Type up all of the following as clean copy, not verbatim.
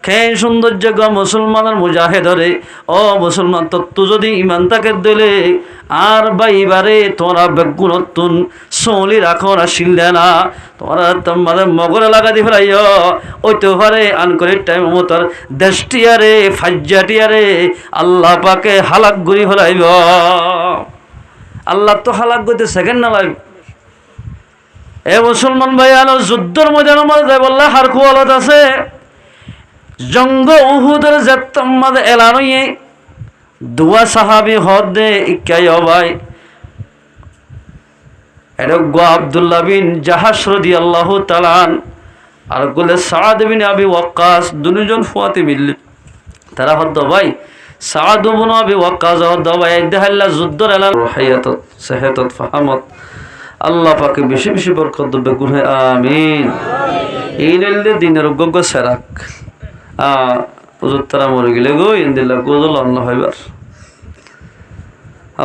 কে সৌন্দর্য গ মুসলমানের মুজাহেদরে ও মুসলমান তত্ত্ব যদি ইমান তাকে দিলে আর বাইবারে তোরা বেগুনতুন সলি রাখো না শিলদে না তোরা তোমাদের মগরে লাগা দি ফেলাই ওইতে পারে আনকরে টাইম মতর দেশটিয়ারে ফাজ্জাটিয়ারে আল্লাহ পাকে হালাক গুরি ফেলাইব। আল্লাহ তো হালাক গইতে সেকেন্ড না লাগবে। এ মুসলমান ভাই আলো যুদ্ধের ময়দানের মধ্যে বললে হার কুয়ালত আছে জঙ্গ উহুদের জাত্তাম্মাদ এলানয়ে দুয়া সাহাবী হদে ইকাই ভাই এরগ আব্দুল্লাহ বিন জাহাশ রাদিয়াল্লাহু তাআলা আর গুলে সাদ বিন আবি ওয়াক্কাস দুজন ফুয়াতে মিললে তারা হদ ভাই সাদ ইবনে আবি ওয়াক্কাস হদ ভাই দেহাল্লা যুদ্ধর এলান হায়াতত সেহতত ফাহামত আল্লাহ পাকে বেশি বেশি বরকত দেবে গুনে আমিন। এই লেলে দিনের গগ সেরাক হুজুর তারা মরে গেলে গো ইনদিল্লাহ গোজল আল্লাহ হইবার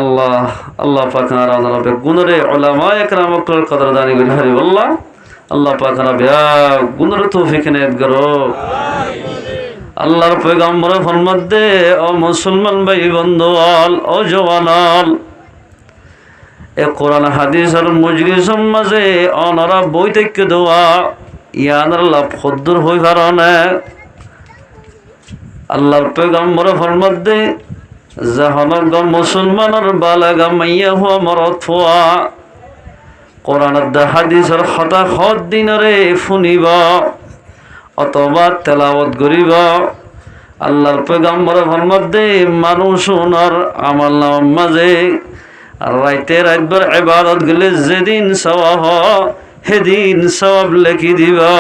আল্লাহ আল্লাহ পাক আর আল্লাহ বে গুনরে উলামা একরাম আকরার কদর দানি করি হরি আল্লাহ আল্লাহ পাক আর বে গুনরে তৌফিক নেত করো আল্লাহর পয়গম্বর ফরমাত দে ও মুসলমান ভাই বন্ধুয়াল ও জওয়ানাল এ কোরআন হাদিসের মজলিসের মাঝে অনারা বই থেকে দেওয়া ইয়ানার লাভ খদ্দুর হই কারণে আল্লাহর পয়গম্বর ফরমাত দে জাহানার মুসলমানের বালাগা মাইয়া হুয়া মরত হুয়া কোরআনের দা হাদিসের হতা হদ দিনরে শুনিবা অথবা তেলাওয়াত করিবা। আল্লাহর পয়গম্বর ফরমাত দে মানুষ ওনার আমল নামার মাঝে রাইতে রাতবার ইবাদত গেলে যেদিন সওয়াব সেদিন সওয়াব লেখি দিবা।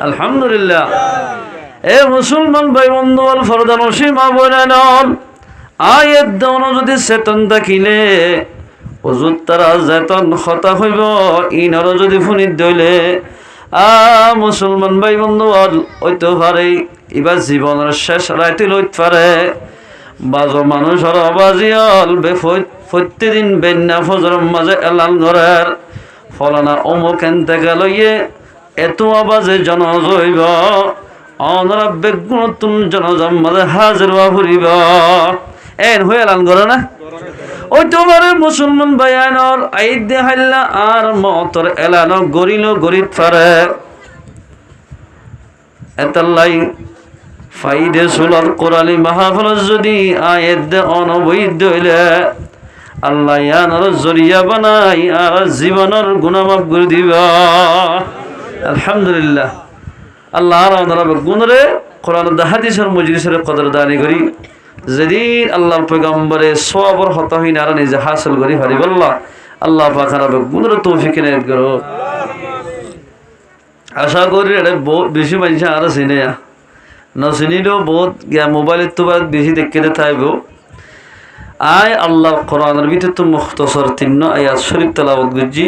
আলহামদুলিল্লাহ। এ মুসলমান ভাই বন্ধু আল ফরদান সীমা বলেন আয়াত দাও যদি চেতন থাকিলে হুজুর তারা যেতন হতা হইব ইনার যদি ফুনিত দইলে মুসলমান ভাই বন্ধু হইতে পারে এবার জীবনের শেষ রাইতে লইতে পারে বাজো মানুষের অবাজিয়াল প্রত্যেকদিন বেন্যা ফজরের মাঝে এলান ঘরের ফলানা অমুকেন থেকে লইয়ে এত আবাজে জনজ হইব অনরা বেগুনতুন জনজাম মাঝে হাজির হওয়া ফুরিব এন হয়ে এলান করে না ওই তোমার মুসলমান ভাইয়ানর আইদ দেহাল্লা আর মতর এলানো গরিল গরিব পারে এতাল্লাই ফাইদে সুলার কোরআনি মাহফিল যদি আয়াত দে অনবৈধ হইলে আল্লাহ ইয়ানর জরিয়া বানাই আর জীবনের গুনাহ মাফ করে দিবা। আলহামদুলিল্লাহ। আল্লাহ আর আমরা গুণরে কোরআন দা হাদিসের মজলিসের কদর দানি করি যেদিন আল্লাহর পয়গম্বরে সওয়াবর হতা হই না নিজে হাসিল করি হারিব আল্লাহ আল্লাহ পাক আর গুণরে তৌফিক নেত করো। আশা করি এটা বেশি মানুষ আর চিনে না চিনিলেও বহুত মোবাইলের তো বেশি দেখতে থাকব। আয় আল্লাহর কোরআনের ভিতরে তো মুখতসর 3 আয়াত শরীফ তেলাওয়াত করছি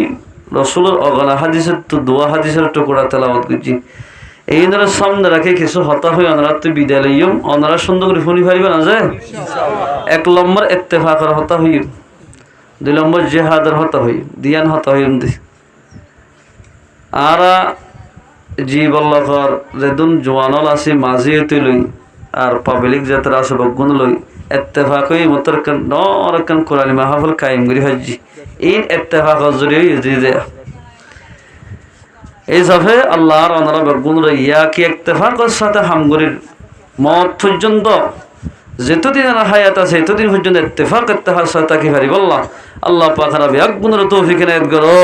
রসুলের অগলা হাদিসের তো দোয়া হাদিসের টুকরা তেলাওয়াত করছি এই ধরে সামনে রাখে কিছু হতা হয়ে ওনারা তো বিদায় লইম ওনারা সুন্দর করে শুনি পারিবে না যে 1 নম্বর ইত্তেফাকের হতা হই 2 নম্বর জিহাদের হতা হই দিয়ান হতা হই আর জীবল্লকর যেদুন জোয়ানল আছে মাঝে লই আর পাবলিক যাত্রা আছে বগুন লই ইত্তেফাক হই মতরকান নরকান কোরআনি মাহফিল কায়েম করি হজ্জি এই ইত্তেফাকর জরিয়ে দিতে এই সফে আল্লাহর ওনারা বগুন ইয়া কি ইত্তেফাকর সাথে হামগুরির মত পর্যন্ত যেতদিন হায়াত আছে এতদিন পর্যন্ত ইত্তেফাকের সাথে থাকি পারি বললাম আল্লাহ পাক রাবে আকগুনের তৌফিক নেত করো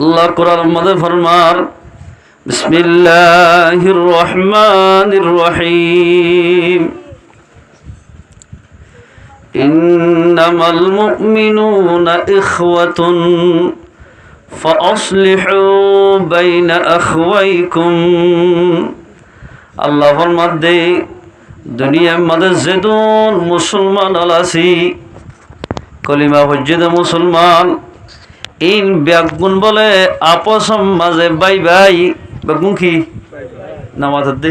আল্লাহ কোরআন মধ্যে ফরমার বিসমিল্লাহির রহমানির রহিম ইন্নামাল মুমিনুনা ইখওয়াতুন ফাসলিহু বাইনা আখওয়াইকুম আল্লাহ ফরমাত দে দুনিয়ার মধ্যে যেদুন মুসলমান আলাসি কলিমা হজ্জিদ মুসলমান ইন ব্যাগুন বলে আপসম মাঝে বাই বাই বেগুন কি নামাজ দে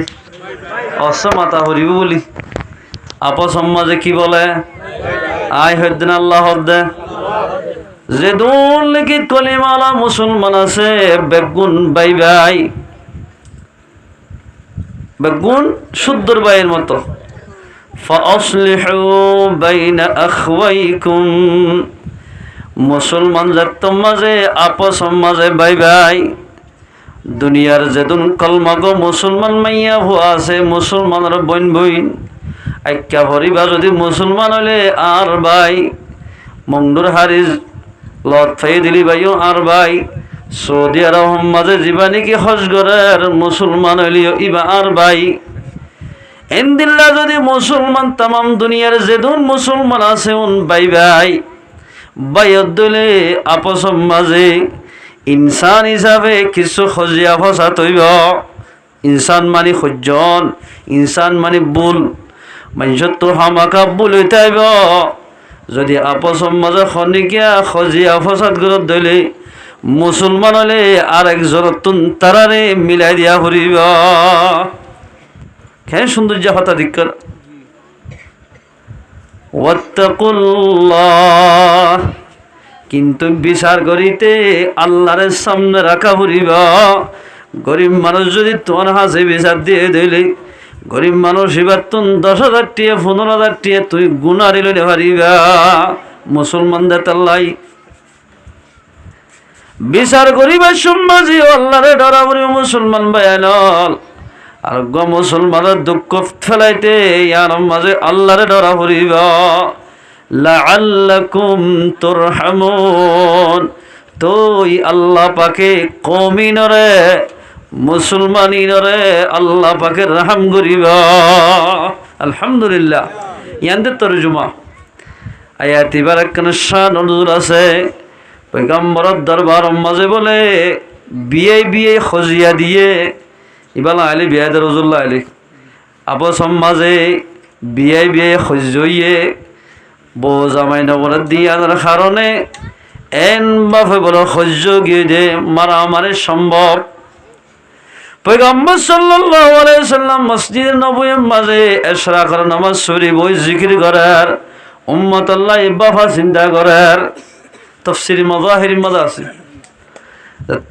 অসমাতা হরিব বলি আপসম মাঝে কি বলে আয় হদ্দিন আল্লাহ হদ্দে যেদুন লিখি কলিমালা মুসলমান আছে বেগুন বাই বাই বেগুন শুদ্ধর ভাইয়ের মতো। ফাসলিহু বাইনা আখওয়াইকুম, মুসলমান জাতির মাঝে আপস মাঝে ভাই ভাই। দুনিয়ার যেদিন কলমাগো মুসলমান মাইয়া ভুয়া আছে, মুসলমানের বইন বইন আইক্যা ভরিবা যদি মুসলমান হলে আর ভাই। মংডুর হারিজ লত ফাই দিলি ভাইও আর ভাই। সৌদি আরব মাঝে যাবা নাকি হজ করার, মুসলমান হইলিও ইবা আর ভাই। ইন্দিল্লা যদি মুসলমান তামাম দুনিয়ার যেদিন মুসলমান আছে উন ভাই ভাই। বাইয়ত দলে আপস মাঝে ইনসান হিসাবে কিছু খজিয়া ফসা তৈব। ইনসান মানে সজ্জন, ইনসান মানে বুল। মানুষের তো হামাকা বুল হইতাইব যদি আপস মাঝে খনিকিয়া খজিয়া ফসাদ গরত দলে মুসলমান হলে আর একজনের তুন তারারে মিলাই দিয়া ফুরিব। কেন সৌন্দর্য হতা দিক্কর। ওয়াত্তাকুল্লাহ, কিন্তু বিচার করিতে আল্লাহর সামনে রাখা ফুরিব। গরিব মানুষ যদি তোমার হাসে বিচার দিয়ে দিলে, গরিব মানুষ এবার তুন 10,000 টিয়া 15,000 টিয়া তুই গুনারি লইতে পারিবা। মুসলমানদের তাল্লাই বিচার করিবার সমাজে আল্লাহরে ডরা পড়িব মুসলমান বায়ানল। আর মুসলমানের দুঃখ ফেলাইতে ইয়ার মাঝে আল্লাহরে ডরা পড়িব। লাআল্লাকুম তুরহামুন, তুই আল্লাহ পাকে কওমিনরে মুসলমানিনরে আল্লাহ পাকে রহম করিব। আলহামদুলিল্লাহ। ইয়ানদের তরজমা আয়াত বারাকান শান নজুল আছে। পয়গম্বরের দরবার মাঝে বলে বিয়ে খজিয়া দিয়ে ইবালা আলী বিয়াদ রজুল্লাহ আলী আপস মাঝে বিয়ে খজিয়ে বউ জামাই নবরাত দিয়ার কারণে এন বাপে বড় সহ্য গিয়ে দে মারামারি সম্ভব। পয়গম্বর সাল্লাল্লাহু আলাইহি সাল্লাম মসজিদে নববীর মাঝে ইশরাকের নামাজ পড়ি বই জিকির করার উম্মত আল্লাহ বাফা চিন্তা করার তফসির মাজাহির মাঝে আছে।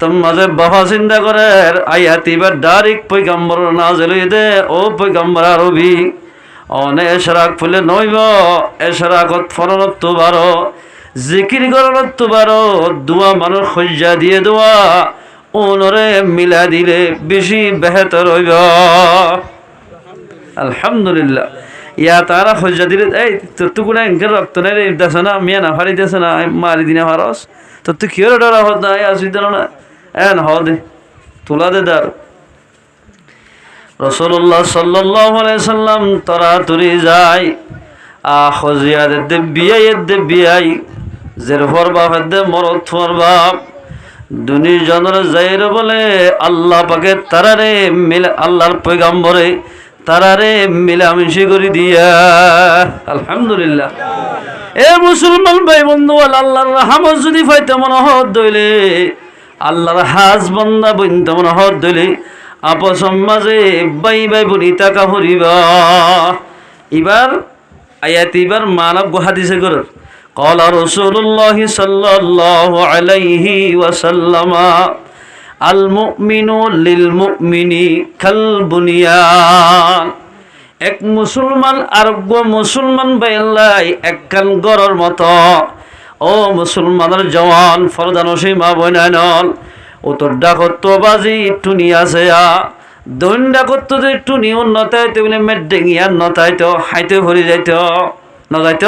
তোম মাঝে বাফা চিন্তা করার আয়াত এবার ডাইরেক্ট পয়গম্বর নাযিল হইতে ও পয়গম্বর আরবি অনে ইশরাক ফুলে নইব। ইশরাকত ফরনত বারো, জিকির করত বারো, দোয়া মানুষ খজ্জা দিয়ে দোয়া ওনরে মিলা দিলে বেশি বেহতর হইব। আলহামদুলিল্লাহ। ইয়া তারা খজ্জা দিলে এই তোর তো কোনো এনকে রক্ত নাই রে দেশ না মিয়া না ফাড়ি দেশ না মারি দিনে ফারস তোর তো কি ডরা হত না আসি দিল না এন হ দে তোলা দে দার। রাসূলুল্লাহ সাল্লাল্লাহু আলাইহি সাল্লাম তরাতুরি যায় খজিয়াদ দে বিয়াই জের ফরবাব দে মরদ ফরবাব দুনি জনর যাইর বলে আল্লাহ পাকে তারারে মিল আল্লাহর পয়গম্বরে তারারে মিলামিশি করে দিয়া। আলহামদুলিল্লাহ। এ মুসলমান ভাই বন্ধু, আল্লাহর রহমত যদি পাইতে মনে হত দইলে, আল্লাহর হাজ বান্দা বইতে মনে হত দইলে আপস মাঝে বাই বনি টাকা ভরিবা। এবার আয়াত এবার মানব হাদিসে করার قال رسول الله صلى الله عليه وسلم المؤمن للمؤمن كالبنيان। এক মুসলমান আরোগ্য মুসলমান বাইল্লাই একখান গড়ের মতো। ও মুসলমানের জওয়ান ফরদানসী মা বইনানল ও তোর ডাকত বাজি টুনি আছে দৈন ডাকত যে টুনি উন্নতাইতে বলে মেট ডেঙিয়া নতাইতো হাইতে ভরি যাইত ন যাইত।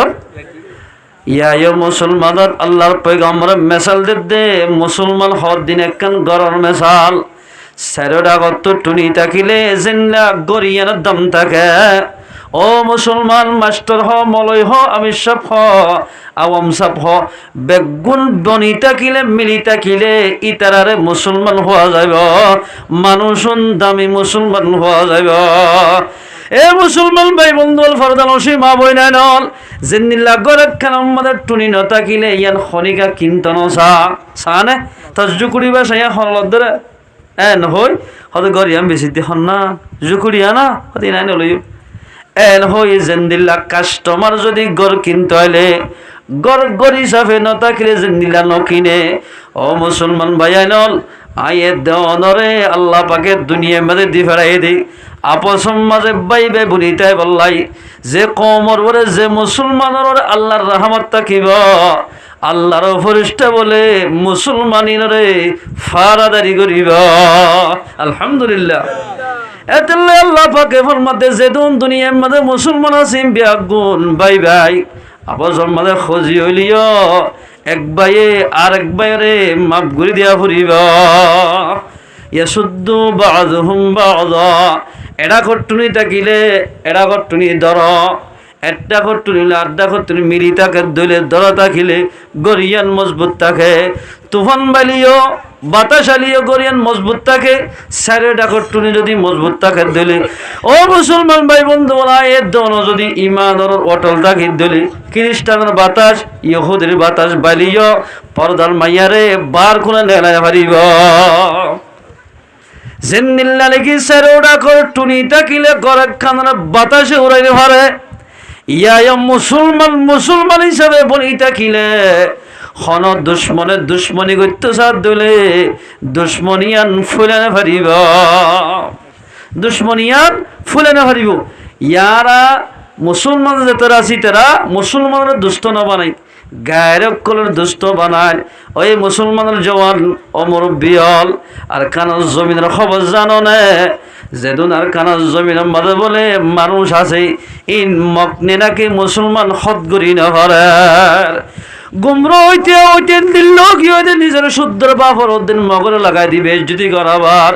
ইয়া মুসলমানের আল্লাহর পয়গম্বর মেসাল দে মুসলমান হর দিন একখান গড়ের মেসাল। স্যারোডা কত টুনি থাকিলে জিন্না গরিয়ার দম থাকে। ও মুসলমান মাস্টার হ মলয় হ আমি সব হ আওয়াম সব হ বেগুন বনি থাকিলে মিলি থাকিলে ইতারারে মুসলমান হওয়া যাইব, মানুষন দামি মুসলমান হওয়া যাইব। এ মুসলমান ভাই বন্ধু ফরদানসী মা বই নাই নল জিন্নিল্লা গরেখান আমাদের টুনি ন থাকিলে ইয়ান খনিকা কিন্তন চানে তজুকুড়িবা সাইয়া হলত ধরে এন হই হতে গরিয়াম বেশি হন না জুকুড়িয়া না হতে নাই নলই এন হই জেন্দিল্লা কাস্টমার যদি গড় কিনতে হইলে গড় হিসাবে ন থাকিলে জেন্দিল্লা নকিনে। ও মুসলমান ভাইয়া নল আয়ে দেওয়ানরে আল্লাহ পাকে দুনিয়ার মধ্যে দি ফেরাই দেই আপসম মাঝে বাইবে বুনিতাই বললাই যে কমর বলে যে মুসলমানের আল্লাহর রহমত থাকিব আল্লাহর ফেরেশতা বলে মুসলমানিন রে ফারাদারি করিব আলহামদুলিল্লাহ এতলে আল্লাহ পাকে ফরমাতে যে দুনিয়ার মধ্যে মুসলমান আছেন বিয়াগুন ভাই ভাই আপসম মাঝে খোঁজি হইলিও এক ভাইয়ে আর এক ভাইরে মাফ করে দিয়া ফুরিব ইয়াসুদ্দু বাযুহুম বাযা এডা কটুনি থাকিলে এডা কটুনি ধর একটা কটুনি আড্ডা কটুনি মিলি থাকে দলে ধর থাকিলে গরিয়ান মজবুত থাকে তুফান বালিও বাতাস আলিও গরিয়ান মজবুত থাকে সারেডা কটুনি যদি মজবুত থাকে দলে ও মুসলমান ভাই বন্ধু বলা এর দন যদি ইমানের অটল থাকে দলে খ্রিস্টানের বাতাস ইহুদের বাতাস বালিও পর্দার মাইয়ারে বার করে নেলায় পারিব জেন্নিল্লা লেখি সেরোডা করে টুনিটা কিলে গরক খানার বাতাসে উড়াইতে পারে ইয়া মুসলমান হিসাবে বনিটা কিলে খন দুশ্মনের দুশ্মনী করতে সাথ দিলে দুশ্মনিয়ান ফুলেনে পারিব দুশ্মনিয়ান ফুলেনে পারিব ইয়ারা মুসলমান যেতারা আছি তারা মুসলমানের দুষ্ট ন বানাই গায়ের কলের দুষ্ট বানায় ওই মুসলমানের জওয়ান ও মুরব্বিয়ল আর কানার জমিনের খবর জানো না যেদিন আর কানার জমিনের মাঝে বলে মানুষ আছে ইন মকনে নাকি মুসলমান সদগরি নহরে গুমরা হইতে হইতে দিল কি হইতে নিজের শুদ্ধর বাপর ওদিন মগরে লাগাই দিবে যদি করাবার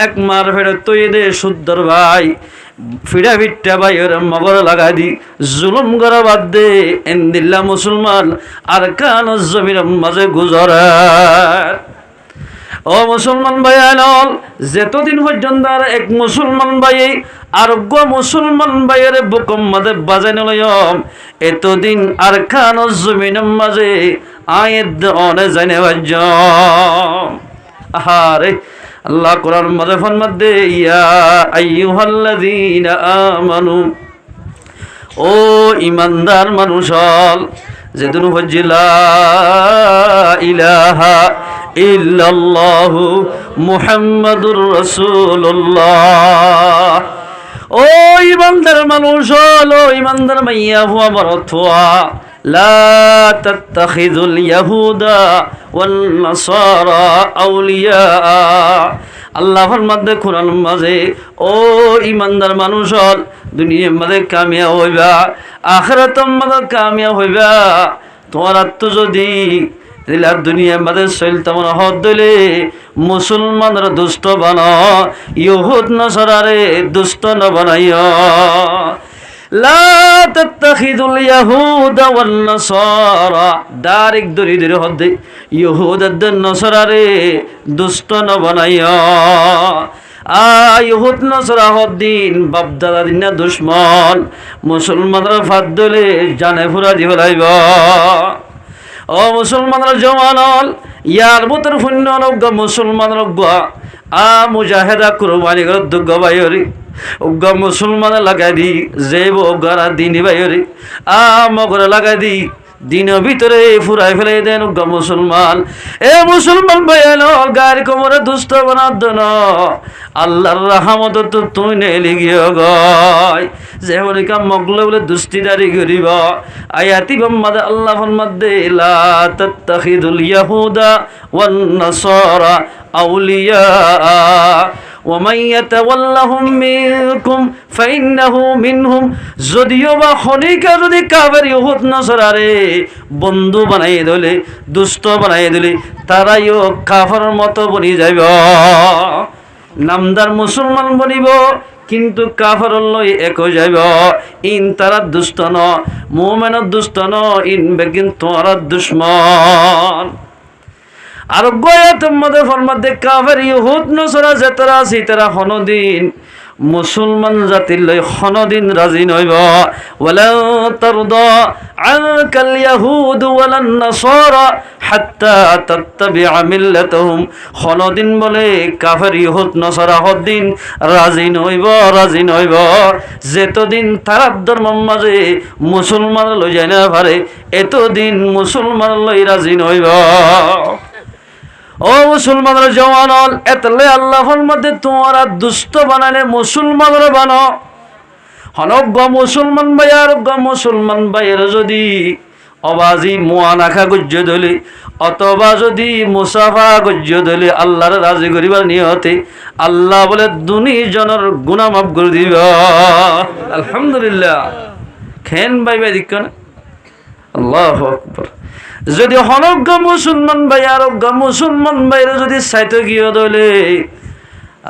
এক মার ফেরত তৈ দে শুদ্ধর ভাই ফিরা ফিরটা ভাই ওর মগর লাগাই দি জুলুম করা বাদ দে এন্দিল্লা মুসলমান আর কান জমির মাঝে গুজরে ও মুসলমান ভাই আনল যেতদিন পর্যন্ত আর এক মুসলমান ভাই আরোগ্য মুসলমান ভাইয়ের বুকম মাঝে বাজাই নলয়ম এতদিন আর কান জমির মাঝে আয়েদ অনে জানে বাজ্য আহারে আল্লাহ কোরআন মাঝে ফরমাতে ইয়া আইয়ুহাল্লাযীনা আমানু ও ঈমানদার মানুষ হল যেদিন হজ্জি লা ইলাহা ইল্লাল্লাহু মুহাম্মাদুর রাসূলুল্লাহ ও ঈমানদার মানুষ হল ও ঈমানদার মাইয়া হুয়া বরথুয়া লা তাত্তাখিযুল ইয়াহুদা ওয়ান নাসারা আউলিয়া আল্লাহ ফরমাতে কোরআন মাঝে ও ঈমানদার মানুষ হল দুনিয়ার মাঝে কামিয়া হইবা আখিরাতের মাঝে কামিয়া হইবা তোমার তো যদি দুনিয়ার মাঝে চলতাম হদ দিলে মুসলমানরা দুষ্ট বানা ইহুদ নাসারারে দুষ্ট ন বানাইয়া লা তাত্তাখিযুল ইয়াহুদা ওয়ান নাসারা ডাইরেক্ট দরিদ্র হদে ইহুদ আর নাসারারে দুষ্ট ন বানাইয়া ইহুদ নাসারা হদ্দিন বাপ দাদা দিন দুশ্মন মুসলমানরা ফাদ দিলে জানে ফুরা দি ফেলাইব ও মুসলমানরা জওয়ানল ইয়ার বুতর শূন্য নজ্ঞ মুসলমানর মুজাহেদা কুরবানি করে দুর্গ বাইরি উগ্র মুসলমান লাগাই দি যে বগারা দিনী বাইরি মগরে লাগাই দি দিনের ভিতরে ফুরাই ফেলে দেন উগ্র মুসলমান এ মুসলমান ভাইয়াল গায়ের কোমরে দুষ্ট বানার দন আল্লাহর রহমত তো তুই নেলি গিয়ে গয় যে হরিকা মগলে বলে দুষ্টিদারি করিব আয়াতি বাম্মাদে আল্লাহ ফরমাদে লা তাত্তাখিযুল ইয়াহুদা ওয়ান নাসারা আউলিয়া ومن يتولهم منكم فإنه منهم যদিও বা খনিকা যদি কাফের ইহুদ নাসারারে বন্ধু বানাই দিলে দুষ্ট বানাই দিলে তারাইও কাফের মতো বনি যাইব নামদার মুসলমান বনিব কিন্তু কাফের লই এক যাইব ইন তারা দুষ্ট ন মুমিনের দুষ্ট ন ইন বেকিন তোরা দুশমন আর গয়াতের মধ্যে ফরমাতে কাফের ইহুদ নাসারা যেতারা আছে তারা কোনদিন মুসলমান জাতির লই কোনদিন রাজি নইব ওয়ালা তারদা আনকাল ইয়াহুদ ওয়ালান নাসারা হাত্তা তাত্তাবিআ মিল্লাতাহুম কোনদিন বলে কাফের ইহুদ নাসারা হদ্দিন রাজি নইব যেতদিন তারা ধর্মের মাঝে মুসলমান লই যায় না পারে এতদিন মুসলমান লই রাজি নইব ও মুসলমানের জওয়ান হল এতলে আল্লাহর মধ্যে তোমরা দুষ্ট বানালে মুসলমানের বানো হনজ্ঞ মুসলমান ভাইয়ার মুসলমান ভাইয়ের যদি অবাজি মুয়ানাখা গজ্য দলি অথবা যদি মুসাফা গজ্য দলি আল্লাহর রাজি করিবার নিয়তে আল্লাহ বলে দুনি জনের গুনাহ মাফ করে দিবা। আলহামদুলিল্লাহ খেন ভাইবা দিক না আল্লাহু আকবার। যদি হনজ্ঞ মুসলমান ভাই আরোগ্য মুসলমান ভাইরা যদি সাইতে গিয়ে দলে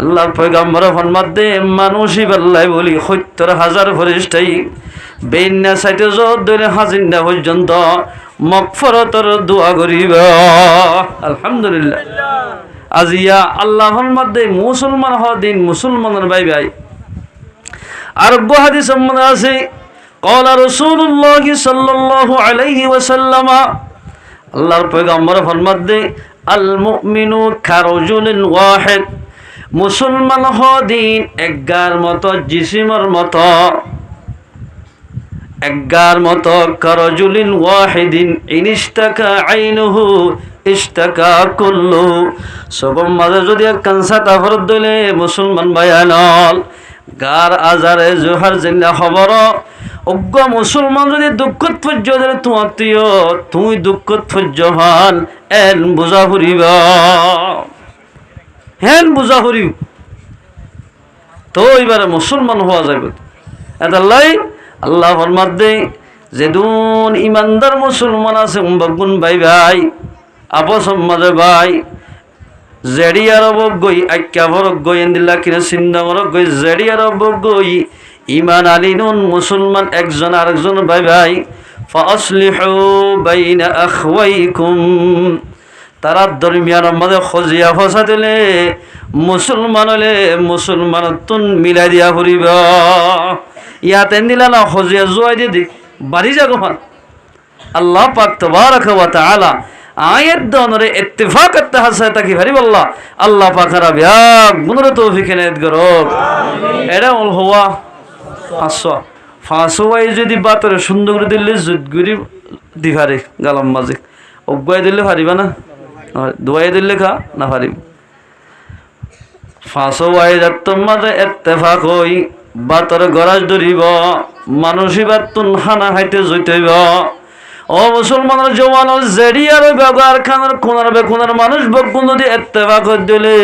আল্লাহর পয়গম্বর ফরমাতে মানুষই বললাই বলি ৭০,০০০ ফেরেশতাই বেইন্না সাইতে যত দলে হাজিনা পর্যন্ত মাগফিরাতের দোয়া করিবা। আলহামদুলিল্লাহ আজিয়া আল্লাহর মধ্যে মুসলমান হওয়া দিন মুসলমানের ভাই ভাই। আরোগ্য হাদিস মধ্যে আছে قال رسول الله صلى الله عليه وسلم আল্লাহর পয়গম্বর ফরমাতে আল মুমিনু কারজুলিন ওয়াহিদ মুসলমান হদিন একগার মতো জিসিমর মতো একগার মতো কারজুলিন ওয়াহিদিন ইনিস্তাকা আইনুহু ইস্তাকা কুল্লু সবম মাঝে যদি কানসা তাফরত দলে মুসলমান বায়ানল গার আজারে জোহার জিন্না খবর অজ্ঞ মুসলমান যদি দুঃখত ফজ্জ দিলে তোমার তুই দুঃখত ফজ্জ হান এন বুঝা ফুরিব হেন বুঝা ফুরিব তো এবারে মুসলমান হওয়া যাবে। এদাল্লাই আল্লাহ ফরমাতে যেদুন ইমানদার মুসলমান আছে বগুন ভাই ভাই আপস মাঝে ভাই জেডি আরব গই আক্যাভর গই এন্দিল্লা কিনে সিন্দামর গই জেডি আরব গই ইমান আলিনুন মুসলমান একজন আরেকজন ভাই ভাই ফাসলিহু বাইনা আখওয়াইকুম তারা দরমিয়ান মধ্যে খজিয়া ফসা দিলে মুসলমান হলে মুসলমান তুন মিলাই দিয়া ফুরিব ইয়াতে দিলা না খজিয়া জোয়াই দি বাড়ি যাগো মান আল্লাহ পাক তাবারাক ওয়া তাআলা আয়াত দনরে ইত্তেফাক করতে হাসে তাকি ভারি বল্লাহ আল্লাহ পাকরা বিয়া গুণর তৌফিক এনায়েত করো আমিন। এটা হল হওয়া ফাঁসো ভাই যদি বাতরে সুন্দর করে দিলে জুতগুড়ি দিহারে গালাম মাঝে অজ্ঞায় দিলে পারিবা না দোয়াই দিলে খা না পারিব ফাঁসো ভাই যাত মাঝে ইত্তেফাক হই বাতরে গরাজ ধরিব মানুষই বাতুন খানা খাইতে জইতেইব। ও মুসলমানের জওয়ান জেডিয়ার ব্যবহার খানার কোনার বেকুনার মানুষ বকুন যদি ইত্তেফাক দিলে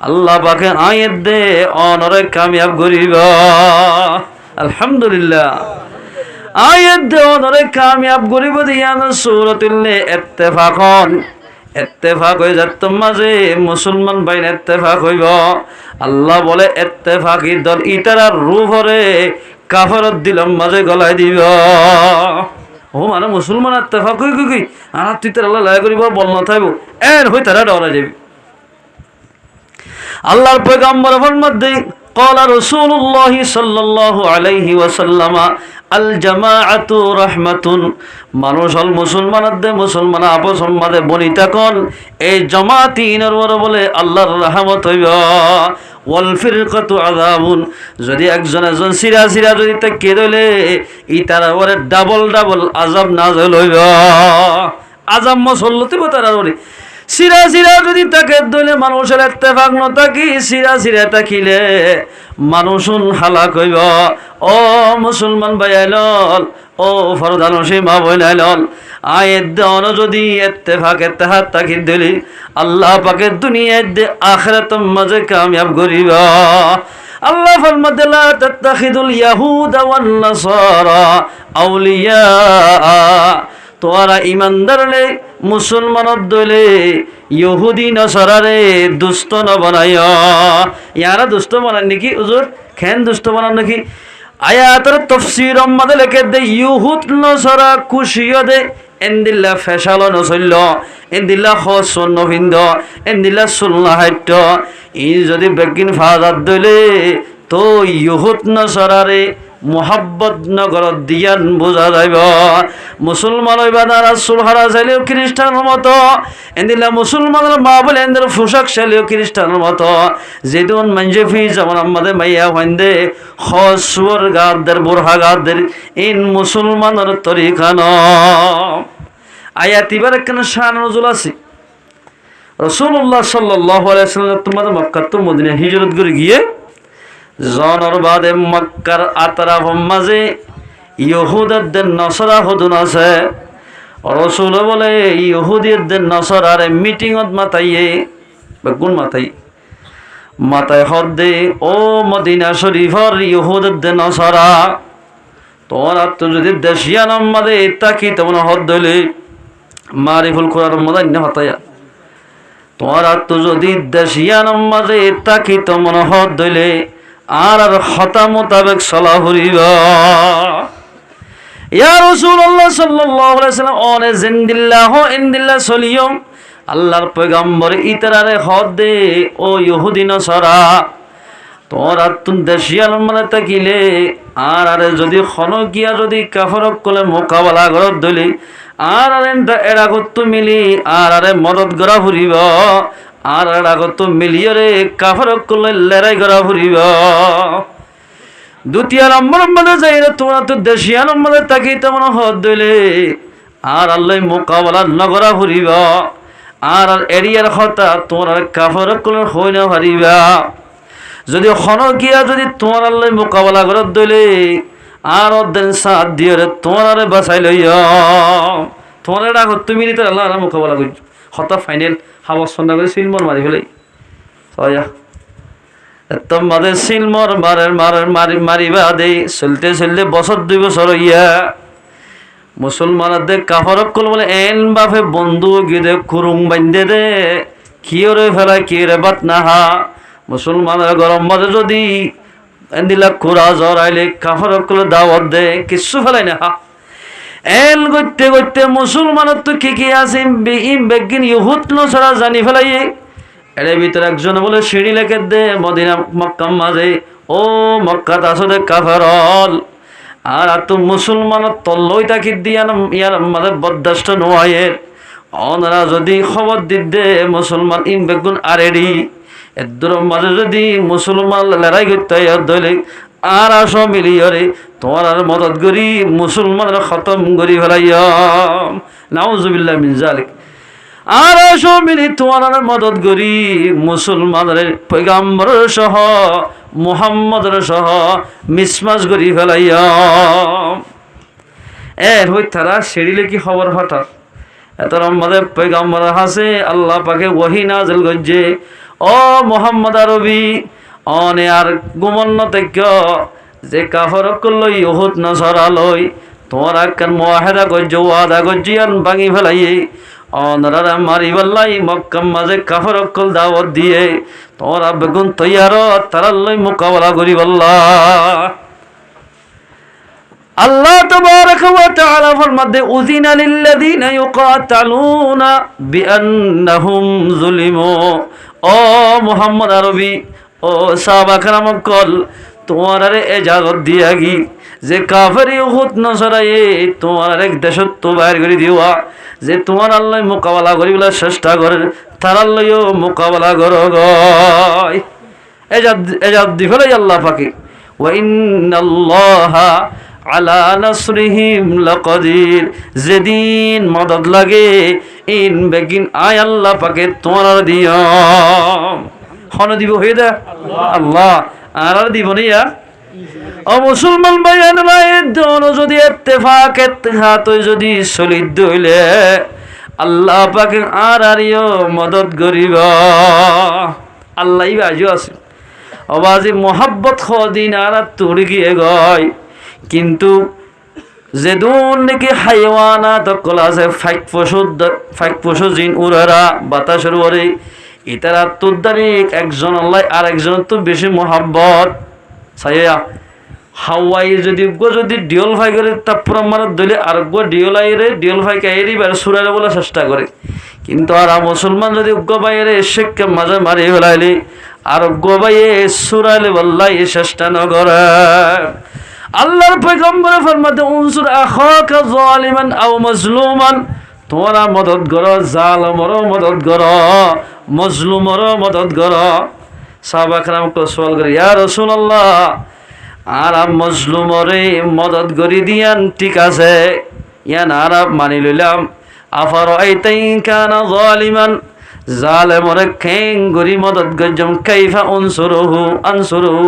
আল্লাহ পাকে আয়াত দে অনরে কামিয়াব করিব। আলহামদুলিল্লাহ আয়াত দে অনরে কামিয়াব করিব দিয়ান সূরাতুল ইত্তেফাকন ইত্তেফাক হয়ে যাত মাঝে মুসলমান বাইন ইত্তেফাক হইব আল্লাহ বলে ইত্তেফাকি দল ইতারার রূহরে কাফারত দিলাম মাঝে গলায় দিব। ও মানে মুসলমান ইত্তেফাক হই কি আর তুই তার আল্লাহ লয় করিব বল না থাকব এর হই তারা ডরা যাবি। আল্লাহর পয়গম্বর ফরমাতে قال رسول الله صلى الله عليه وسلم الجماعة رحمة মানুষ হল মুসলমানদের মুসলমান আপস সম্মাদে বনিতা কোন এই জামাতিনের বলে আল্লাহর রহমত হইব। ওয়াল ফিরকাতু আযাবুন যদি একজন সিরা সিরা যদি তাকে দলে ইতার ওরে ডাবল ডাবল আযাব নাযিল হইব। আযাব মুসল্লতি তার ওরে সিরা সিরা যদি তাকে দলে মানুষের ইত্তেফাক ন থাকি সিরা সিরা থাকিলে মানুষুন হালাক হইব। ও মুসলমান ভাইয়ালল ও ফরদানসী মা বইনাইলল আয়াত দেওয়ান যদি ইত্তেফাক ইত্তেহাদ থাকি দিলি আল্লাহ পাকে দুনিয়ায় দে আখিরাত মাঝে কামিয়াব করিব। আল্লাহ ফরমাতে লা তাত্তাখিদুল ইয়াহুদা ওয়ান নাসারা আউলিয়া তোরা ইমানদারলে মুসলমানত দলে ইহুদি নসরারে দুষ্ট ন বানায় ইয়ারা দুষ্ট বানান নাকি হুজুর খেন দুষ্ট বানান নাকি আয়াতের তাফসীর মধ্যে লিখে দে ইহুদ নসরা খুশিয় দে এন্দিল্লা ফেসাল নচল্য এন্দিল্লা খসন নভিন্দ এন্দিল্লা সুন্নাহ হাইট ই যদি বেগিন ফাজাত দলে তো ইহুদ নসরারে মোহাব্বত নগর দিয়ান বোঝা যাইব। মুসলমান হইবা না রাসূল হারা চাইলেও খ্রিস্টানের মতো এন্দিলা মুসলমানের মা বলে এদের পোশাক চাইলেও খ্রিস্টানের মতো যেদিন মঞ্জেফি যেমন আমাদের মাইয়া হইন্দে খসুর গাদের বুরহা গাদের ইন মুসলমানের তরিকা ন আয়াত এবার কেন শান নজুল আছে রাসূলুল্লাহ সাল্লাল্লাহু আলাইহি ওয়াসাল্লাম তোমাদের মক্কা তো মদিনা হিজরত করে গিয়ে জনর বাদে মক্কার আতরাফের মাঝে ইহুদদের নসরা হদুন আছে। রসুল বলে ইহুদিদের নসরার মিটিংত মাতাইয়ে বেগুন মাথায় হদ দে ও মদিনা শরীফর ইহুদদের নসরা তোর তো যদি দেশিয়া নাম্মাদে তাকি তেমন হদ দইলে মারিফুল কোরআন মদান্য হতায়া তোর তো যদি দেশিয়া নাম্মাদে তাকি তেমন হদ দইলে আর হতা মোতাবেক চলা ফুরিবা। ইয়া রাসূলুল্লাহ সাল্লাল্লাহু আলাইহি ওয়াসাল্লাম অনে জিন্দিল্লাহ ইনদিল্লাহ সলিয়ম আল্লাহর পয়গম্বর ইতরারে হদ দে ও ইহুদি নসরা তোরা তুন দেশিয়াল মানে তাকিলে আর আরে যদি খনকিয়া যদি কাফরক কলে মোকাবেলা করত দলি আর আরে এরা কত মিলি আর আরে মদত করা ফুরিব আর এরা কত মিলিয়রে কাফরক কলে লড়াই করা ফুরিব। দ্বিতীয় নম্বর মধ্যে যাই তোরা তো দেশিয়াল মানে তাকি তেমন হদ দইলে আর আল্লাহ মোকাবেলা নগরা ফুরিব আর এরিয়ার কথা তোমার কাফরক কলে হই না পারিবা। যদি খনকিয়া যদি তোমার আল্লাহ মোকাবেলা করত দইলে আর অদেন সাথ দিয়ে তোমার বাঁচাই লইয়া তোমার ডাক তুমি নিতে আল্লাহ মোকাবেলা করি হতা ফাইনাল হাওয়া সন্ধ্যা করে সিলমর মারি ফেলে তোমাদের সিলমর মারিবা দে চলতে চলতে বছর 2 বছর হইয়া মুসলমানদের কাফরক কল বলে এন বাপে বন্ধু গিয়ে খুরুং বান্ধে দে কিয়রে ফেলা কিয়রে বাত নাহা মুসলমানের গরম মাঝে যদি এন্দিলা খুরা জ্বর আইলে কাফরক কলে দাওয়াত দে কিচ্ছু ফেলাই না এন করতে করতে মুসলমানের তো কি আছে বেগিন ইহুদ নসরা জানি ফেলাই এর ভিতরে একজন বলে সিঁড়ি লেখে দে মদিনা মক্কা মাঝে ও মক্কাত আসলে কাফেরল আর তো মুসলমানের তল্লই তাকি দিয়া ইয়ার মাঝে বরদাস্ত নোয়াইয়ের অনারা যদি খবর দিতে মুসলমান ইন বেগুন আরেডি এর মাঝে যদি মুসলমান লড়াই করতে দলে আর আসো মিলিয়রে তোমার আর মদত করি মুসলমানের খতম করি ফেলাইয়া নাউজুবিল্লাহ মিন জালিক আর আসো মিলি তোমার আর মদত করি মুসলমানের পয়গাম্বর সহ মুহাম্মদের সহ মিসমাস করি ফেলাইয়া এর হই তারা সেরিলে কি খবর হঠাৎ এত আমাদের পয়গাম্বর হাসে আল্লাহ পাকে ওহী নাযিল করছে ও মোহাম্মদ আরবি অনে আর গুমন্ন থেকে যে কাফরক লই ইহুদ নসরা লই তোমার একখান মুআহিদা করছ ওয়াদা করছি আর ভাঙি ফেলাই অনরা মারি বললাই মক্কা মাঝে কাফরক দাওয়াত দিয়ে তোরা বেগুন তৈয়ার তারা লই মোকাবেলা করি বল্লা। আল্লাহ তাবারাকা ওয়া তাআলা ফরমাতে উযিনা লিল্লাযিনা ইউকাতালুনা বিআন্নাহুম যুলিমু ও মুহাম্মদ আরবি ও সাহাবা کرام কল তোমার আরে ইজাজত দিয়া গি যে কাফের ইহুদ নসরায়ে তোমার এক দেশত তো বাইর করে দিওয়া যে তোমার আল্লাহ মোকাবেলা করিবলা চেষ্টা করে তার আল্লাহও মোকাবেলা করো গয় এজাদ দি ফেলাই আল্লাহ পাকে ওয়া ইন্নাল্লাহা আলা নাসরিহিম লাকাদির যেদিন মদদ লাগে ইন বেগিন আয় আল্লাহ পাকে তোমার দিও খন দিব হয়ে দে আল্লাহ আর দিব নিয়া ও মুসলমান ভাইয়ান দোন যদি ইত্তেফাক যদি সলিদ হইলে আল্লাহ পাকে আর আরিও মদদ করিব আল্লাহ বাজু আছে অবাজি মোহাব্বত খদিন আর তোর গিয়ে গয় কিন্তু যেদুন নাকি হাইওয়ানাত কল আছে ফাইক পশু জিন উড়ারা বাতাসের ওরে ইতারা তোর দ্বারে একজন আল্লাহ আর একজন তো বেশি মোহাব্বত ছাইয়া হাওয়াই যদি ডিওল ভাই করে তারপর আমার দলে আর ডিওল ভাইকে এরিবার সুরালে বলার চেষ্টা করে কিন্তু আর মুসলমান যদি বাইরে শেখকে মাঝে মারি ফেলাইলে আর বাইয়ে সুরালে বললাই চেষ্টা নগরে আল্লাহর পয়গম্বর ফরমাতে উনসুর আখাকা যালিমান আও মাজলুমান তোমরা মদদ করো জালিমেরও মদদ করো মজলুমেরও মদদ করো সাহাবা کرام কো সওয়াল করে ইয়া রাসূলুল্লাহ আর মজলুমরে মদদ করি দিয়ান ঠিক আছে ইয়ান আরব মানি লইলাম আফারাইতাইন কানা যালিমান জালেমরে খেঙ্গুরি মদত গজ্জম কাইফা আনসুরুহু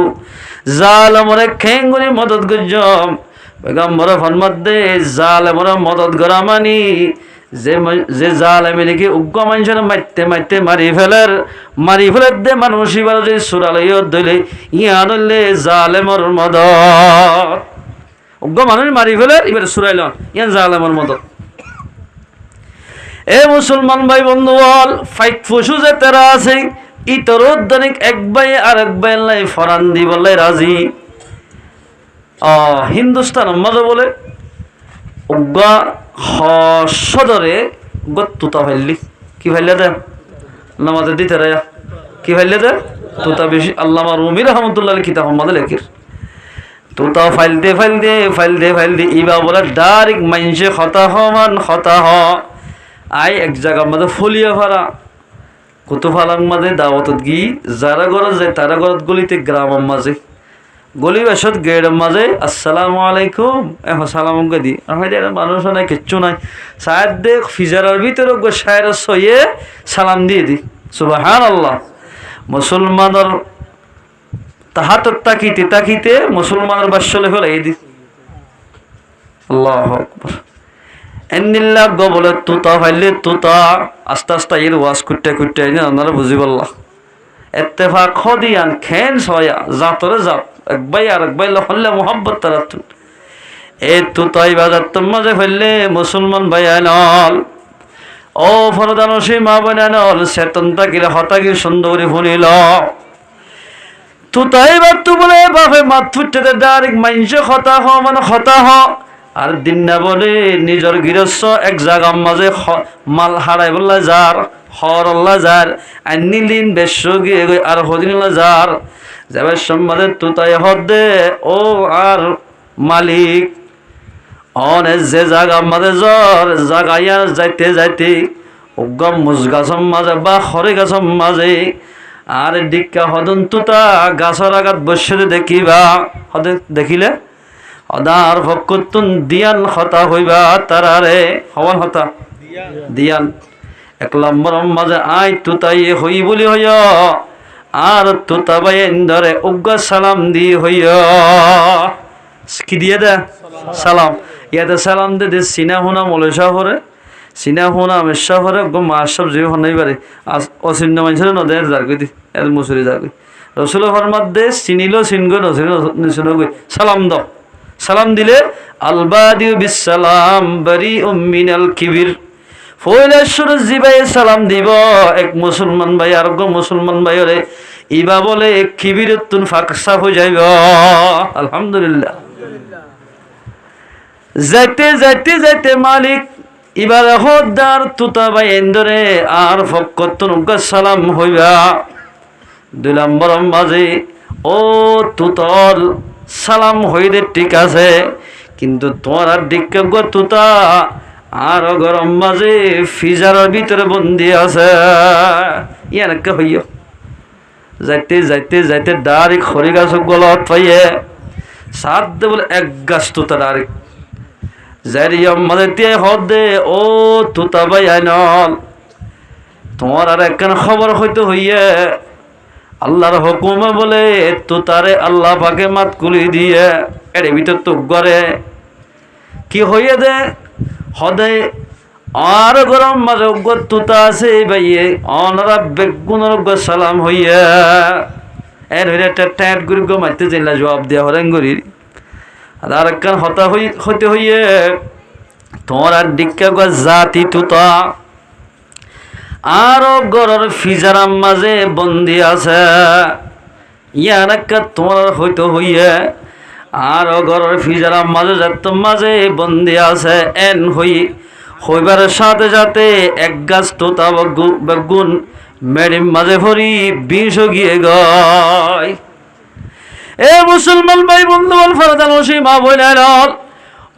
জালেমরে খেঙ্গুরি মদত গজ্জম পেগম্বর ফরমাদ্দে জালেমরে মদত গরা মানি যে জালেমে নাকি উগ্র মানুষের মারতে মারি ফেলের দে মানুষ এবার যে সুরালয় দইলে ইয়া দইলে জালেমর মদত উগ্র মানুষ মারি ফেলের এবার সুরাইল ইয়া জালেমর মদত। এ মুসলমান ভাই বন্ধু বল ফাইক ফুসু যে তেরা আছে ইতর উদ্দানিক এক ভাই আর এক ভাই লাই ফরান দি বলে রাজি হিন্দুস্তান মজা বলে উগ্গা সদরে তুতা ফাইলি কি ফাইলে দে নামাজে দিতে রে কি ফাইলে দে তুতা বেশি আল্লামা রুমি রহমতুল্লাহ কিতাব আমাদের লেখির তুতা ফাইলতে ইবা বলে ডাইরেক্ট মাইনসে হতা হ আই এক জায়গার মধ্যে ফলিয়া ফারা কত ফালার মাঝে দাওয়াতত গি যারা ঘরত যায় তারা ঘরত গলিতে গ্রামের মাঝে গলি বাসত গেটের মাঝে আসসালামু আলাইকুম সালাম দি মানুষ নাই কিচ্ছু নাই সাহেব দে ফিজারের ভিতরে সায়ের সইয়ে সালাম দিয়ে দি সুবহানাল্লাহ। মুসলমানের তাহাতর তাকিতে মুসলমানের বাসলে ফেলে এই দি আল্লাহু আকবার এন্দিল্লা গো বলে তুতা ফাইলে তুতা আস্তে এর ওয়াজ কুটতে আপনারা বুঝি বললা এত্তেফাক খদিয়ান খেন সয়া জাতরে জাত এক ভাই আর এক ভাই হল্লে মোহাব্বত তারা এই তুতাই বাজার তোর মাঝে ফেললে মুসলমান ভাই আনল ও ফরদানসী মা বোন আনল চেতন তাকিলে হতাকির সুন্দরী ফুনিল তুতাই বাদ তু বলে বাপে মাত ফুটতে ডাইরেক্ট মাইনসে হতা হ আর দিন না বলে নিজের গৃহস্থ এক জায়গার মাঝে মাল হারাই বললা যার হরল্লা যার আর নীলিন বেশ গিয়ে আর হদিনলা যার যাবার সম্মানে তুতাই হদে ও আর মালিক অনেক যে জায়গার মাঝে জ্বর জাগাইয়া যাইতে উগ্গম মুজ গাছর মাঝে বা হরে গাছর মাঝে আর ডিক্কা হদন তুতা গাছর আঘাত বসে দেখিবা হদে দেখিলে অদার ভক্তুন দিয়ান হতা হইবা তারারে হওয়ান হতা দিয়ান এক নম্বর মাঝে আই তুতাই হই বলি হইয় আর তুতা বাই ধরে উগ্র সালাম দিয়ে হইয় কি দিয়ে দে সালাম ইয়াতে সালাম দে সিনা হুনা মলেশা হরে সিনা হুনা মেশা হরে মাস সব যে হনাই পারে অচিন্ন মানুষের নদের যারগই দি এর মুসুরি যারগই রসুল ফরমাত দে চিনিল চিনগো নচিন সালাম দাও সালাম দিলে আলবাদিউ বিসালাম বারি মিনাল কিবির ফয়লেশ্বর জিবাই সালাম দিব এক মুসলমান ভাই আর মুসলমান ভাই রে ইবা বলে কিবির তুন ফাঁক সাফ হয়ে যাইব আলহামদুলিল্লাহ। যাইতে মালিক ইবার হদার তুতা ভাই এন্দরে আর ফকতুন সালাম হইবা দুই নম্বর মাঝে ও তুতল সালাম হইলে ঠিক আছে কিন্তু তোমার আর ডিক্কা গো তুতা আর গরম মাঝে ফিজারের ভিতরে বন্দি আছে ইয়ানকে হইয় যাইতে ডাইরেক্ট খড়ি গাছ গলত পাইয়ে সাত দে বলে এক গাছ তুতা ডাইরেক্ট যাই মাঝে দিয়ে হদ দে ও তুতা ভাই আইনল তোমার আর একখান খবর হইতে হইয়ে আল্লাহর হুকুমে বলে তুতারে আল্লাহ পাকে মাত কুলি দিয়ে এর ভিতর তো গড়ে কি হইয়ে দে হদে আর গরম মাঝে উগ্র তুতা আছে ভাইয়ে অনারা বেগুনের সালাম হইয়া এর হইলে ট্যাট গুড়ি গো মারতে চাইলা জবাব দেওয়া হরেন গুড়ি আর একখান হতা হইতে হইয়ে তোমার আর ডিক্কা গো জাতি তুতা আরো গরর ফিজারাম মাঝে বন্দি আছে ইয়ার একটা তোমার হইতে হইয়ে আরো গরর ফিজারাম মাঝে মাঝে বন্দি আছে এন হইবার সাথে এক গাছ তোতা বেগুন মেডিম মাঝে ভরি বিষ গিয়ে গয়। এ মুসলমান ভাই বন্ধু বল ফরদান মা বইলেন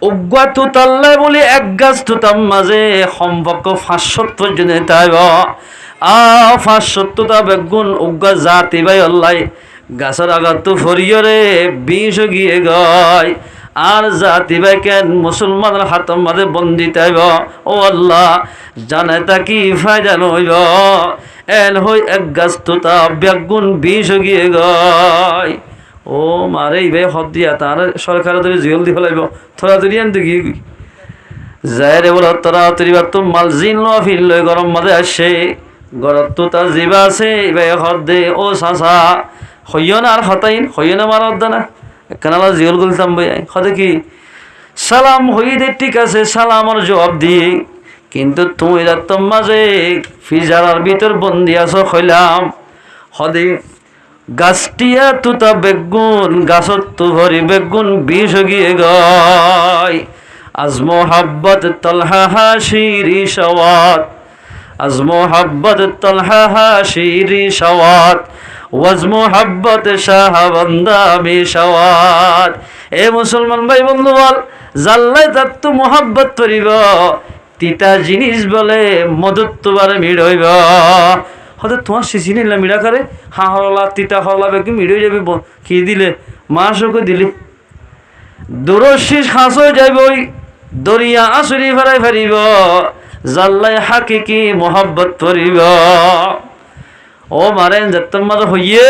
উগ্র তুতাল্লাই বলি এক গাছ তুতাম মাঝে সম্পর্ক 500 পর্যন্ত তাইব 500টা বেগুন উগ্র জাতি ভাই অল্লাই গাছের আঘাত তো ফরিয়রে বিষ গিয়ে গয় আর জাতি ভাই কেন মুসলমানের হাতের মাঝে বন্দি তাইব ও আল্লাহ জানে তা কি ফায়দা নইব এন হই এক গাছ তোতা বেগুন বিষ গিয়ে গয় ও মারে ইবে হদ দিয়া তার সরকার ধরে জেল দি ফেলাইব থরা ধরি আনতে গিয়ে যায় রে বলো তোরা তরিবার তো মাল জিন লো ফিল লই গরম মাঝে আসে গরত তো তার জিবা আছে ইবে হদ দে ও সাসা হইয় না আর হতাইন হইয় না মার হদ না কানালা জিওল গুলতাম বই হদে কি সালাম হই দে ঠিক আছে সালামর জবাব দিয়ে কিন্তু তুমি রাতম মাঝে ফিজারার ভিতর বন্দি আছো হইলাম হদে গাছটিয়া তুতা বেগুন গাছত তু ভরি বেগুন বিষ গিয়ে গয় আজ মোহাব্বত তলহা হাসিরি সওয়াত আজ মোহাব্বত তলহা হাসিরি সওয়াত ওয়াজ মোহাব্বত শাহবান্দা বি সওয়াত এ মুসলমান ভাই বন্ধু বল জাল্লাই তার তো মোহাব্বত করিব তিতা জিনিস বলে মদত তোমার মিড় হইব হয়তো তোমার শিশি নিলাম মিড়া করে হা হরলা তিতা হরলা বেকি মিড় হয়ে যাবে কি দিলে মাসকে দিলে দূরশিস হাঁস হয়ে যাইব দরিয়া আসুরি ফেরাই ফেরিব জাল্লাই হাকিকি মোহাব্বত করিব ও মারেন যেতম মাঝে হইয়ে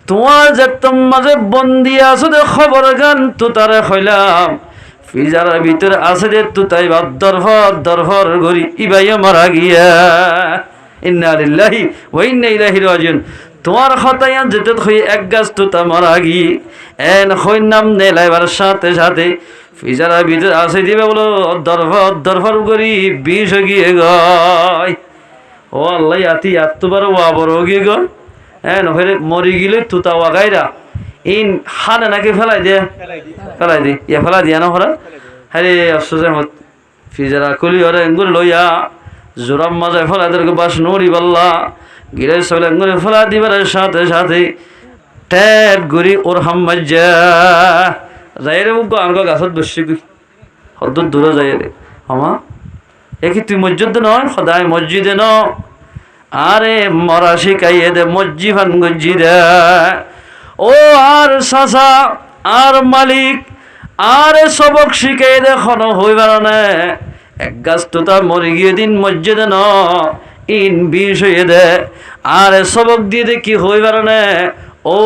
তোমার যেতম মাঝে বন্দি আছো দে খবর গান তো তারে হইলাম ফিজারের ভিতরে আছে দে তু তাই বাদ দরভর গরি ইবাইয়া মারা গিয়া ইন্না লিল্লাহি ওয়া ইন্না ইলাইহি রাজিউন তোমার খতায়ান যেতে হই এক গাছ তুতা মারা গি এন হই নাম নেলাইবার সাথে সাথে ফিজারের ভিতরে আছে দিবে বলো দরভর গরি বিষ গিয়ে গয় ও আল্লাহ আতি আত্মবার ওয়া বড় গিয়ে গো এন হইরে মরি গিলে তুতা ওয়াগাইরা ইন হানে নাকি ফেলাই দে ইয়া ফেলাই দিয়া না হরা হরে আফসোসের মত ফিজারা কলি হরে এঙ্গুর লইয়া জোরাম মাঝে ফেলাই তোর বাস নড়ি বল্লা গিরে সবলে এঙ্গুরে ফেলা দিবার সাথে সাথে ট্যাট গুড়ি ওর হাম্মাজ্জা যাই রে মুখ আনগো গাছত বসছি হদ দূরে যাই রে আমা এ কি তুই মসজিদ নয় সদায় মসজিদে ন আরে মরা শিখাইয়ে দে মসজিদ গঞ্জি দে ও আর সাসা আর মালিক আরে সবক শিখাই দে খন হইবার নে এক গাছ তো তার মরে গিয়ে দিন মসজিদে ন ইন বিষ হয়ে দে আরে সবক দিয়ে দে কি হইবার নে ও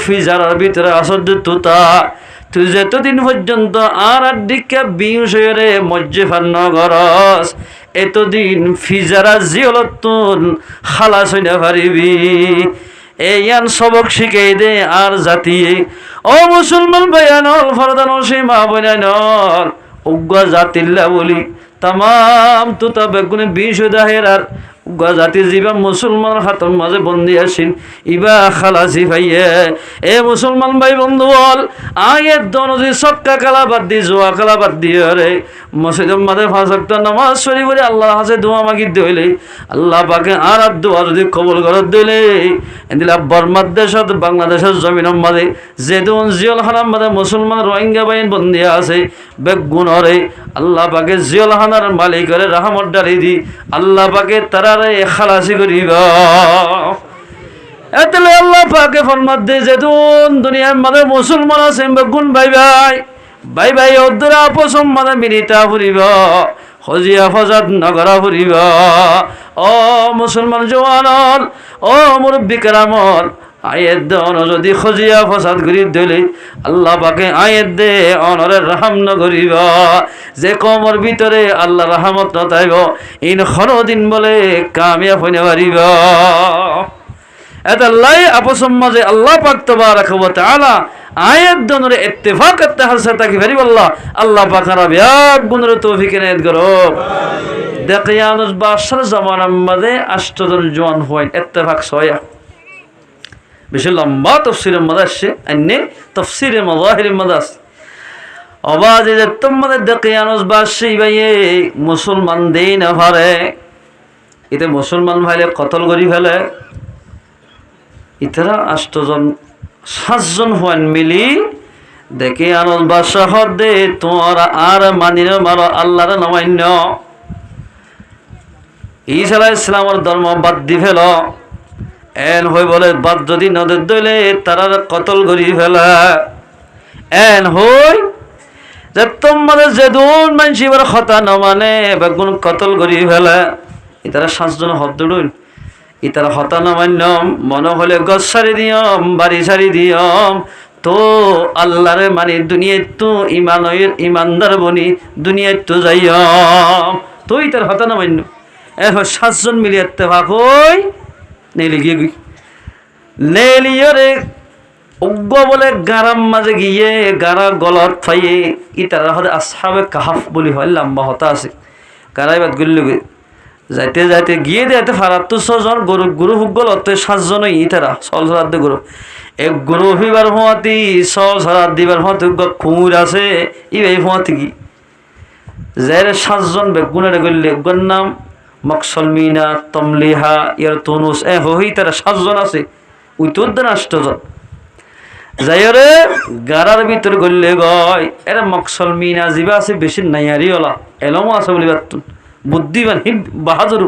ফিজারার ভিতরে আসদ তুতা তুই যতদিন পর্যন্ত আর দিকে বিষ হয়ে রে মজ্জে গরস এতদিন ফিজারা জিয়লতুন খালাস হইনা পারিবি এইয়ান সবক শিখাই দে আর জাতিয়ে ও মুসলমান ভাইয়ানল ফরদানল সীমা বইনানল উগ্র জাতিল্লা বলি তাম তুতা বেগুনে বিষ দাহের আর উগ্র জাতির জীবা মুসলমান হাতর মাঝে বন্দি আসিন ইবা খালাসি ভাইয়ে এ মুসলমান ভাই বন্ধু বল আয়ের দনজি সক্কা কালা বাদ দি জোয়া কালা বাদ দিয়ে রে মসজিদের মাঝে 5 ওয়াক্ত নামাজ শরীফ পড়ে আল্লাহর কাছে দোয়া মাগি দিলে আল্লাহ পাকে আর দোয়া যদি কবুল করে দিলে এদিলা বর্মার দেশত বাংলাদেশের জমিনের মাঝে যেদুন জিয়ল খানার মাঝে মুসলমান রোহিঙ্গা বাইন বন্দি আছে বেগুনরে আল্লাহ পাকে জিয়ল খানার মালিকের রহমত ডালি দি আল্লাহ পাকে তারারে খালাসি করিব এতলে আল্লাহ পাকে ফরমাত দে যেদুন দুনিয়ার মাঝে মুসলমান আছে বেগুন ভাই ওদরা আপসম মাঝে মিলিতা ফুরিব হজিয়া ফজাত নগরা ফুরিব ও মুসলমান জওয়ানল ও মুরব্বী কেরামল আয়ের দে অন যদি খজিয়া ফসাদ করি দিলে আল্লাহ পাকে আয়ের দে অনরের রাহাম নগরিব যে কমর ভিতরে আল্লাহ রাহমত নতাইব ইন খরদিন বলে কামিয়াব হইতে পারিব এতাল্লাই আপসম মাঝে আল্লাহ পাক তাবারাক ওয়া তাআলা আয়াত দনরে ইত্তেফাক করতে হাসা তাকি ভেরি আল্লাহ পাক রাবিয়াত গুনরে তৌফিক এনায়েত করো দেকিয়ানুস বাশর জামানার মাঝে আষ্টজন জওয়ান হয় ইত্তেফাক সয়া বেশি লম্বা তাফসীরের মাঝে আসছে আইনে তাফসীরে মাযাহিরের মাঝে আছে আওয়াজে যে তোমাদের দেকিয়ানুস বাশি ভাইয়ে মুসলমান দেই না পারে এতে মুসলমান ভাইলে কতল করি ফেলে ইতারা 8 জন 7 জন হন মিলি দেখে আনন্দ বাদশাহ দে তোমরা আর মানিন মারো আল্লাহর নমান্য ঈসা আলাইহিস সালামের ধর্ম বাদ দি ফেল এন হই বলে বাদ যদি নদের দইলে তারার কতল করি ফেলা এন হই যে তোমাদের যেদুন মানসিবার কথা ন মানে বেগুন কতল করি ফেলা ইতারা 7 জন হদ দড়ুন ইতার হতা নামান্যম মনে হলে গছ সারি দিয়ম বাড়ি সারি দিয়ম তো আল্লাহরে মানে দুনিয়ায় তো ইমানদার বনি দুনিয়ায় তো যাইয়ম তো ইতার হতা নামান্য এখন 7 জন মিলে ইত্তেফাক হই নেলি গিয়ে গই নেলিয়রে উগ্র বলে গারাম মাঝে গিয়ে গারা গলত ফাইয়ে ইতারা হতে আসহাবে কাহাফ বলি হয় লম্বা হতা আছে গারাই বাদ গল্লুগে যাইতে যাইতে গিয়ে দেতে ফারাত তো 6 জন গুরু হুগল অতে 7 জন ইতারা সল সরাদ গুরু এক গুরু হইবার হওয়াতি সল সরাদ দিবার হতে খুঁড় আছে এই হওয়াতি কি যাইরে 7 জন বেগুনের গল্লে গর নাম মকসলমিনা তমলিহা ইয়ার তনুস হই তারা 7 জন আছে ওই তোর দেন 8 জন যাইরে গারার ভিতর গল্লে গয় এরা মকসলমিনা জিবা আছে বেশি নাইয়ারি ওলা এলমো আছে বলি বাতুন বুদ্ধিমান হি বাহাদুর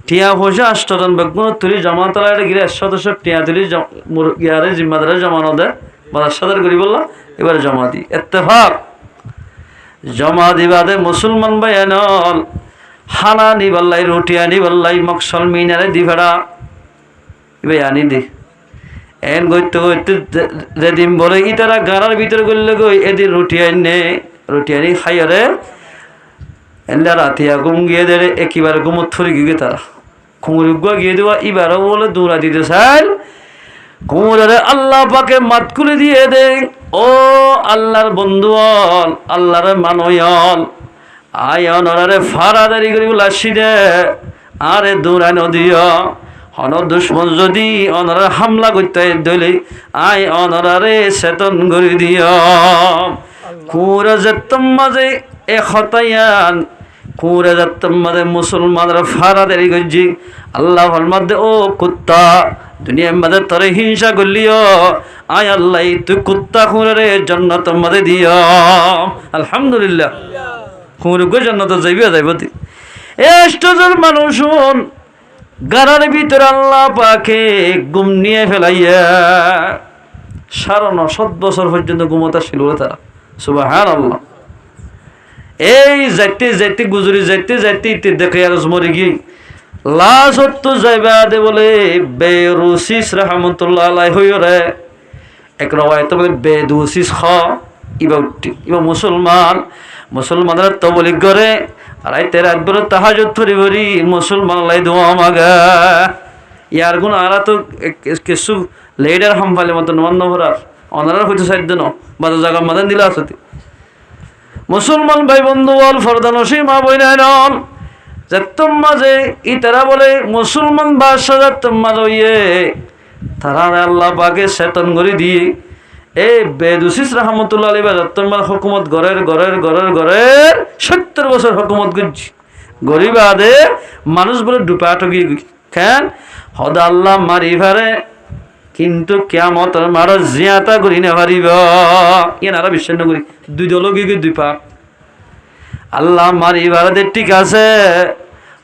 টিয়া পয়সা 8 জন বেগুন তুলি জমাতলায় গিয়ে 100 টিয়া তুলি ইয়ারে জিম্মাদারে জমানো দেয় বাদশাদের গরি বললা এবারে জমা দি ইত্তেফাক জমা দিবাদে মুসলমান বায়ানল হানা নি বললাই রুটি আনি বললাই মকসলমিনারে দিভাড়া এবার আনি দি এন গইতে গইতে যেদিন বলে ইতারা গারার ভিতরে গল্লে গই এদিন রুটি আনি খাইয়ারে এনলা রাতিয়া ঘুম গিয়ে দেরে একেবারে ঘুমত থরি গিয়ে তারা খুঁড়ুগুয়া গিয়ে দেওয়া এবারও বলে দৌড়া দিতে চাইল কুমুরে আল্লাহ পাকে মাত করে দিয়ে দে ও আল্লাহর বন্ধুল আল্লাহর মানয়ল আয় অনরারে ফারাদারি করি লাসি দে আরে দৌড়াই নদিও হন দুশ্মন যদি অনরার হামলা করতে দইলে আয় অনরারে চেতন করে দিও কুরে যেতম মাঝে এ হতায়ান কুরে যেতম মাঝে মুসলমানরা ফারাদারি করছি আল্লাহ মধ্যে ও কুত্তা দুনিয়ার মধ্যে তরে হিংসা করলিও আয় আল্লাহ তুই কুত্তা খুঁড়ে জান্নাত মধ্যে দিও আলহামদুলিল্লাহ খুঁড়ে গো জান্নাত যাইবতি এষ্টজন মানুষ গারার ভিতরে আল্লাহ পাকে গুম নিয়ে ফেলাইয়া 9.5 বছর পর্যন্ত ঘুমতা ছিল তারা সুবহানাল্লাহ এই যাইতে গুজরি যাইতে দেখে আর মরে গিয়ে লাশত যাইবা দে বলে বেরুসিস রহমতুল্লাহ আলাই হইরে এক রওয়ায়ত বলে বেদুসিস খ ইবা মুসলমানরা তবলিগ করে রাইতে রাত বলে তাহাজ্জুদ পড়ি পড়ি মুসলমান লাই দোয়া মাগা ইয়ার গুণ আরা তো কিছু লেডার হামফালে মতো নন ভরার অনারা হইতে সাইড দেন বাজার জায়গা মাদান দিলা আছে মুসলমান ভাই বন্ধু বল ফরদানসী মা বইনায়ন যাত্তম মাঝে ইতারা বলে মুসলমান বাদশা যাত্তম মাঝে ইয়ে তারা আল্লাহ পাকে চেতন করে দিয়ে এই বেদুসিস রহমতুল্লাহ আলী যাত্তম মাঝে হুকুমত গড়ের 70 বছর হুকুমত করছি গরিবাদে মানুষ বলে ডুপা ঠকি কেন হদ আল্লাহ মারি ফারে কিন্তু কিয়ামত মার জিয়াতা করি না পারিব ইয়ারা বিশ্বাস নকরি 2 দল গিয়ে 2 পা আল্লাহ মারিবার দে ঠিক আছে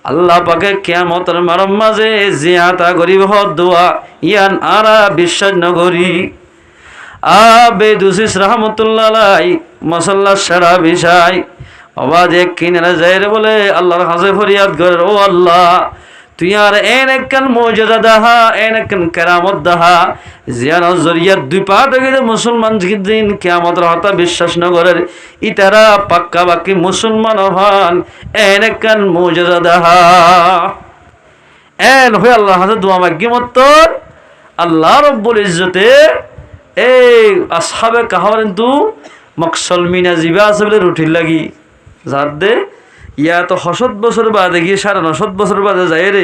আল্লাহ পাকে কিয়ামতের মারম মাঝে জিয়াতা করিব দোয়া ইয়ান আরা বিশ্বাস নগরি বেদুসিস রহমতুল্লাহ আলাই মশাল্লা সারা বিষয় আওয়াজ এক কিনারে যাইরে বলে আল্লাহর কাছে ফরিয়াদ করে ও আল্লাহ তুই আর এনেকান মুজিজা দাহা এনেকান কেরামত দাহা জিয়ার জরিয়াত 2 পা থেকে মুসলমান দিন কিয়ামতের হতা বিশ্বাস নগরের ইতারা পাক্কা বাকি মুসলমান হন এনেকান মুজিজা দাহা এন হই আল্লাহর কাছে দোয়া মাগি মতর আল্লাহ রব্বুল ইজ্জতে এই আসহাবে কাহার কিন্তু মকসলমিনা জিবা আছে বলে রুটির লাগি যার দে ইয়া তো 7 বছর বাদে গিয়ে 9.5 বছর বাদে যায় রে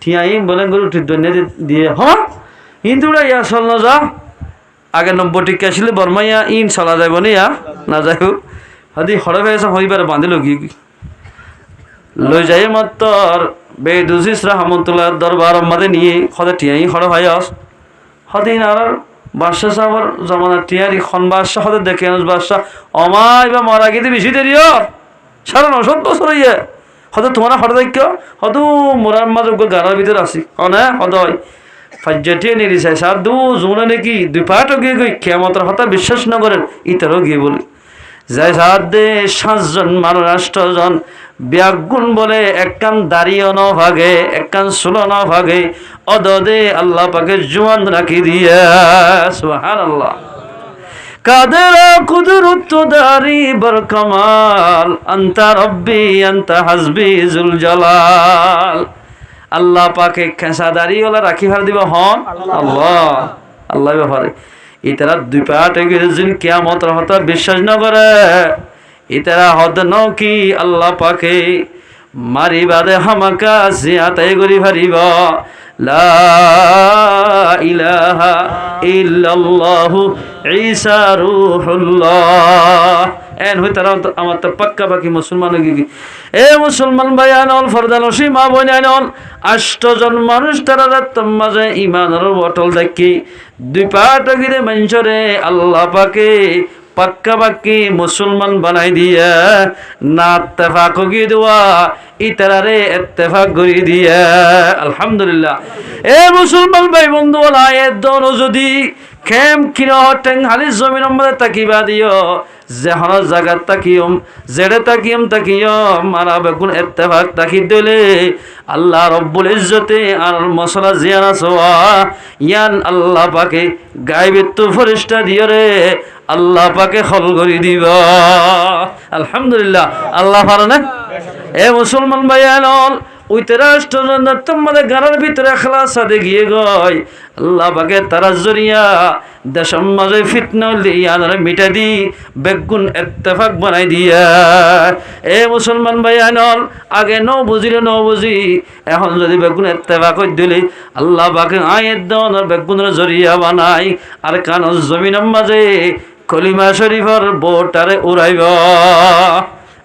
ঠিয়াই বলে করে উঠি দন্যে দিয়ে হ্যাঁ হিন্দুরা ইয়া চল না যা আগে 90 টিকা ছিল বর্মাইয়া ইন চলা যাব না ইয়া না যাই হোক হাদি হরে ভেসা হইবার বাঁধিল গিয়ে লই যাই মাত্র বেদুসিস রহমতুল্লাহ দরবার মাঝে নিয়ে হদে ঠিয়াই হরে ভাই আস হদিন আর বাদশাহ সাহেবের জমানার টিয়ারি খন বাদশাহ হতে দেখে বাদশাহ অমায় বা মারা গিয়ে বেশি দেরিও 9.5 বছর ইয়ে হয়তো তোমার হঠাৎ হয়তো মোরার মাঝে গাড়ার ভিতরে আসি না হদয় ফাজ্জাটিয়ে নিয়ে চাই সার দু জোনে নাকি 2 পা টকিয়ে গই কেমতের হতা বিশ্বাস না করেন ইতারও গিয়ে বলি যে সাথে 7 জন মানুষ 8 জন ব্যাগুণ বলে একখান দাঁড়িয়ে ন ভাগে একখান সুলো ন ভাগে অদদে আল্লাহ পাকে জুয়ান রাখি দিয়া সুবহানাল্লাহ কাদের কুদরত দারি বরকমাল আনতা রব্বি আনতা হাসবি জুল জালাল আল্লাহ পাকে খেসা দাড়ি ওলা রাখি ভার দিব হন আল্লাহ আল্লাহ ব্যাপারে ইতারা দুই পাটে গেছেন কিয়ামত হতা বিশ্বাস না করে ইতারা হদ ন কি আল্লাহ পাকে মারিবাদে হামাকা জিয়াতাই গরি ভারিব লা ইলাহা ইল্লাল্লাহু ঈসা রূহুল্লাহ এন হই তারা আমার তো পাক্কা বাকি মুসলমান কি এ মুসলমান ভাইয়ানল ফরদানসি মা বোনানল 8 জন মানুষ তারা রাত মাঝে ঈমানের বটল দেখি দুই পাট গিরে মঞ্চরে আল্লাহ পাকে পাক্কা বাকি মুসলমান বানাই দিয়া না ইত্তেফাক গি দেওয়া ইতারারে ইত্তেফাক করি দিয়া আলহামদুলিল্লাহ এ মুসলমান ভাই বন্ধু আয়াত দন যদি খেম কিনো টেং হালি জমিনের মধ্যে তাকিবা দিও যেহন জায়গা তাকিয়ম জেড়ে তাকিয়ম মারা বেগুন ইত্তেফাক তাকি দিলে আল্লাহ রব্বুল ইজ্জতে আর মশলা জিয়ানা সোয়া ইয়ান আল্লাহ পাকে গায়বের তো ফেরেশতা দিও রে আল্লাহ পাকে খল করি দিব আলহামদুলিল্লাহ আল্লাহ পারে না এ মুসলমান ভাইয়ানল ওইতে রাষ্ট্র তোমাদের গানের ভিতরে খালাস সাথে গিয়ে গয় আল্লাহ পাকে তারা জরিয়া দেশের মাঝে ফিতনা লিয়ানারে মিটা দি বেগুন ইত্তেফাক বানাই দিয়া এ মুসলমান ভাইয়ানল আগে ন বুঝি এখন যদি বেগুন ইত্তেফাক দিলে আল্লাহ পাকে আয়াত দনের বেগুনের জরিয়া বানাই আর কানজ জমিনের মাঝে কলিমা শরীফের বোটারে উড়াইব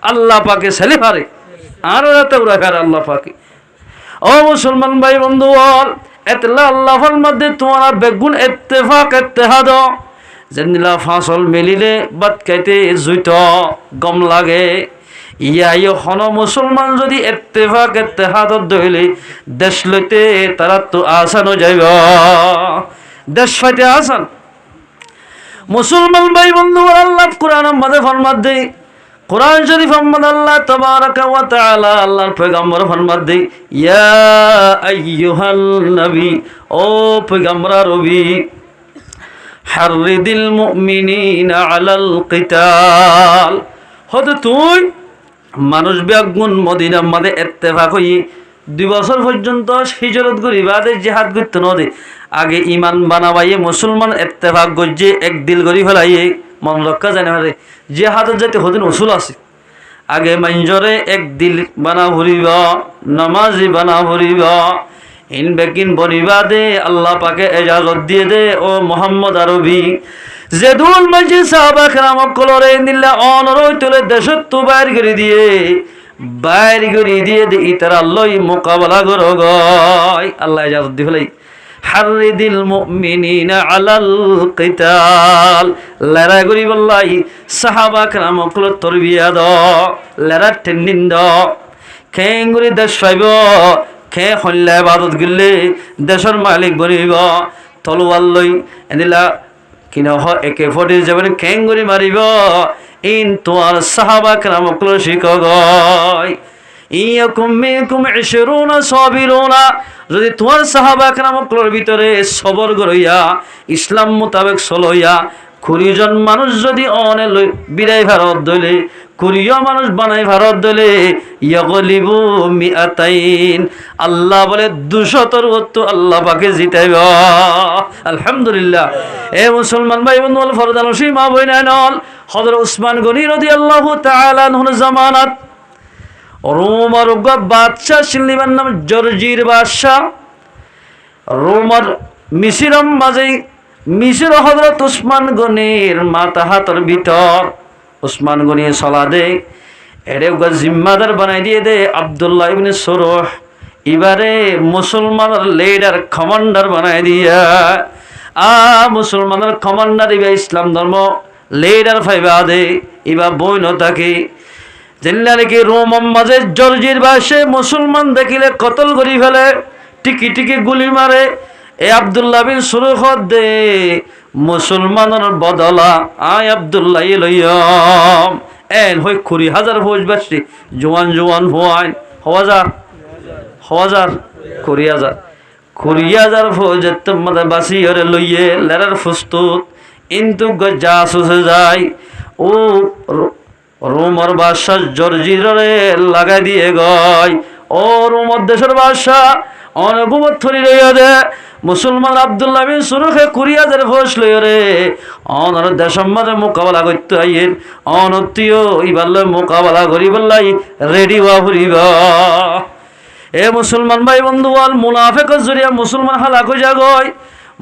আল্লাহ পাকে সেলিফারে আর রাতে উড়াইবার আল্লাহ পাকে ও মুসলমান ভাই বন্ধু এতলা আল্লাহর মধ্যে তোমার বেগুন ইত্তেফাক ইত্তেহাদ যেনিলা ফাসল মেলিলে বাত খাইতে জুইত গম লাগে ইয়াই হন মুসলমান যদি ইত্তেফাক ইত্তেহাদ দইলে দেশ লইতে তারা তো আসানো যাইব দেশ ফাইতে আসান মুসলমান ভাই বন্ধু আল্লাহ কোরআনের মধ্যে ফরমান দেই কোরআন শরীফ আম্মাদ আল্লাহ তাবারাকা ওয়া তাআলা আল্লাহর পয়গম্বর ফরমান দেই ইয়া আইয়ুহাল নবী ও পয়গম্বর রবি হাররিদিল মুমিনিনা আলাল কিতাল হদ তুই মানুষ বেগুন মদিনার মধ্যে ইত্তেফাক হই 2 বছর পর্যন্ত হিজরত করি বাদে জিহাদ করতে নদে আগে ইমান বানাবাইয়ে মুসলমান ইত্তেফাক গজ্জে এক দিল করি ফেলাইয়ে মন রক্ষা জানে হারে জিহাদত যেতে হদিন উসুল আছে আগে মাইনজরে এক দিল বানা ভরিব নামাজি বানা ভরিব ইন বেকিন বনিবা দে আল্লাহ পাকে এজাজত দিয়ে দে ও মোহাম্মদ আরবি যেদুল মাঝি সাহাবা কেরাম কলরে নিল্লা অনরই তুলে দেশত তো বাইর করে দিয়ে দে ইতারা লই মোকাবেলা করো গয় আল্লাহ এজাজত দি ফেলাই হাররিদিল মুমিনিনা আলাল কিতাল লড়া করি বল্লাই সাহাবা কেরাম কল তরবিয়া দ লড়া টেন্ডিন দ খেঙ্গুরি দেশ পাইব খে হল্লা ইবাদত গিলে দেশের মালিক বনিব তলোয়ার লই এনিলা কিনা হ একে ফটি যাবেন খেঙ্গুরি মারিব ইন তোমার সাহাবা কেরাম কল শিখ গয় ইয়াকুম মিনকুম 20 সাবিরুনা যদি তোমার সাহাবা কেরামকর ভিতরে সবর গরইয়া ইসলাম মোতাবেক চলইয়া 20 জন মানুষ যদি অনে লই বিদায় ভারত দলে 20 মানুষ বানাই ভারত দলে ইয়াগলিবু মিআতাইন আল্লাহ বলে 200 তো আল্লাহ পাকে জিতাইব আলহামদুলিল্লাহ এ মুসলমান ভাই বন্ধু ফরদানসি মা বইনানল হযরত উসমান গনি রাদিয়াল্লাহু তাআলা আনহু জামানাত রোমার বাদশাহ ছিলেন নাম জর্জির বাদশাহ রোমার মিশরম মাঝে মিশর হযরত উসমান গনির মাথা হাতের ভিতর উসমান গনি সলা দে এরে জিম্মাদার বানাই দিয়ে দে আব্দুল্লাহ ইবনে সুরুহ এবারে মুসলমানের লিডার কমান্ডার বানাই দিয়া মুসলমানের কমান্ডার ইবা ইসলাম ধর্ম লিডার ফাইবা দে ইবা বইন থাকে জেলাকে রোম মাঝে জর্জির বাসে মুসলমান দেখিলে কতল করি ফেলে টিকি টিকি গুলি মারে এ আব্দুল্লাহ বিন সুরুখ দে মুসলমানের বদলা আয় আব্দুল্লাহ লইয়ম এন হই 20,000 ফৌজ বাসি জোয়ান জোয়ান হওয়াই হাজার 20,000 ফৌজ তোমাদের বাসি হরে লইয়ে লেরার ফুস্তুত কিন্তু জাসুসে যায় ও রোমর বাদশা জর্জিরে লাগাই দিয়ে গয় ও রোমর দেশের বাদশা অনেকমত থরি রইয়া দে মুসলমান আব্দুল্লাহ বিন সুরুখে 20,000 ফৌজ লইয়া রে অনর দেশের মাঝে মোকাবেলা করতে আইয়ের অনতীয় ইবাল্লে মোকাবেলা করিবাল্লাই রেডি হওয়া ফুরিবা এ মুসলমান ভাই বন্ধু বল মুনাফেকের জরিয়া মুসলমান হালাক হয়ে যাগয়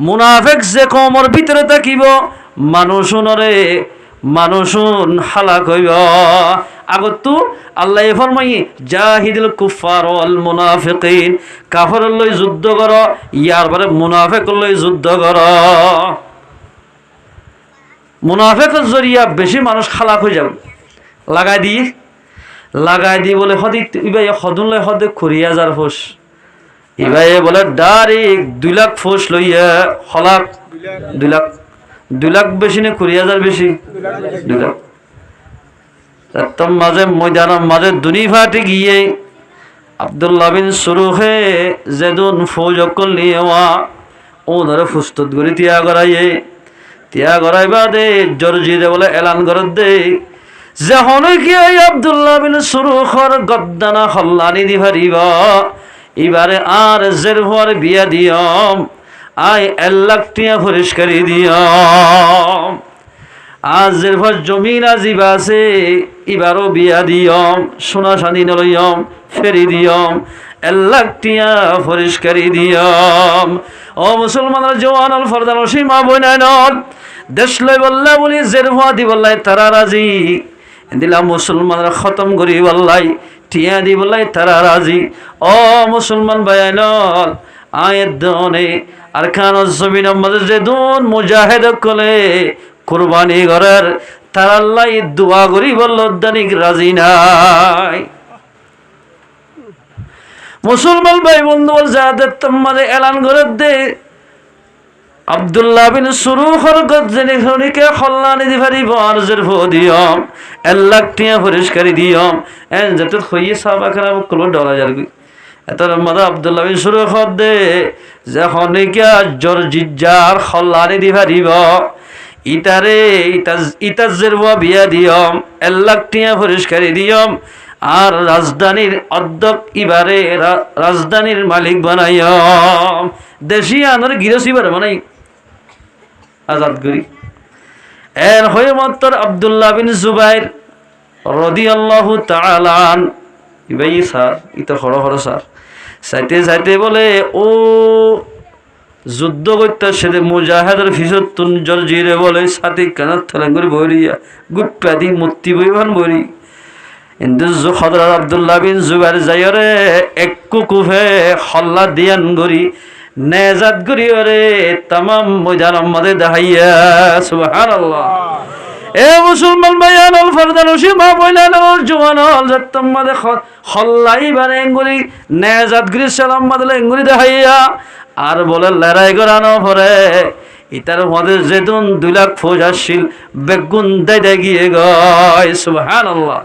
মুনাফেক যে কমর ভিতরে থাকিব মানুষুন হালাক হইব আগতো আল্লাহ ফরমাই জাহিদুল কুফার ওয়াল মুনাফিকিন কাফেরের লই যুদ্ধ কর ইয়ার পরে মুনাফিকের লই যুদ্ধ কর মুনাফিকের জরিয়া বেশি মানুষ হালাক হয়ে যাবে লাগাই দি বলে হদি ইবাই হদুন লই হদে 20,000 ফোস ইবাই বলে ডাইরেক্ট 2 লাখ ফোস লইয়া হলাক 2 লাখ বেশি না 20,000 বেশি 2 লাখ তার মাঝে ময়দানের মাঝে দুনি ফাটে গিয়ে আব্দুল্লাহ বিন সুরুখে যেদুন ফৌজ করলিয়া ও ধরে ফুস্তত করে তিয়া গড়াইবা দে জর্জিরে বলে এলান করে দে যে হনে গিয়ে আব্দুল্লাহ বিন সুরুখর গদ্দানা হল্লানি দি ভারিবা এবারে আর জের ভর বিয়া দিয়ম আয় 1 লাখ টিয়া পরিষ্কারি দিয়ম আজের ভর জমিন আজিবা আছে এবারও বিয়া দিয়ম সোনা শানি নলয়ম ফেরি দিয়ম 1 লাখ টিয়া পরিষ্কারি দিয়ম ও মুসলমানরা জওয়ান আল ফরদান সীমা বইনাইন দেশ লই বল্লা বলি জের ভর দি বল্লাই তারা রাজি দিলা মুসলমানরা খতম করি বল্লাই টিয়া দি বল্লাই তারা রাজি ও মুসলমান ভাইয়ানল আয়ের দনে আর খান জমিনের মাঝে যে দুন মুজাহিদ কলে কুরবানি করার তার আল্লাহ দোয়া করি বলল দানিক রাজি নাই মুসলমান ভাই বন্ধু যাদের তোমাদের এলান করে দে আব্দুল্লাহ বিন সুরুখর গজ্জেনি খনিকে খল্লানি দি পারিব আরজের দিয়ম 1 লাখ টিয়া পরিষ্কারি দিয়ম এন যত হইয়ে সাহাবা کرام কল ডরা যার এতর মাদা আব্দুল্লাহ বিন সুরুখর দে যে খনিকে জর্জিজার খল্লানি দি পারিব ইতাজের বিয়া দিয়ম 1 লাখ টিয়া পরিষ্কারি দিয়ম আর রাজধানীর অধ্যক্ষ ইবারে রাজধানীর মালিক বানাইয়ম দেশি আনার গিরসিবার বানাই আজাদ করি এর হয়ে মাত্র আব্দুল্লাহ বিন জুবাইর রাদিয়াল্লাহু তাআলা আন ইবাই স্যার ইতা হড় স্যার সাইতে বলে ও যুদ্ধ করতে সেদে মুজাহিদের ফিসত তুন জলজিরে বলে সাথে কানাত থালাঙ্গরি বইরিয়া গুপ্পাদি মুত্তি বইবান বইরি কিন্তু হযরত আব্দুল্লাহ বিন জুবাইর যায়রে এককু কুফে হল্লা দিয়ান গরি নেজাত গরি ওরে तमाम ময়দানের মধ্যে দেখাইয়া সুবহানাল্লাহ এ মুসলমান ভাইয়ান আল ফরদান সীমা বইলানোর জওয়ানল যত্তম মধ্যে হল্লাই বারে গরি নেজাত গরি সালাম মধ্যে গরি দেখাইয়া আর বলে লড়াই করানো পরে ইতার মধ্যে যেদিন 2 লাখ ফৌজ আসছিল বেগুন দেয় গিয়ে গয় সুবহানাল্লাহ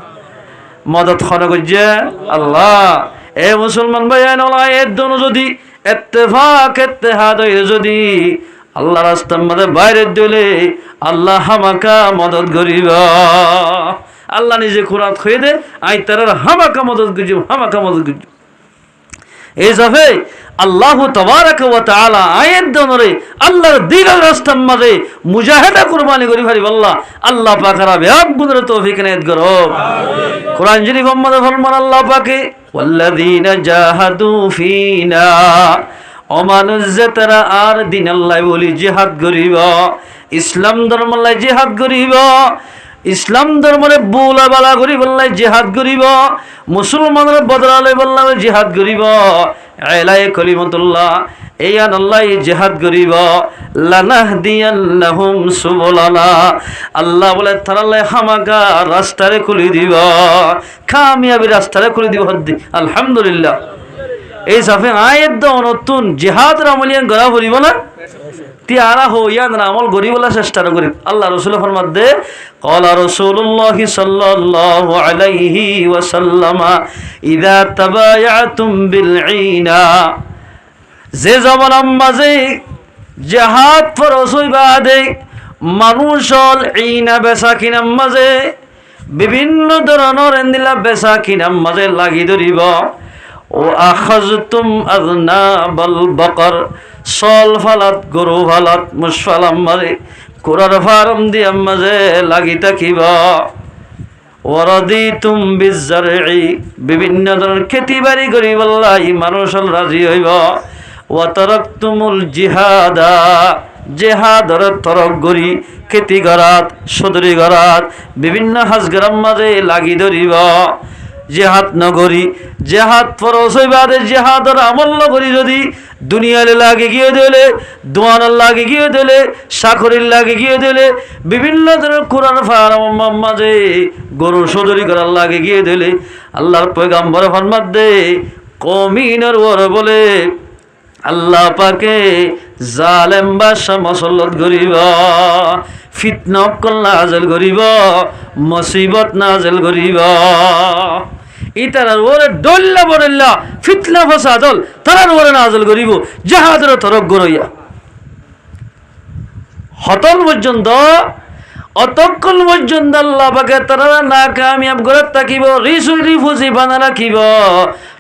মদত খনা গজ্জে আল্লাহ এ মুসলমান ভাইয়ান আল্লাহ এর দোনো যদি ইত্তেফাক হয়ে যদি আল্লাহ রাস্তার মধ্যে বাইরে দিলে আল্লাহ হামাকা মদত করিব আল্লাহ নিজে কুরাত হয়ে দে আই তার হামাকা মদত করিব এই যাবে আল্লাহ তাবারক ওয়া তাআলা আয়াত দনরে আল্লাহর দ্বীনের রাস্তার মধ্যে মুজাহিদা কুরবানি করি ভারি আল্লাহ পাকরা বেয়াব গুণের তৌফিক নেত করো আমিন কোরআন শরীফ মধ্যে ফরমান আল্লাহ পাকে ওয়াল্লাযীনা জাহাদু ফিনা ও মানুষ যে তারা আর দিন আল্লাহ বলি জিহাদ করিব ইসলাম ধর্মলাই জিহাদ করিব ইসলাম ধর্মরে বুলা বালা করি বললাই জিহাদ করিব মুসলমানের বদলালে বললাম জিহাদ করিব আলাই কলিমাতুল্লাহ এই আল্লাহ জিহাদ করিব লানাহদিয়ান্নাহুম সুবুলানা আল্লাহ বলে তারালে হামাকা রাস্তারে খুলি দিব কামিয়াবি রাস্তারে খুলি দিব আলহামদুলিল্লাহ এই সাফে আয়াত দাও নতুন জিহাদ আমলিয়ান গড়া পড়িব না তিয়ারা হইয়া না আমল গরিবলা চেষ্টা করি আল্লাহ রাসূল ফরমাতে ক্বালা রাসূলুল্লাহ সাল্লাল্লাহু আলাইহি ওয়াসাল্লাম ইযা তাবায়াতুম বিল ঈনা যে জমানার মাঝে জিহাদ ফরজ হইবা দে মানুষল ঈনা বেচা কিনার মাঝে বিভিন্ন ধরনের এন্দিলা বেচা কিনার মাঝে লাগি ধরিব ও আখাজতুম আযনাবাল বাকার সল ফালাত গরু ফালাত মুসফালাম মারে কোরার ফার্ম দিয়ে মাঝে লাগি থাকিব ওয়ারাদিতুম বিজ্জারঈ বিভিন্ন ধরনের খেতি বাড়ি করি বল্লাই মানুষ রাজি হইব ওয়া তারাকতুমুল জিহাদা জেহাদর তরক গরি খেতি গরাত সদরি গরাত বিভিন্ন হাজগ্রাম মাঝে লাগি ধরিব জেহাদ নগরী জেহাদ ফরজ হইবাদে জেহাদর আমল নগরী যদি দুনিয়ালে লাগে গিয়ে দিলে দোয়ানার লাগে গিয়ে দিলে চাকরির লাগে গিয়ে দিলে বিভিন্ন ধরনের কোরআন ফার্ম মাঝে গরু সদরি করার লাগে গিয়ে দিলে আল্লাহর পয়গম্বর ফরমাত দে কমিনের ওর বলে আল্লাহ পাকে জালেম বাদশা মুসল্লত করিব ফিতনা কল নাজেল করিব মুসিবত নাজেল করিব ইতারার ওরে ডল্লা বড়ল্লা ফিতনা ফাসাদল তারার ওরে নাজেল করিব জিহাদের তরক গরইয়া হতন পর্যন্ত অতক্ষণ পর্যন্ত আল্লাহ পাকে তারা না কামিয়াব করে থাকিব রিফুজি বানা রাখিব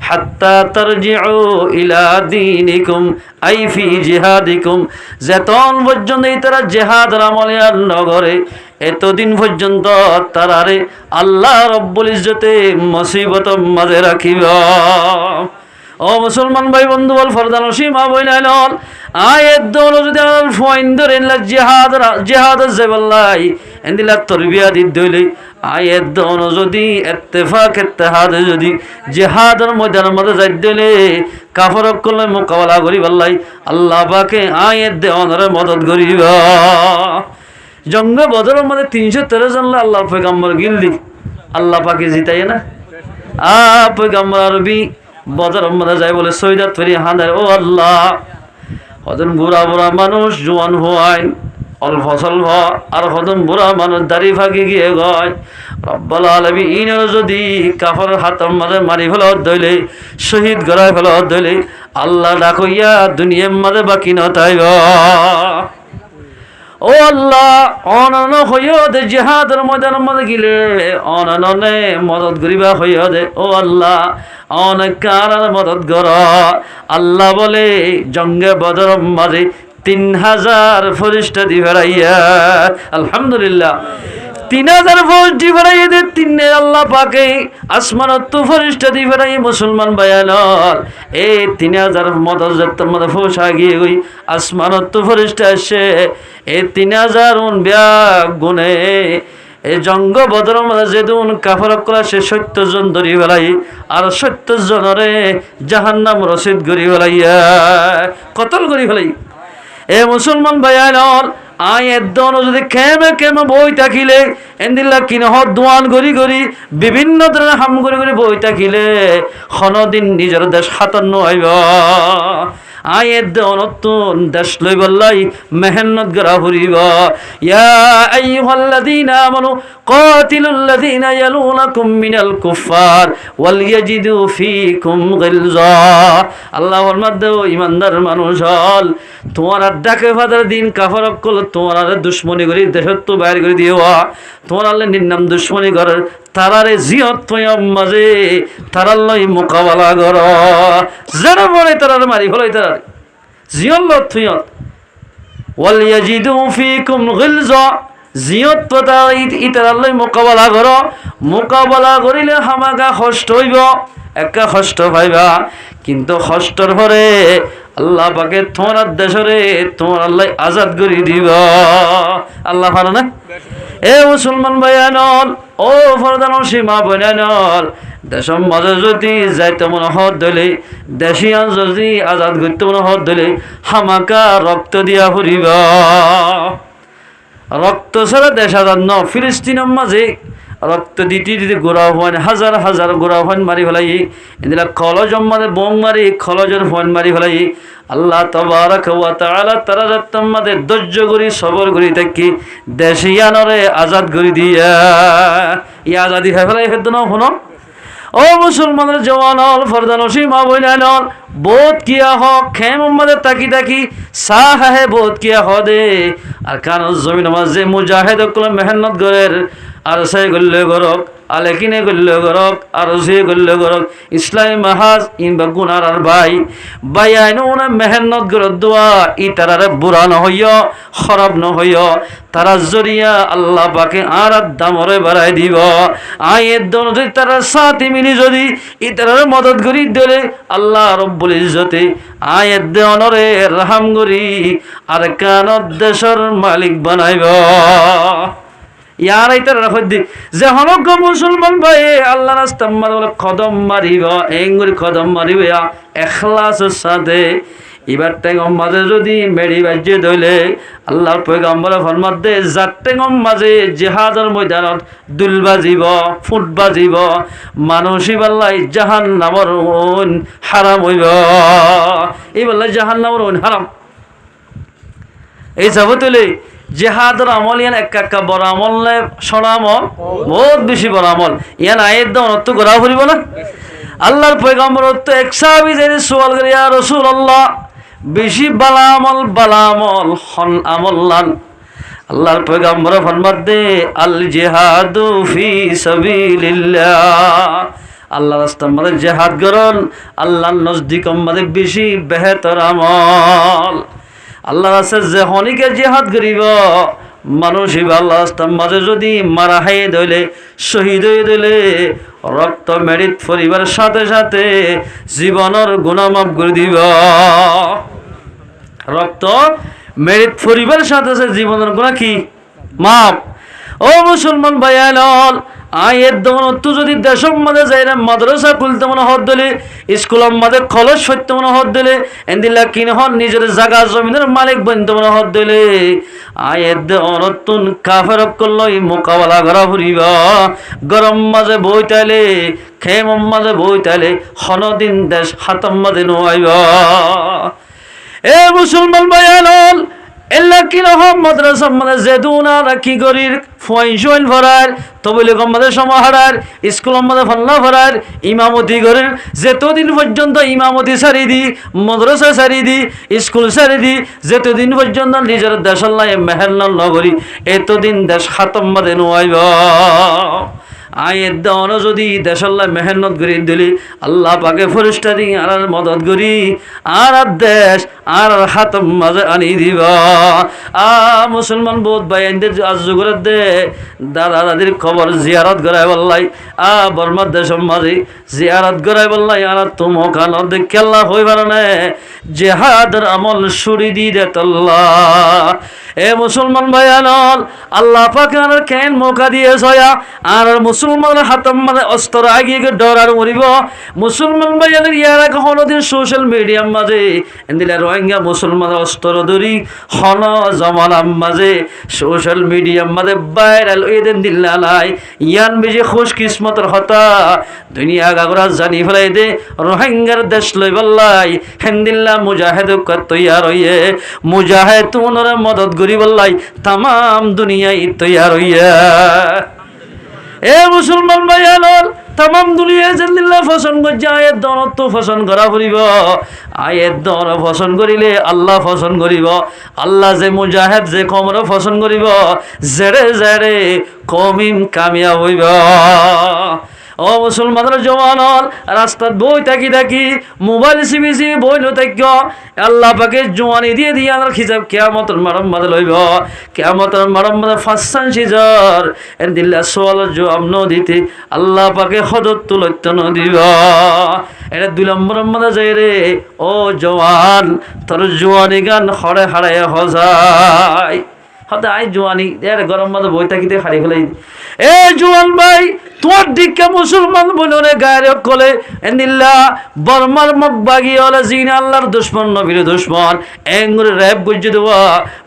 হাত্তা তারজিউ ইলা দীনিকুম আই ফি জিহাদিকুম যেতন পর্যন্ত তারা জিহাদ আমলে আর নগরে এতদিন পর্যন্ত তারারে আল্লাহ রব্বুল ইজ্জতে মুসিবত মাঝে রাখিব ও মুসলমান ভাই বন্ধু বল ফরদান সীমা বইনাইল আয়াত দৌল যদি ফয়ন্দর ইল্লা জিহাদ জাবাল্লাই এন্দিলা তরবিয়া দিদলে আয়াত দৌল যদি ইত্তেফাক ইত্তেহাদ যদি জিহাদের ময়দানের মধ্যে যাই দিলে কাফরক কলে মোকাবেলা করি বল্লাই আল্লাহ পাকে আয়াত দেওয়ারে মদদ করিব জঙ্গ বদরের মধ্যে 313 জন আল্লাহর পয়গম্বর গিলদি আল্লাহ পাকে জিতাই না পয়গম্বর আরবি বদর মধ্যে যায় বলে সৈদাত ফেরি হাঁদার ও আল্লাহ হদন বুড়া বুড়া মানুষ জোয়ান হওয়ায় অল্প স্বল্প আর হদন বুড়া মানুষ দাড়ি ফাঁকি গিয়ে গয় রব্বুল আলামিন যদি কাফর হাতের মাঝে মারি ফেলা দইলে শহীদ গড়ায় ফেলা দইলে আল্লাহ ডাকইয়া দুনিয়ার মাঝে বাকি নতাইব ও আল্লাহ অনন হইয় দে জিহাদের ময়দানের মধ্যে গিলে অননে মদত করিবা হইয় দে ও আল্লাহ অনেক কারার মদত কর আল্লাহ বলে জঙ্গে বদর মাঝে 3000 ফরিস্তা দি ফেরাইয়া আলহামদুলিল্লাহ 3000 ফরিস্তা ফেরাইয়া দে তিনে আল্লাহ পাকে আসমানত ফরিস্তা দি ফেরাই মুসলমান বায়ানর এই 3000 মদত যেত মদত ফোসা গিয়ে গই আসমানত ফরিস্তা আসে এই 3000 ব্যাগ গুনে এই জঙ্গ বদর মাঝে যেদিন কাফরক করা সে 70 জন ধরি ফেলাই আর 70 জনরে জাহান্নাম রসিদ করি ফেলাইয়া কতল করি ফেলাই এ মুসলমান ভাইয়ানর আয়াত দন যদি কেমে কেমে বই থাকিলে এন্দিল্লা কিনহ দোয়ান গরি গরি বিভিন্ন ধরনের হাম গরি গরি বই থাকিলে খনদিন নিজের দেশ হাতন্ন হইব আয়াত দনতুন দেশ লই বল্লাই মেহনত গরা ফুরিব ইয়া আইয়ুহাল্লাযীনা আমানু কাতিলুল্লাযীনা ইয়ালুনাকুম মিনাল কুফফার ওয়াল ইয়াজিদু ফীকুম গিলজা আল্লাহর মধ্যে ঈমানদার মানুষ হল তোমার ডাকে ফাদার দিন কাফরক কল তোমার দুশমনি করি দেশত বাইর করে দিওয়া তোমার আল্লাহ নির্নাম দুশমনি করার তারারে জিয়ত তয়ম মাঝে তারার লই মোকাবেলা কর যারা বলে তারার মারি ফলাই তারার জিয়ত লত থুয়ত ওয়াল ইয়াজিদু ফীকুম গিলজা জিয়ত পতা ইতারার লই মোকাবেলা কর মোকাবেলা করিলে হামাকা কষ্ট হইব একা কষ্ট পাইবা কিন্তু কষ্টর পরে আল্লাহ পাকে তোমার দেশরে তোমার আল্লাহ আজাদ করে দিব আল্লাহ ভালো না এ মুসলমান ভাইয়ানল ও ফরদান সীমা বইনানল দেশের মাঝে যদি যাইতে মনে হত দিলে দেশিয়ান যদি আজাদ করতে মনে হত দিলে হামাকা রক্ত দিয়া ফুরিব রক্ত ছাড়া দেশ আজাদ ন ফিলিস্তিনের মাঝে রক্ত দিতে দিতে গোড়া হন হাজার হাজার গোড়া হন মারি ফেলাই এদিলা খলজ মাদের বোম মারি খলজের ফোন মারি ফেলাই আল্লাহ তাবারাক ওয়া তাআলা তারা তোমাদের ধৈর্য করি সবর করি থাকি দেশিয়ানরে আজাদ করে দিয়া ই আজাদি হয়ে ফেলাই হেদ না শুনো ও মুসলমানের জওয়ান হল ফরদান সীমা বইলেন বোধ কিয়া হক খেম উম্মাদের তাকি তাকি সাহ হে বোধ কিয়া হদে আর কারণ জমিন মাঝে মুজাহিদ কল মেহনত গরের আর সে গল্লে গরক আলেকিনে গল্লে গরক আর সে গল্লে গরক ইসলামী মাহাজ ইনবা গুনার আর ভাই আইনুনা মেহনত গর দোয়া ই তারারে বুড়া নহইয় খারাপ নহইয় তারা জরিয়া আল্লাহ পাকে আর দামরে বাড়াই দিব আয়ের দন যদি তারা সাথে মিলি যদি ই তারার মদত করি দিলে আল্লাহ রব্বুল ইজ্জতে আয়ের দেওয়ানরে রাহাম করি আর কানত দেশের মালিক বানাইব ইয়ার এইটার রাখি যে হনক মুসলমান ভাই আল্লাহ রাস্তা মারলে কদম মারিব এঙ্গুরি কদম মারিব এখলাসের সাথে এবার টেঙ্গম মাঝে যদি মেরি বাজ্যে ধইলে আল্লাহর পয়গম্বরে ফরমাত দে যার টেঙ্গম মাঝে জিহাদের ময়দানত দুল বাজিব ফুট বাজিব মানুষই বাল্লাই জাহান্নামর হারাম হইব এই বললে জাহান্নামর হারাম এই যাবতলে জেহাদর আমল ইয়ান একা বড় আমল নাই সরা আমল বহুত বেশি বড় আমল ইয়ান আয়ের দাম অর্থ করা ফুরিব না আল্লাহর পয়গম্বর তো এক সাহাবী যিনি সওয়াল করে ইয়া রাসূলুল্লাহ বেশি বালা আমল হন আমল লান আল্লাহর পয়গম্বর ফরমাত দে আল জিহাদু ফি সাবিলিল্লাহ আল্লাহর রাস্তায় মধ্যে জিহাদ করুন আল্লাহর নজদিক মধ্যে বেশি বেহতর আমল আল্লাহ রাস্তায় যে হনিকে জিহাদ করিব মানুষ আল্লাহ রাস্তার মাঝে যদি মারা হাইয়ে দইলে শহীদ হয়ে দিলে রক্ত মেরিত পরিবারের সাথে সাথে জীবনের গুনাহ মাফ করে দিব রক্ত মেরিত পরিবারের সাথে সাথে জীবনের গুনাহ কি মাফ ও মুসলমান ভাইয়াল আয়ের দমনত্ব যদি দেশের মধ্যে যাই না মাদ্রাসা খুলতে মনে হত দিলে স্কুলের মধ্যে কলেজ সত্য মনে হত দিলে এন্দিল্লা কিনে হন নিজের জায়গা জমিনের মালিক বন্ধ মনে হত দিলে আয়ের দমনত্তুন কাফের করলই মোকাবেলা করা ফুরিব গরম মাঝে বইতালে খেম মাঝে বইতালে হনদিন দেশ হাতম মাঝে নোয়াইব এ মুসলমান ভাইয়াল এল্লা কিরকম মাদ্রাসা মানে যেদুনা রাখি গরির ফয়ন ভরার তবলে গম্মাদের সমাহারার স্কুল আমাদের ফাল্লা ভরার ইমামতি গরির যেতদিন পর্যন্ত ইমামতি সারি দি মাদ্রাসা সারি দি স্কুল সারি দি যেতদিন পর্যন্ত নিজের দেশাল্লাহ মেহেরলাল নগরী এতদিন দেশ খাতম মাদে নোয়াইব আয়ের দাওয়ান যদি দেশাল্লাহ মেহনত করি দিলি আল্লাহ পাকে ফরিস্তা দি আর মদত করি আর দেশ আর হাতম মাঝে আনি দিব মুসলমান বহুত ভাইদের আজ যুগের দে দাদা দাদির খবর জিয়ারত করাই বললাই বর্মার দেশের মাঝে জিয়ারত করাই বললাই আর তুমো খানত কেল্লা হই পারে জেহাদের আমল সুরি দি দে তল্লাহ এ মুসলমান ভাইয়ানল আল্লাহ পাকে আর কেন মৌকা দিয়ে ছয়া আর মুসলমান হাতম মানে অস্ত্র আগিয়ে ডর আর মরিব মুসলমান ভাইয়ানের ইয়ার আগে হনদিন সোশ্যাল মিডিয়ার মাঝে এদিলে রোহিঙ্গা মুসলমান অস্ত্র ধরি হন জমানার মাঝে সোশ্যাল মিডিয়ার মাঝে ভাইরাল এদিন দিল্লা নাই ইয়ান বেশি খুশ কিসমতের হতা দুনিয়া গাগরা জানি ফেলাই দে রোহিঙ্গার দেশ লই বললাই হেন্দিল্লা মুজাহিদ তৈয়ার হইয়ে মুজাহিদ তোমার মদত গরি বললাই তামাম দুনিয়ায় তৈয়ার হইয়া এ মুসলমান ভাইয়ানল তামাম দুনিয়া জানিল্লাহ ফসন করছে আয়ের দনত ফসন করা ফুরিব আয়ের দন ফসন করিলে আল্লাহ ফসন করিব আল্লাহ যে মুজাহিদ যে কমর ফসন করিব জেরে জেরে কমিম কামিয়া হইব ও মুসলমানের জওয়ানল রাস্তাত বই থাকি থাকি মোবাইল চিবি চিবি বই নথাক্য আল্লাহ পাকে জোয়ানি দিয়ে দিয়ে আমার খিজাব কেয়ামতের মারম মাদে লইব কেয়ামতের মারম মাদে ফাঁসান সিজর এর দিল্লা সোয়ালের জবাব ন দিতে আল্লাহ পাকে সদত তুলত্য ন দিব এটা 2 নম্বর মাদে যাই রে ও জওয়ান তোর জোয়ানি গান হরে হারায় হজাই হতে আই জোয়ানি এর গরম মাদে বই থাকিতে হারিয়ে ফেলাই এ জোয়ান ভাই তোমার দিকে মুসলমান বলরে গায়ের কলে এন্দিল্লা বর্মার মুখ বাগি হলে জিন আল্লাহর দুশ্মন নবীর দুশ্মন এঙ্গুরে র্যাব গুজে দেওয়া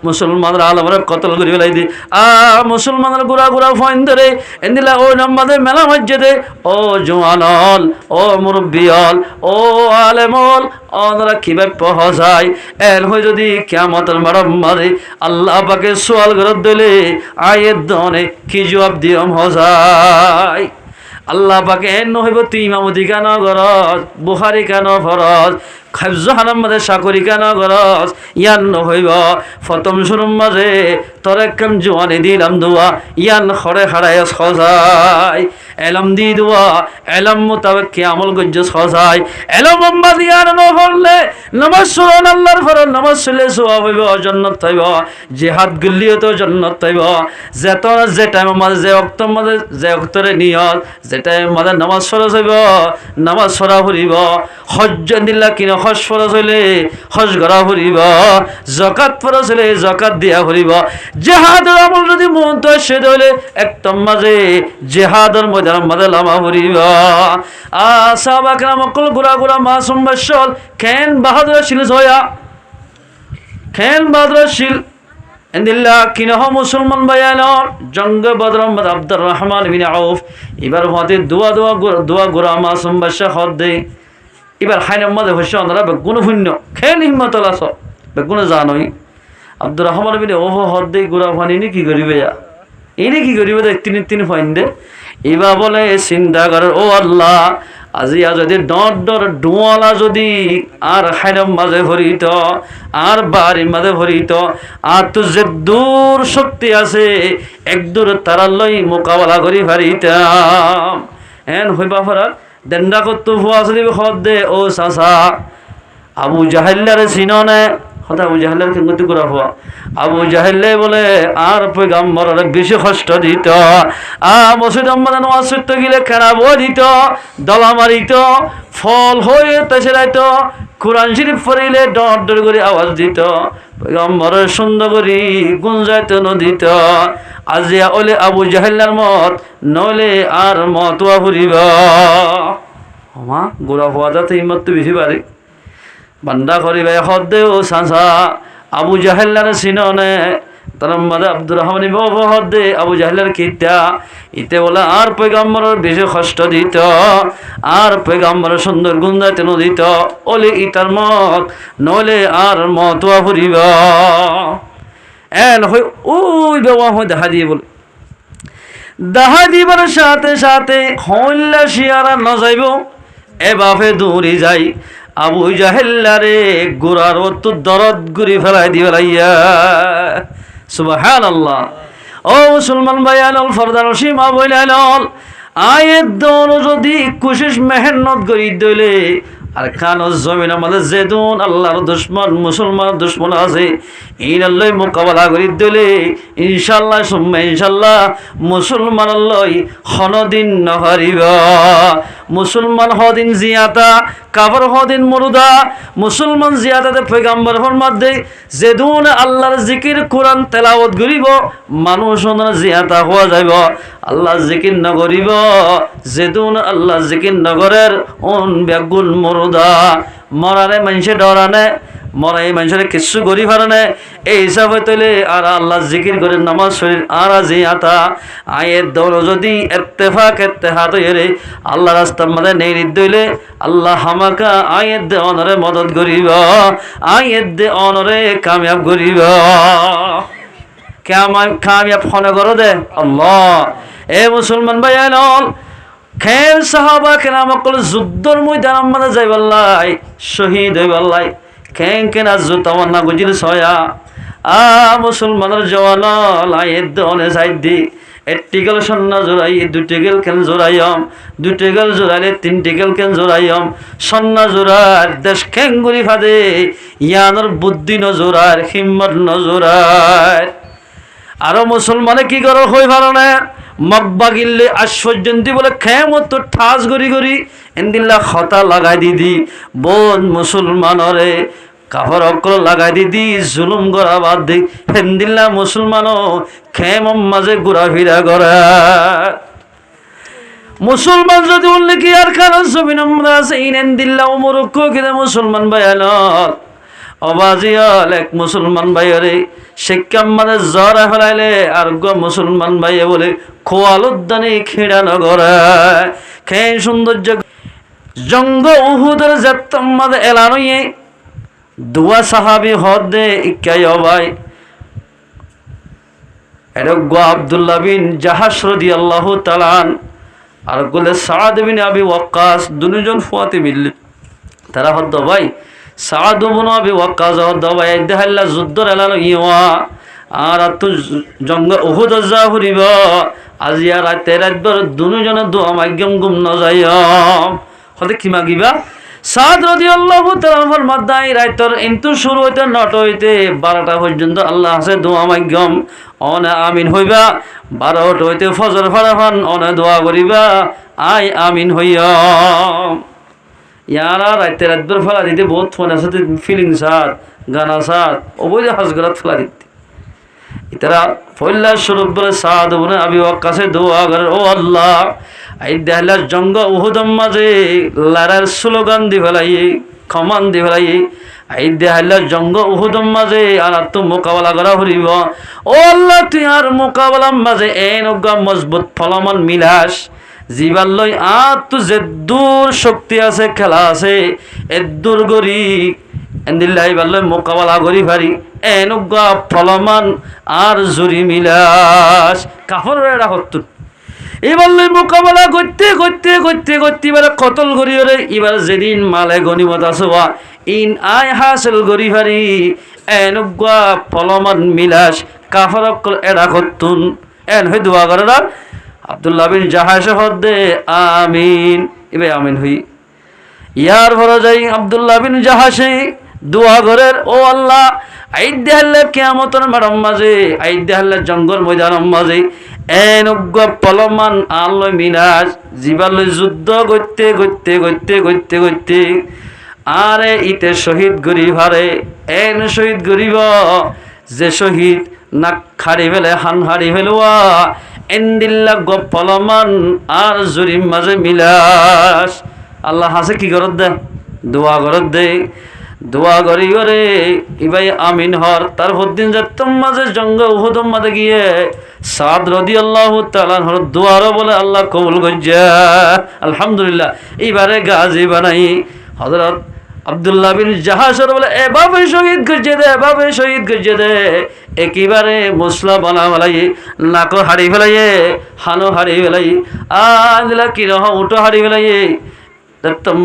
মুসলমানরা আলমরা কতল করে ফেলাই দি মুসলমানের গুড়া গুড়া ফয়েন ধরে এন্দিল্লা ও নাম্বাদের মেলা মসজিদে ও জোয়ানল ও মুরব্বিয়ল ও আলেমল ওনারা কিভাবে পাওয়া যায় এর হয়ে যদি কিয়ামতের মারম মারে আল্লাহ পাকে সোয়াল করে দিলে আয়ের দনে কি জবাব দিয়ম হজাই আল্লাহ পাকে এন হইব তুই ইমামতি কেন গরজ বুখারি কেন ফরজ খাবজহানার মাঝে চাকরি কেন গরজ ইয়ান নহইব ফতম শুরুর মাঝে তোর একদম জোয়ানি দিলাম দোয়া ইয়ান খড়ে হারায় সজাই এলম দি দোয়া এলম মোতাবেক কি আমল গজ্জ সজাই এলম মোহাম্মদ ইয়ান নহলে নামাজ সুরান আল্লাহর ফরজ নামাজ চলে সওয়াব হইব জান্নাত পাইব জিহাদ গুলিও তো জান্নাত পাইব যে টাইম মাঝে যে ওয়াক্ত মাঝে যে ওয়াক্তরে নিয়ত যে টাইম মাঝে নামাজ ফরজ হইব নামাজ পড়া ফুরিব হজ্জ দিল্লা কিনা হজ ফরজ হইলে হজ করা ফুরিব যাকাত ফরজ হইলে যাকাত দিয়া ফুরিব জিহাদের আমল যদি মন তো সে হইলে একদম মাঝে জিহাদের ময়দান মাঝে লামা ফুরিব সাহাবা کرام কল গুরা গুরা মাসুম বশল কেন বাহাদুর ছিল জয়া কেন বাহাদুর ছিল এন্দিল্লা কিনহ মুসলমান বায়ানর জঙ্গ বদর আব্দুর রহমান বিন আউফ এবার হতে দোয়া গুরা মাসুম বশল হদ দে এবার হাইনার মধ্যে হচ্ছে ওনারা বেগুন শূন্য খেল হিম্মত আস বেগুন জানই আব্দুর রহমান বিন ওহ হদ দে গুড়া ফানি নি কি করিবে এনে কি করিবে তিনি ফাইন দে এবার বলে চিন্তা করে ও আল্লাহ আজি যদি ডর ডুয়ালা যদি আর হাইনার মাঝে ভরিত আর বাড়ির মাঝে ভরিত আর তো যে দূর শক্তি আছে এক দূর তারা লই মোকাবেলা করি পারিতাম এন হইবা ফরার দেন্ডা করতো ফুয়া শরীফ হদ দে ও চাচা আবু জাহেল্লারে চিননে হঠাৎ আবু জাহেল্লার কিন্তু করা হওয়া আবু জাহেল্লে বলে আর পয়গাম্বর বেশি কষ্ট দিত মসজিদ আমাদের নামাজ পড়তে গেলে খেড়াবো দিত দলা মারিত ফল হয়ে তেসেরাইত কোরআন শরীফ পড়িলে ডর ডর করে আওয়াজ দিত পয়গাম্বরের সুন্দর করি গুঞ্জাইত নদিত আজিয়া ওলে আবু জাহেল্লার মত নইলে আর মতোয়া ফুরিব মা গোড়া হওয়া যাতে হিম্মত তো বেশি পারে বান্দা করিবে হদে ও সাঁসা আবু জাহেল্লার সিননে তার মাদে আব্দুর রহমান হদে আবু জাহেল্লার কিতা ইতে বলে আর পয়গাম্বরের বেশি কষ্ট দিত আর পয়গাম্বরের সুন্দর গুন্দাইতে নদিত ওলে ইতার মত নইলে আর মতোয়া ফুরিব এন হই ওই বেওয়া হয় দেখা দিয়ে বলে দেখা দিবার সাথে সাথে হইল্লা শিয়ারা ন যাইব এ বাপে দৌড়ি যাই আবু জাহেল্লারে গোড়ার তো দরদ গুড়ি ফেলাই দিয়ে ফেলাইয়া সুবহানাল্লাহ ও মুসলমান ভাইয়ানল ফরদার সীমা বইলানল আয়ের দৌড় যদি কোশিশ মেহনত করি দইলে আর কানো জমিন আমাদের যেদুন আল্লাহর দুশ্মন মুসলমান দুশ্মন আছে ইনাল্লাই মোকাবেলা করি দিলে ইনশাল্লাহ সুম্মা ইনশাল্লাহ মুসলমান লই হনদিন নহারিব মুসলমান হদিন জিয়াতা কাফর হদিন মুরদা মুসলমান জিয়াতাতে পয়গাম্বর ফরমাদে যেদুন আল্লাহর জিকির কোরআন তেলাওয়াত করিব মানুষ ওনার জিয়াতা হওয়া যাইব আল্লাহ জিকির নগরিব যেদুন আল্লাহ জিকির নগরের অন বেগুন মুরদা মরারে মানুষে ডরানে মরাই মানুষের কিছু করি পারে এই হিসাবে তৈলে আর আল্লাহ জিকির করে নামাজ শরীর আর জিয়াতা আয়ের দৌড় যদি এত্তেহাত হইরে আল্লাহ রাস্তার মধ্যে নেই দইলে আল্লাহ হামাকা আয়ের দে অনরে মদত করিব আয়ের দে অনরে কামিয়াব করিব কামিয়াব ফনে করো দে আল্লাহ এ মুসলমান ভাই আইনল খেল সাহাবা কেরাম যুদ্ধর ময়দান আমাদের যাইবাল্লাই শহীদ হইবাল্লাই কেন কেন জুতামান না বুঝিল ছয়া মুসলমানের জওয়ান লাইয়ের দনে সাইড দি একটি গেল সন্না জোড়াই দুটি গেল কেন জোড়াইম দুটি গেল জোড়াইলে তিনটি গেল কেন জোড়াইম সন্না জোড়ার দেশ খেঙ্গুরি ফাদে ইয়ানোর বুদ্ধি নজোড়ার হিম্মত নজোড়ার আরো মুসলমানে কি করো হই ভালো না মব্বা গিল্লে আশ্চর্যন্তি বলে খেমত ঠাস গড়ি গড়ি এন্দিল্লা খতা লাগাই দিদি বোন মুসলমানরে কাপড় অক্র লাগাই দিদি জুলুম করা বাদ দি হেন্দিল্লা মুসলমানও খেম মাঝে ঘুরা ফিরা করা মুসলমান যদি বললে কি আর কারণ জমিন আমরা আছে ইনেন দিল্লা মুরুক্ষ কিনা মুসলমান ভাইয়ালত অবাজিয়াল এক মুসলমান ভাইয়ারে শিক্ষাম মানে জ্বর ফেলাইলে আর মুসলমান ভাইয়া বলে খোয়ালুদ্দানি খেড়া নগরে খেয়ে সৌন্দর্য জঙ্গ উহুদের জাতম মানে এলানয়ে দুয়া সাহাবি হদে ইকাই অবাই এটা আব্দুল্লাহ বিন জাহাশ রাদিয়াল্লাহু তাআলা আর বলে সাদ বিন আবি ওয়াক্কাস দুজন ফুয়াতে মিললে তারা হদ ভাই সাদ ইবনে আবি ওয়াক্কাস হদ ভাই দেহাল্লা যুদ্ধর এলানো ইয়া আর তো জঙ্গ উহুদ যা হরিব আজিয়া রাতে রাতবার দুজনে দোয়া মাগ্যম গুম ন যায় হতে কি মাগিবা সাদ রাদিয়াল্লাহু তাআলা ফরমাদাই রাইতর ইন্তু শুরু হইতে 9টা হইতে 12টা পর্যন্ত আল্লাহ আছে দোয়া মাগ্যম অনে আমিন হইবা 12টা হইতে ফজর ফারাফান অনে দোয়া করিবা আই আমিন হইয়া ইয়ারা রাতে রাতবার ফলা দিতে বহুত ফোন আছে ফিলিং সার গানা সার ওবই হাজগরাত ফলা দিতে ইতারা পয়লা স্বরূপ বলে সাদ ইবনে আবি ওয়াক্কাসে দোয়া করে ও আল্লাহ এই দেহলার জঙ্গ উহুদম মাঝে লারার স্লোগান দি ফেলাই খমান দি ফেলাই এই দেহলার জঙ্গ উহুদম মাঝে আর তো মোকাবেলা করা হরিব ও আল্লাহ তুই আর মোকাবেলার মাঝে এনগা মজবুত ফলমান মিলাস জীবাল লই আর তো যে দূর শক্তি আছে খেলা আছে এ দূর গরি এন্দিল্লাই বাল্লই মোকাবেলা করি পারি এনগা ফলমান আর জুরি মিলাস কাফর এরা হত্তু এবার মোকাবেলা করতে করতে করতে করতে এবার কতল করি রে এবার যেদিন মালে গনিমত আসবা ইন আয় হাসিল করি পারি এনগা ফলমান মিলাস কাফরক এরা হত্তুন এন হই দোয়া করে না আব্দুল্লাহ বিন জাহাশ হদ্দে আমিন এবার আমিন হই ইয়ার ভরা যাই আব্দুল্লাহ বিন জাহাশে দোয়া করের ও আল্লাহ আইদে হাল্লা কিয়ামতের মাঠের মাঝে আইদে হাল্লা জঙ্গল ময়দানের মাঝে এনগ্য পলমান আল্লাহ মিনাজ জীবালয় যুদ্ধ করতে করতে করতে করতে করতে আরে ইতে শহীদ গরিব হারে এন শহীদ গরিব যে শহীদ নাক খাড়ি ফেলে হান হাড়ি ফেলুয়া এন্দিল্লা গ পলমান আর জরিম মাঝে মিলাস আল্লাহ হাসে কি করত দে দোয়া করত দে দোয়া করি করে ইবাই আমিন হর তারপর দিন যাত্তম মাঝে জঙ্গ উহুদম মাঝে গিয়ে সাদ রাদিয়াল্লাহু তাআলা হর দোয়ার বলে আল্লাহ কবুল করছে আলহামদুলিল্লাহ এবারে গাজী বানাই হযরত আব্দুল্লাহ বিন জাহাশর বলে এভাবে শহীদ করছে দে এভাবে শহীদ করছে দে একেবারে মশলা বানা ফেলাই নাকো হাড়ি ফেলাই হানো হাড়ি ফেলাই আজলা কিরহ উঠো হাড়ি ফেলাই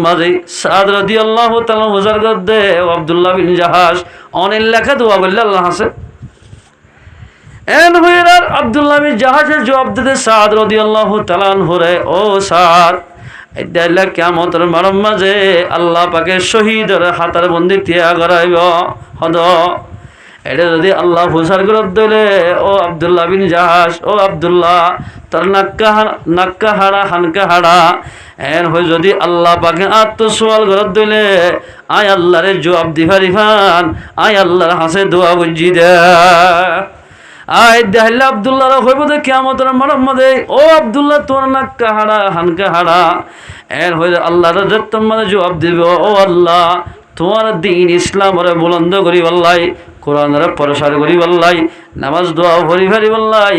মাঝে সাদ রাদিয়াল্লাহু তাআলা হুজার গদ্দে আব্দুল্লাহ বিন জাহাশ অনেক লেখা দোয়া করলে আল্লাহ হাসে এন হইরার আব্দুল্লাহ বিন জাহাশের জবাব দিতে সাদ রাদিয়াল্লাহু তাআলা হরে ও সাদ এদাইলা কিয়ামতের মাঠের মাঝে আল্লাহ পাকে শহীদের হাতার বন্দি তিয়া করাইব হদ এটা যদি আল্লাহ হুজার গদ দিলে ও আব্দুল্লাহ বিন জাহাশ ও আব্দুল্লাহ তোর নাক্কা হাড়া হানকা হাড়া এন হয়ে যদি আল্লাহ পাকে আত্মসোয়াল ঘরত দিলে আয় আল্লাহরে জবাব দিভারি ফান আয় আল্লাহর হাসে দোয়া বুঝি দে আয় দেহল্লা আব্দুল্লাহ হইব দে কিয়ামতের মাঠের মধ্যে ও আব্দুল্লাহ তোর নাক্কা হাড়া হানকা হাড়া এন হয়ে আল্লাহর যত্তম মানে জবাব দিব ও আল্লাহ তোমার দিন ইসলামরে বুলন্দ করি বললাই কোরআনরে প্রসার করি বললাই নামাজ দোয়া ভরি ভারি বললাই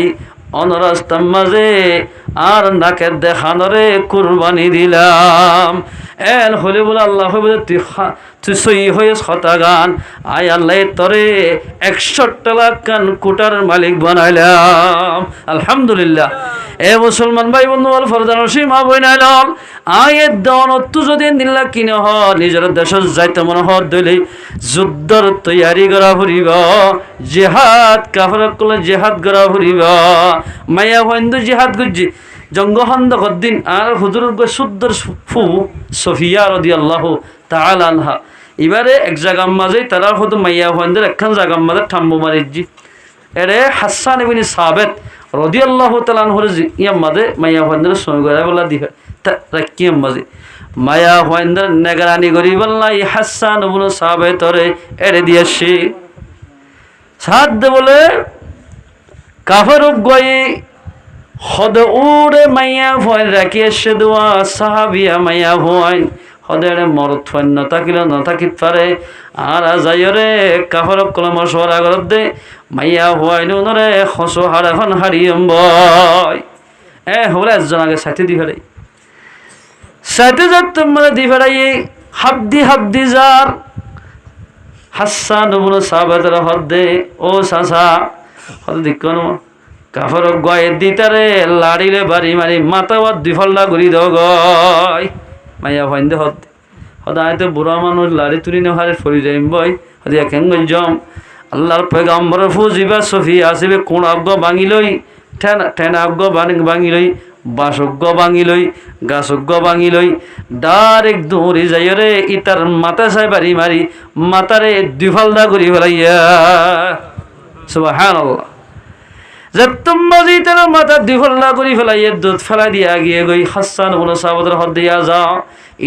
অনরাস্তার মাঝে আর নাকের দেখানরে কুরবানি দিলাম এন হলে বলে আল্লাহ হইব তুই সই হয়ে ছটা গান আয় আল্লাহ তরে 100 লাখ কান কোটার মালিক বানাইলাম আলহামদুলিল্লাহ এ মুসলমান ভাই বন্ধু বল ফরদান সীমা বইনাইলাম আয়ের দনত্তু যদি দিল্লা কিনে হ নিজের দেশের যাইতে মনে হর দইলে যুদ্ধর তৈয়ারি করা ফুরিব জেহাদ কাফের কলে জেহাদ করা ফুরিব মায়া হিন্দু জেহাদ গুজি জঙ্গহন্দ দিন আর হুজুর শুদ্ধর ফু সফিয়া রাদিয়াল্লাহু তাআলা আনহা এবারে এক জায়গার মাঝে তারা হতো মাইয়া হিন্দের একখান জায়গার মাঝে ঠাম্বু মারিজি এরে হাসান ইবনে সাবিত রাদিয়াল্লাহু তাআলা আনহুর ইয়াম মাঝে মাইয়া হিন্দের সঙ্গে গড়া বলা দিবে তা রাকিয়াম মাঝে মায়া হিন্দের নেগরানি করি বললাই হাসান ইবনে সাবিতরে এরে দিয়েছি সাদ বলে কাফের গয়ে হদ উড়ে মাইয়া ভয় রাখি এসে দোয়া সাহাবিয়া মাইয়া ভয় হদের মরত ফয় নথাকিল নথাকিত পারে আর যাইরে কাফরক কলম সরা গরত দে মাইয়া ভয় নুনরে হস হাড় এখন হারিয়ম বয় হলে একজন আগে সাথে দি ফেরাই সাথে যাত মানে দি ফেরাই হাবদি যার হাসান বলো সাহাবাদের হদ্দে ও সাসা হদ দিকন কাফরক গয়ে দিতারে লাড়িলে বাড়ি মারি মাথা বাদ দুই ফল্লা ঘুরি দাও গয় মাইয়া ভয় দে হদ আয়তো বুড়া মানুষ লাড়ি তুলি নেহারে ফরি যাইম বই হদি একেন জম আল্লাহর পয়গাম্বর ফুজিবা সফি আসিবে কোন আজ্ঞ ভাঙি লই ঠেনা আজ্ঞ ভাঙি লই বাসজ্ঞ ভাঙি লই গাছজ্ঞ ভাঙি লই ডাইরেক্ট দৌড়ি যাই রে ইতার মাথা চাই বাড়ি মারি মাথারে দুই ফালদা করি ফেলাইয়া সুবহানাল্লাহ যত্তম্বাজি তার মাথা দুই ফালদা করি ফেলাইয়া দুধ ফেলাই দিয়া গিয়ে গই হাসান বলো সাহাবাদের হদ দিয়া যাও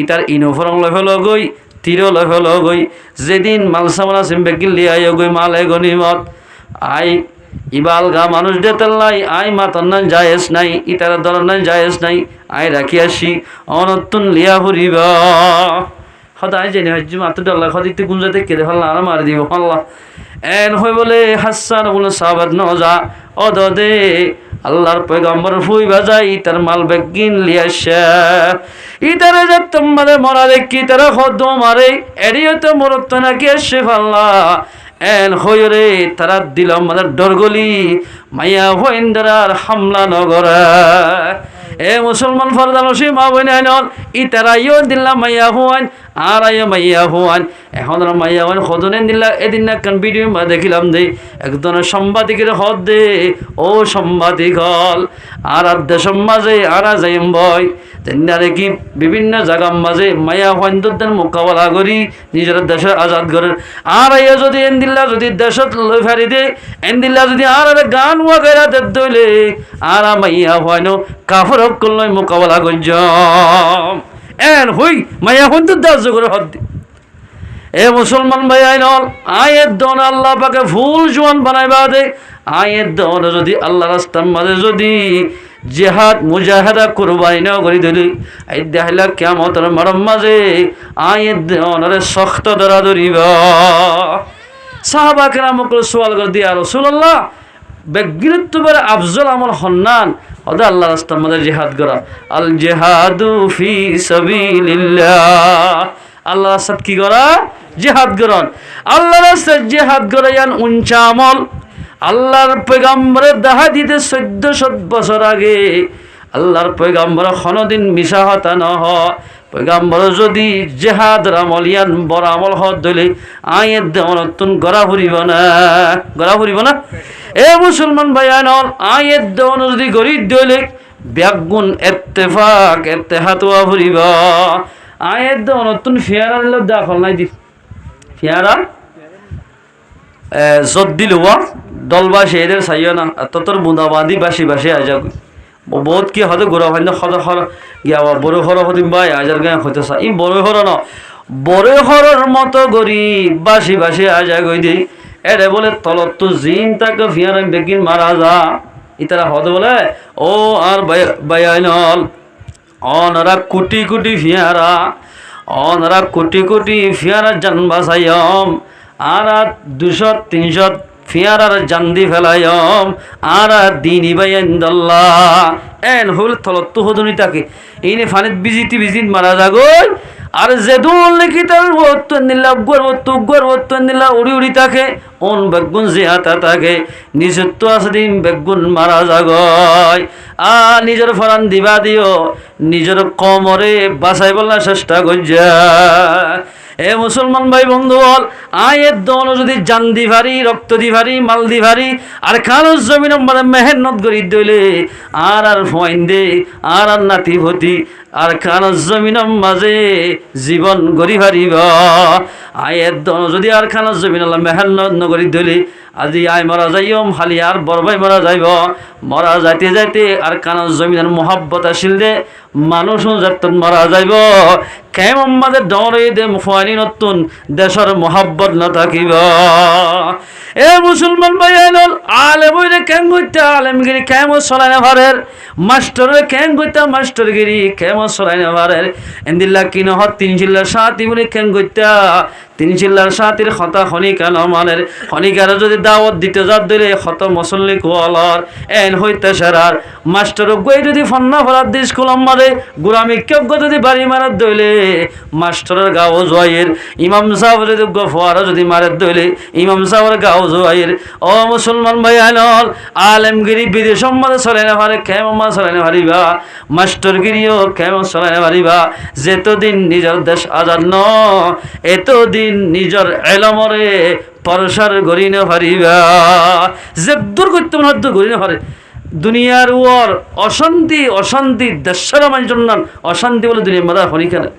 ইতার ইনোফরং লই ফেল গই তীর লই ফেল গই যেদিন মাল সামানা সিম্বে গিল্লি আই গই মালে গনিমত আই ইবাল গা মানুষ দেতাল্লাই আই মাতন্নান জায়েজ নাই ইতার দরনান জায়েজ নাই আই রাখি আসি অনতুন লিয়া ফুরিবা সদায় জেনে হজ্জ মাত্র আল্লাহ সদিতে গুঞ্জাতে কেড়ে ফেললাম আর মারি দিব আল্লাহ এন হই বলে হাসান বলে সাহাবাত ন যা অদে আল্লাহর পয়গম্বর ফুই বাজাই তার মাল বেগিন লিয়াসা ইতারে যে তোমাদের মরা দেখি তারা হদ মারে এড়িয়ে তো মরত নাকি এসে ফাল্লা এন হইরে তারা দিল আমাদের ডরগলি মাইয়া হইন্দার হামলা নগরা এ মুসলমান ফরদানসি মা বই নাই নল ইতারাইও দিল্লা মাইয়া হুয়ান আর আইয়া মাইয়া হুয়ান এখন মাইয়া হুয়ান সদনে দিল্লা এদিন না কান ভিডিও মা দেখিলাম দে একজনের সাংবাদিকের হদ দে ও সাংবাদিক হল আর দেশের মাঝে আর যাইম বই তেনারে কি বিভিন্ন জায়গার মাঝে মাইয়া হুয়ানদের মোকাবেলা করি নিজের দেশের আজাদ করেন আর আইয়া যদি এনদিল্লা যদি দেশত লই ফারি দে এনদিল্লা যদি আর গান ওয়া গাইরা দইলে আর মাইয়া হুয়ানো কাফর করলই মোকাবেলা গঞ্জম এন হই মাইয়া হুয়ানদের দাস করে হদ দি এ মুসলমান ভাই আইনল আয়ের দন আল্লাহ পাকে ফুল জোয়ান বানাইবা দে আয়ের দন যদি আল্লাহ রাস্তার মাঝে যদি জেহাদ মুজাহাদা কুরবানি না করি দিলি এই দেহলা কিয়ামতের মারম মাঝে আয়ের দনরে শক্ত ধরা ধরিবা সাহাবা কেরাম সওয়াল করে দিয়া রাসূলুল্লাহ ব্যক্তিত্বের আফজল আমল হন্নান ওদা আল্লাহ রাস্তার মাঝে জিহাদ করা আল জিহাদু ফি সাবিলিল্লাহ আল্লাহ রাস্তাত কি করা জিহাদ করন আল্লাহ রাস্তায় জিহাদ করাইয়ান উঞ্চা আমল আল্লাহর পয়গম্বরের দাহা দিতে 1400 বছর আগে আল্লাহর পয়গম্বর কোনদিন মিশা হতা নহ পয়গম্বর যদি জিহাদ আমলিয়ান বড় আমল হত দলে আয়ের দেওয়ানতুন গড়া ফুরিব না এ মুসলমান ভাইয়ানল আয়ের দেওয়ান যদি গরিব দলে ব্যাগুন ইত্তেফাক ইত্তেহাত ওয়া ফুরিব আয়ের দেওয়ানতুন ফিয়ারা নিল দাখল নাই দি ফিয়ারা জদ্দিল হওয়া দলবাসী এদের চাইও না তোর বুঁদাবাদি বাসি আজা বহুত কি হতে গোড়া হয় না সদ গিয়া বড় হর হদিম বাই আজার গায়ে হইতে চা ই বড় হর ন বড় হরর মতো গরি বাসি আজা গই দি এরে বলে তলত তো জিন তাকে ফিয়ার বেগিন মারা যা ইতারা হতে বলে ও আর বাইনল অনরা কোটি ফিয়ারা অনরা কোটি ফিয়ারা জান বাসাইম আর 200-300 ফিয়ারার জান্দি ফেলায়ম আর দিনই বাইন্দল্লাহ এন হল থলত হদনি তাকে ইনে ফানিত বিজিত মারা যাগই আর যেদুল নাকি তার বর্তন দিলা গর্বত্তন দিলা উড়ি থাকে অন বেগুন জিহাতা থাকে নিজের তো আছে দিন বেগুন মারা যাগয় আর নিজের ফরান দিবা দিও নিজের কমরে বাঁচাই বলার চেষ্টা করছা এ মুসলমান ভাই বন্ধু বল আয়ের দল যদি জান দি ভারি রক্ত দি ভারি মাল দি ভারি আর কারোর জমিন মানে মেহনত করি দইলে আর ফয়েন দে আর নাতি ভতি আর কারোর জমিন মাঝে জীবন গড়ি ভারিব আয়ের দল যদি আর কারোর জমিন মেহনত নগরি দইলে আজি আয় মরা যাইম হালি আর বরবাই মরা যাইব মরা যাইতে আর কারোর জমিনের মহাব্বত আসিল দে মানুষ যতন মরা যাইব কেমন মাঝে ডরে দে মুফানি নতুন দেশের মহাব্বত না থাকিব এ মুসলমান ভাই আইনল আলেম হইলে কেন করতে আলেমগিরি কেমন চলাই না ভারের মাস্টারে কেন করতে মাস্টারগিরি কেমন চলাই না ভারের এন্দিল্লা কিন হত তিন জিল্লার সাথী বলে কেন করতে তিন জিল্লার সাথীর হতা খনিকা নমানের খনিকার যদি দাওয়াত দিতে যাত দিলে হত মুসল্লি কোয়ালার এন হইতে সারার মাস্টার গই যদি ফন্না ফরাত দি স্কুল আমারে গুরামি কেজ্ঞ যদি বাড়ি মারাত দইলে মাস্টারের গাও জয়ের ইমাম সাহেব যদি গফওয়ারা যদি মারাত দইলে ইমাম সাহেবের গাও জয়ের ও মুসলমান ভাই আইনল আলেমগিরি বিদেশ সম্মানে চলে না পারে কেমন চলে না পারিবা মাস্টারগিরিও কেমন চলে না পারিবা যেতদিন নিজের দেশ আজাদ ন এতদিন নিজের এলমরে পরসার গড়ি না পারিবা যে দূর করতে মনে দূর গড়ি না পারে দুনিয়ার ওর অশান্তি অশান্তি দেশের মানুষজন অশান্তি বলে দুনিয়ার মাদা হনিখানে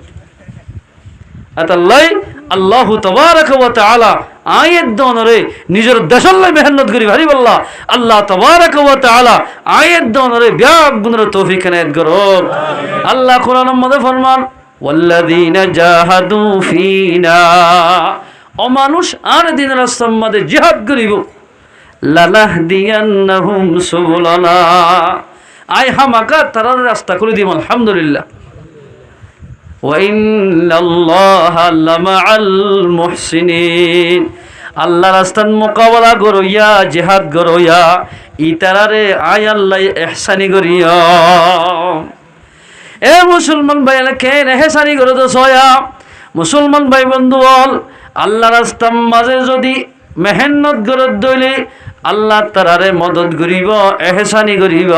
আতাল্লাই আল্লাহু তাবারাকা ওয়া তাআলা আয়াত দনরে নিজের দেশাল্লাই মেহনত করি ভারি বল্লা আল্লাহ তাবারাকা ওয়া তাআলা আয়াত দনরে ব্যাগ গুণের তৌফিক এনায়েত করো আল্লাহ কোরআনের মধ্যে ফরমান ওয়াল্লাযীনা জাহাদু ফীনা ও মানুষ আর দিন রাস্তার মধ্যে জিহাদ করিব লানাহদিয়ান্নাহুম সুবুলানা আয় হামাকা তারা রাস্তা করে দিব আলহামদুলিল্লাহ ওয়া ইন্নাল্লাহা লামাআল মুহসিনিন আল্লাহ রাস্তার মোকাবেলা করইয়া জিহাদ করইয়া ইতারারে আয় আল্লাহ ইহসানি করিয়া এ মুসলমান ভাই কেন ইহসানি করে তো সয়া মুসলমান ভাই বন্ধু বল আল্লাহ রাস্তার মাঝে যদি মেহনত গরত দইলে আল্লাহ তারারে মদত করিব এহসানি করিব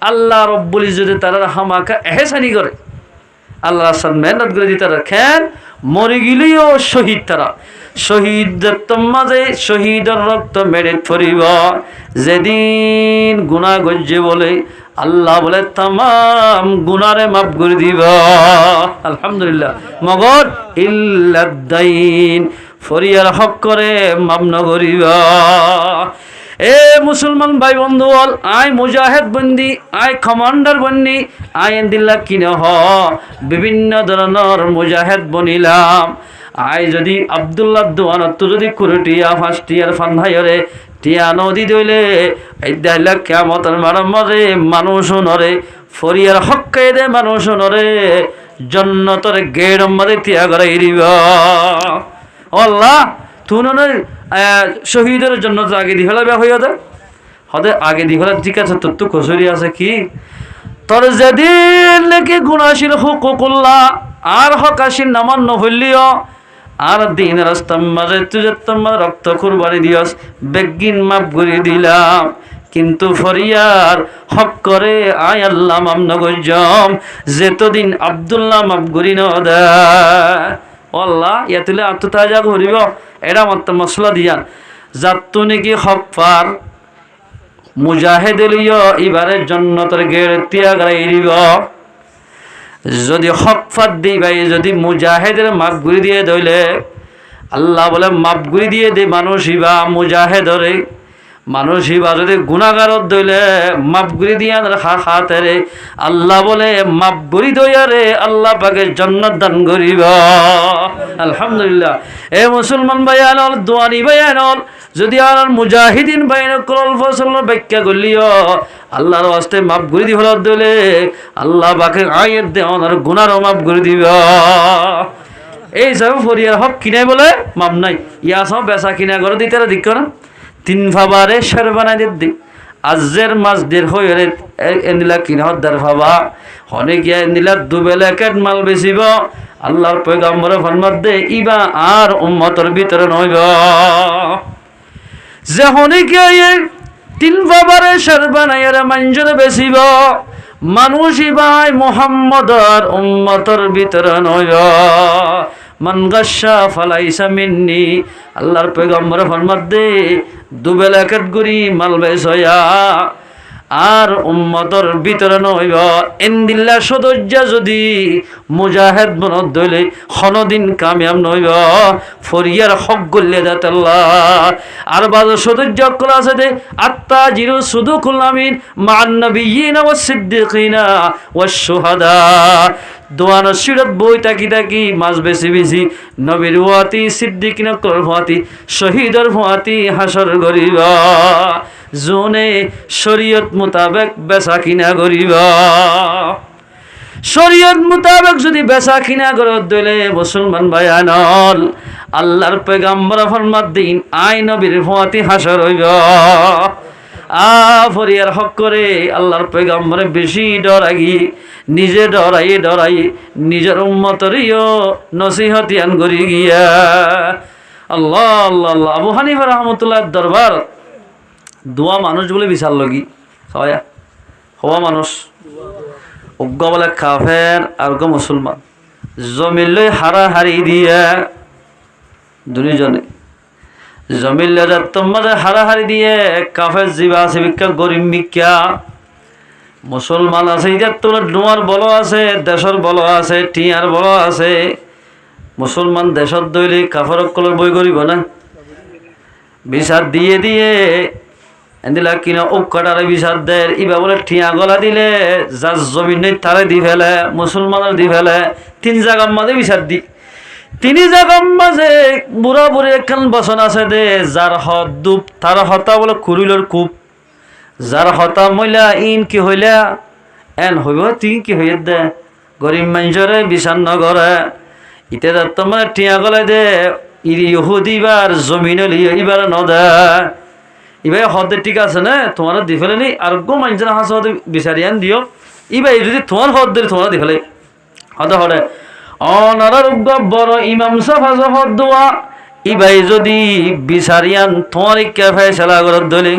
আল্লাহ রব্বুল ইজ্জতে তারার হামাকা এহসানি করে আল্লাহ রাস্তার মেহনত করে দি তারা খেন মরে গেলেও শহীদ তারা শহীদের মাঝে শহীদের রক্ত মেরে ফরিব যেদিন গুনাহ গজ্জে বলে আল্লাহ বলে তামাম গুনারে মাফ করে দিব আলহামদুলিল্লাহ মগর ইল্লাদ্দাইন ফরিয়ার হক করে মাফ না করিব এ মুসলমান ভাই বন্ধু বল আয় মুজাহিদ বন্দি আয় কমান্ডার বন্দি আয় দিল্লা কিনে হ বিভিন্ন ধরনের মুজাহিদ বনিলাম আয় যদি আব্দুল্লাহ দোয়ানত যদি কুরটিয়া ফাস্টিয়ার ফান্ধাইরে টিয়া নদী দইলে এই দাইলা কিয়ামতের মাঝে মানুষ নরে ফরিয়ার হক্কে দে মানুষ নরে জান্নাতের গেট মধ্যে টিয়া গড়াই দিব আল্লাহ তুননের শহীদের জন্য আগে দি ফেলা বেয়া হইয়া দে হদে আগে দি ফেলা ঠিক আছে তোর তো কসুরি আছে কি তোর যেদিন নাকি গুণাশীল হুকুকুল্লাহ আর হকাশীল নামান নহলিও আর দিন রাস্তার মাঝে তুই তোমার রক্ত কুরবানি দিয়স বেগিন মাপ করে দিলাম কিন্তু ফরিয়ার হক করে আয় আল্লাহ মাপ নগজম যেতদিন আব্দুল্লাহ মাপ করি ন দে আল্লাহ ইয়াতুলে আত্মতাজা করিব এটা মত মশলা দিয়ান যাত্তু নাকি হক পার মুজাহিদ লিও এবারে জন্নতের গেট ত্যাগ রাইব যদি হক ফাত দিই ভাই যদি মুজাহিদের মাপ গুড়ি দিয়ে দইলে আল্লাহ বলে মাপ গুড়ি দিয়ে দে মানুষ ইবা মুজাহিদরে মানুষ ইবা যদি গুনাহগারত দইলে মাপ গুড়ি দিয়ে হাতেরে আল্লাহ বলে মাপ গুড়ি দইয়ারে আল্লাহ পাকে জান্নাত দান করিব আলহামদুলিল্লাহ এ মুসলমান ভাই আনল দোয়ানি ভাই আনল যদি আর মুজাহিদিন বাইন কল ফসল ব্যাখ্যা করলিও আল্লাহর ওয়াস্তে মাপ করে দি হলত দিলে আল্লাহ বাকে আয়াত দে ওনার গুনাহও মাপ করে দিব এই সব ফরিয়ার হক কিনাই বলে মাপ নাই ইয়া সব বেচা কিনা করে দিতে দিক না তিন ভাবারে শের বানাই দি আজের মাছ দের হয়ে এনিলা কিনা হদ্দার ভাবা হনে গিয়া এনিলা দুবেলা কেট মাল বেচিব আল্লাহর পয়গম্বরে ফরমাত দে ইবা আর উম্মতের ভিতরে নইব যে হনে গিয়া তিন বাবারে সর্বানাইয়ারে মঞ্জুর বেচিব মানুষ ইবাই মুহাম্মদর উম্মতর ভিতরে নইব মান গাশা ফালাইসা মিন্নি আল্লাহর পয়গম্বর ফরমাত দে দুবেলা কেট গুরি মাল বেচয়া আর উম্মতর ভিতরে নইব ইন্দিল্লা সদজ্জা যদি মুজাহিদ বনত দইলে কোনদিন কামিয়াব নইব ফরিয়ার হক গল্লে দাত আল্লাহ আর বাজ সদজ্জা কল আছে দে আত্তা জিরু সুদুকুল আমিন মান নবিয়িনা ওয়াস সিদ্দিকিনা ওয়াস শুহাদা দোয়ানো সিরত বই তাকি তাকি মাছ বেশি বেশি নবীর ভুয়াতি সিদ্দিক নকর ভুয়াতি শহীদর ভুয়াতি হাসর গরিবা জোনে শরীয়ত মোতাবেক বেচা কিনা করিবা শরীয়ত মোতাবেক যদি বেচা কিনা করত দইলে মুসলমান ভাই আনল আল্লাহর পয়গম্বর ফরমাত দিন আই নবীর ভুয়াতি হাসর হইবা ফরিয়ার হক করে আল্লাহর পয়গম্বরে বেশি ডরাই নিজে ডরাই নিজের উম্মতরিও নসিহতিয়ান করি গিয়া আল্লাহ আল্লাহ আল্লাহ আবু হানিফা রাহমাতুল্লাহ দরবার দোয়া মানুষ বলে বিচার লগি হওয়া মানুষ অজ্ঞ বলে কাফের আর গো মুসলমান জমিন লই হারাহারি দিয়া দুজনে জমিন লই তোমাদের হারাহারি দিয়ে কাফের জীবা আছে ভিক্ষা গরিব ভিক্ষা মুসলমান আছে এটা তোমার ডোয়ার বলো আছে দেশর বলো আছে টিয়ার বলো আছে মুসলমান দেশত দইলে কাফের কলর বই করিব না বিচার দিয়ে দিয়ে এদিলা কিনা উকাটারে বিচার দেয় ইবা বলে ঠিয়া গলা দিলে যার জমিন নেই তারে দি ফেলে মুসলমানের দি ফেলে তিন জায়গার মাঝে বিচার দি তিনি জায়গার মাঝে বুড়া বুড়ি একখান বচন আছে দে যার হত দুপ তার হতা বলে কুড়িলর কূপ যার হতা মইলা ইন কি হইলা এন হইব তুই কি হইয়া দে গরিব মানুষরে বিচার নগরে ইতে তোমার ঠিয়া গলায় দে ইহুদিবার জমিন ইবার নদে ইবাই হদে ঠিক আছে না তোমার দি ফেলে নি আর গো মানুষের হাস হতে বিচারি আন দিও ইবাই যদি তোমার হদ দিলে তোমার দি ফেলে হতে হরে অনার বড় ইমাম সাফা হদ দোয়া ইবাই যদি বিচারিয়ান তোমার কে ফেসলা করে দলি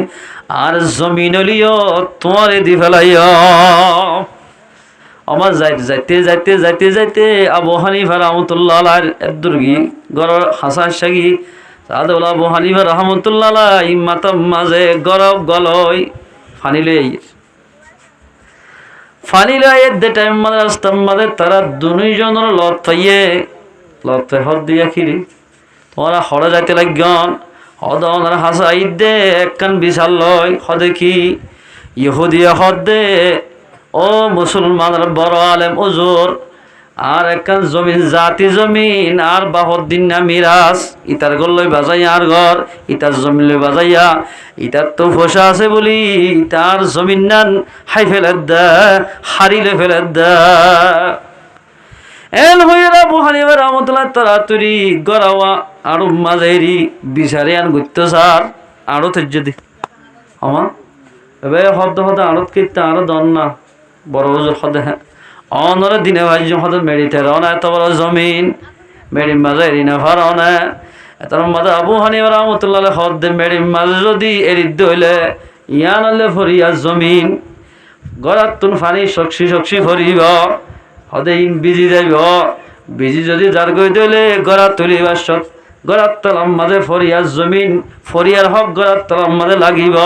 আর জমিন লিও তোমার দি ফেলাইও আমার যাইতে যাইতে যাইতে যাইতে আবু হানিফা রাহমাতুল্লাহ আলাইহির দুর্গি গড় হাসান শাগি সাদুল্লাহ আবু হানিফা রাহমাতুল্লাহ আলাইহি মাতাম মাঝে গরব গলই ফানি লই দে টাইম মাঝে রাস্তার মাঝে তারা দুইজনের লতে হদ দিয়া খিরি তোমরা হড়ে যাইতে লাগন হদ ওনার হাসাই দে একখান বিশাল লয় হদে কি ইহুদিয়া হদ দে ও মুসলমানের বড় আলেম ওজোর আর একখান জমিন জাতি জমিন আর বাহদ্দিন না মিরাজ ইতার ঘর লই বাজাইয়া আর ঘর ইতার জমিন লই বাজাইয়া ইতার তো ফসা আছে বলি তার জমিন নান হাই ফেলে দে হারিলে ফেলে দে এন হইরা আবু হানিফা রাহমাতুল্লাহ তাড়াতাড়ি গড়াওয়া আরো মাঝেরি বিচারে আন গুত্ত সার আরো তেজ্য আমার এবে হদ হদ আড়ত কিতে আরো দন না বড় ওজোর হদে অনরে দিনে ভাই হদে মেডিতে রওনা এত বড় জমিন মেডি মাঝে এরিনা ফারওনা এতার মাঝে আবু হানিফা রাহমাতুল্লাহ হদ মেডি মাঝে যদি এরিদ হইলে ইয়ান হলে ফরিয়া জমিন গড়াত তুন ফানি সক্ষি ফরিব হদে ইন বিজি যাইব বিজি যদি যার গই দিলে গড়াত তুলিবার সত গড়াত তলাম মাঝে ফরিয়া জমিন ফরিয়ার হক গড়াত তলাম মাঝে লাগিব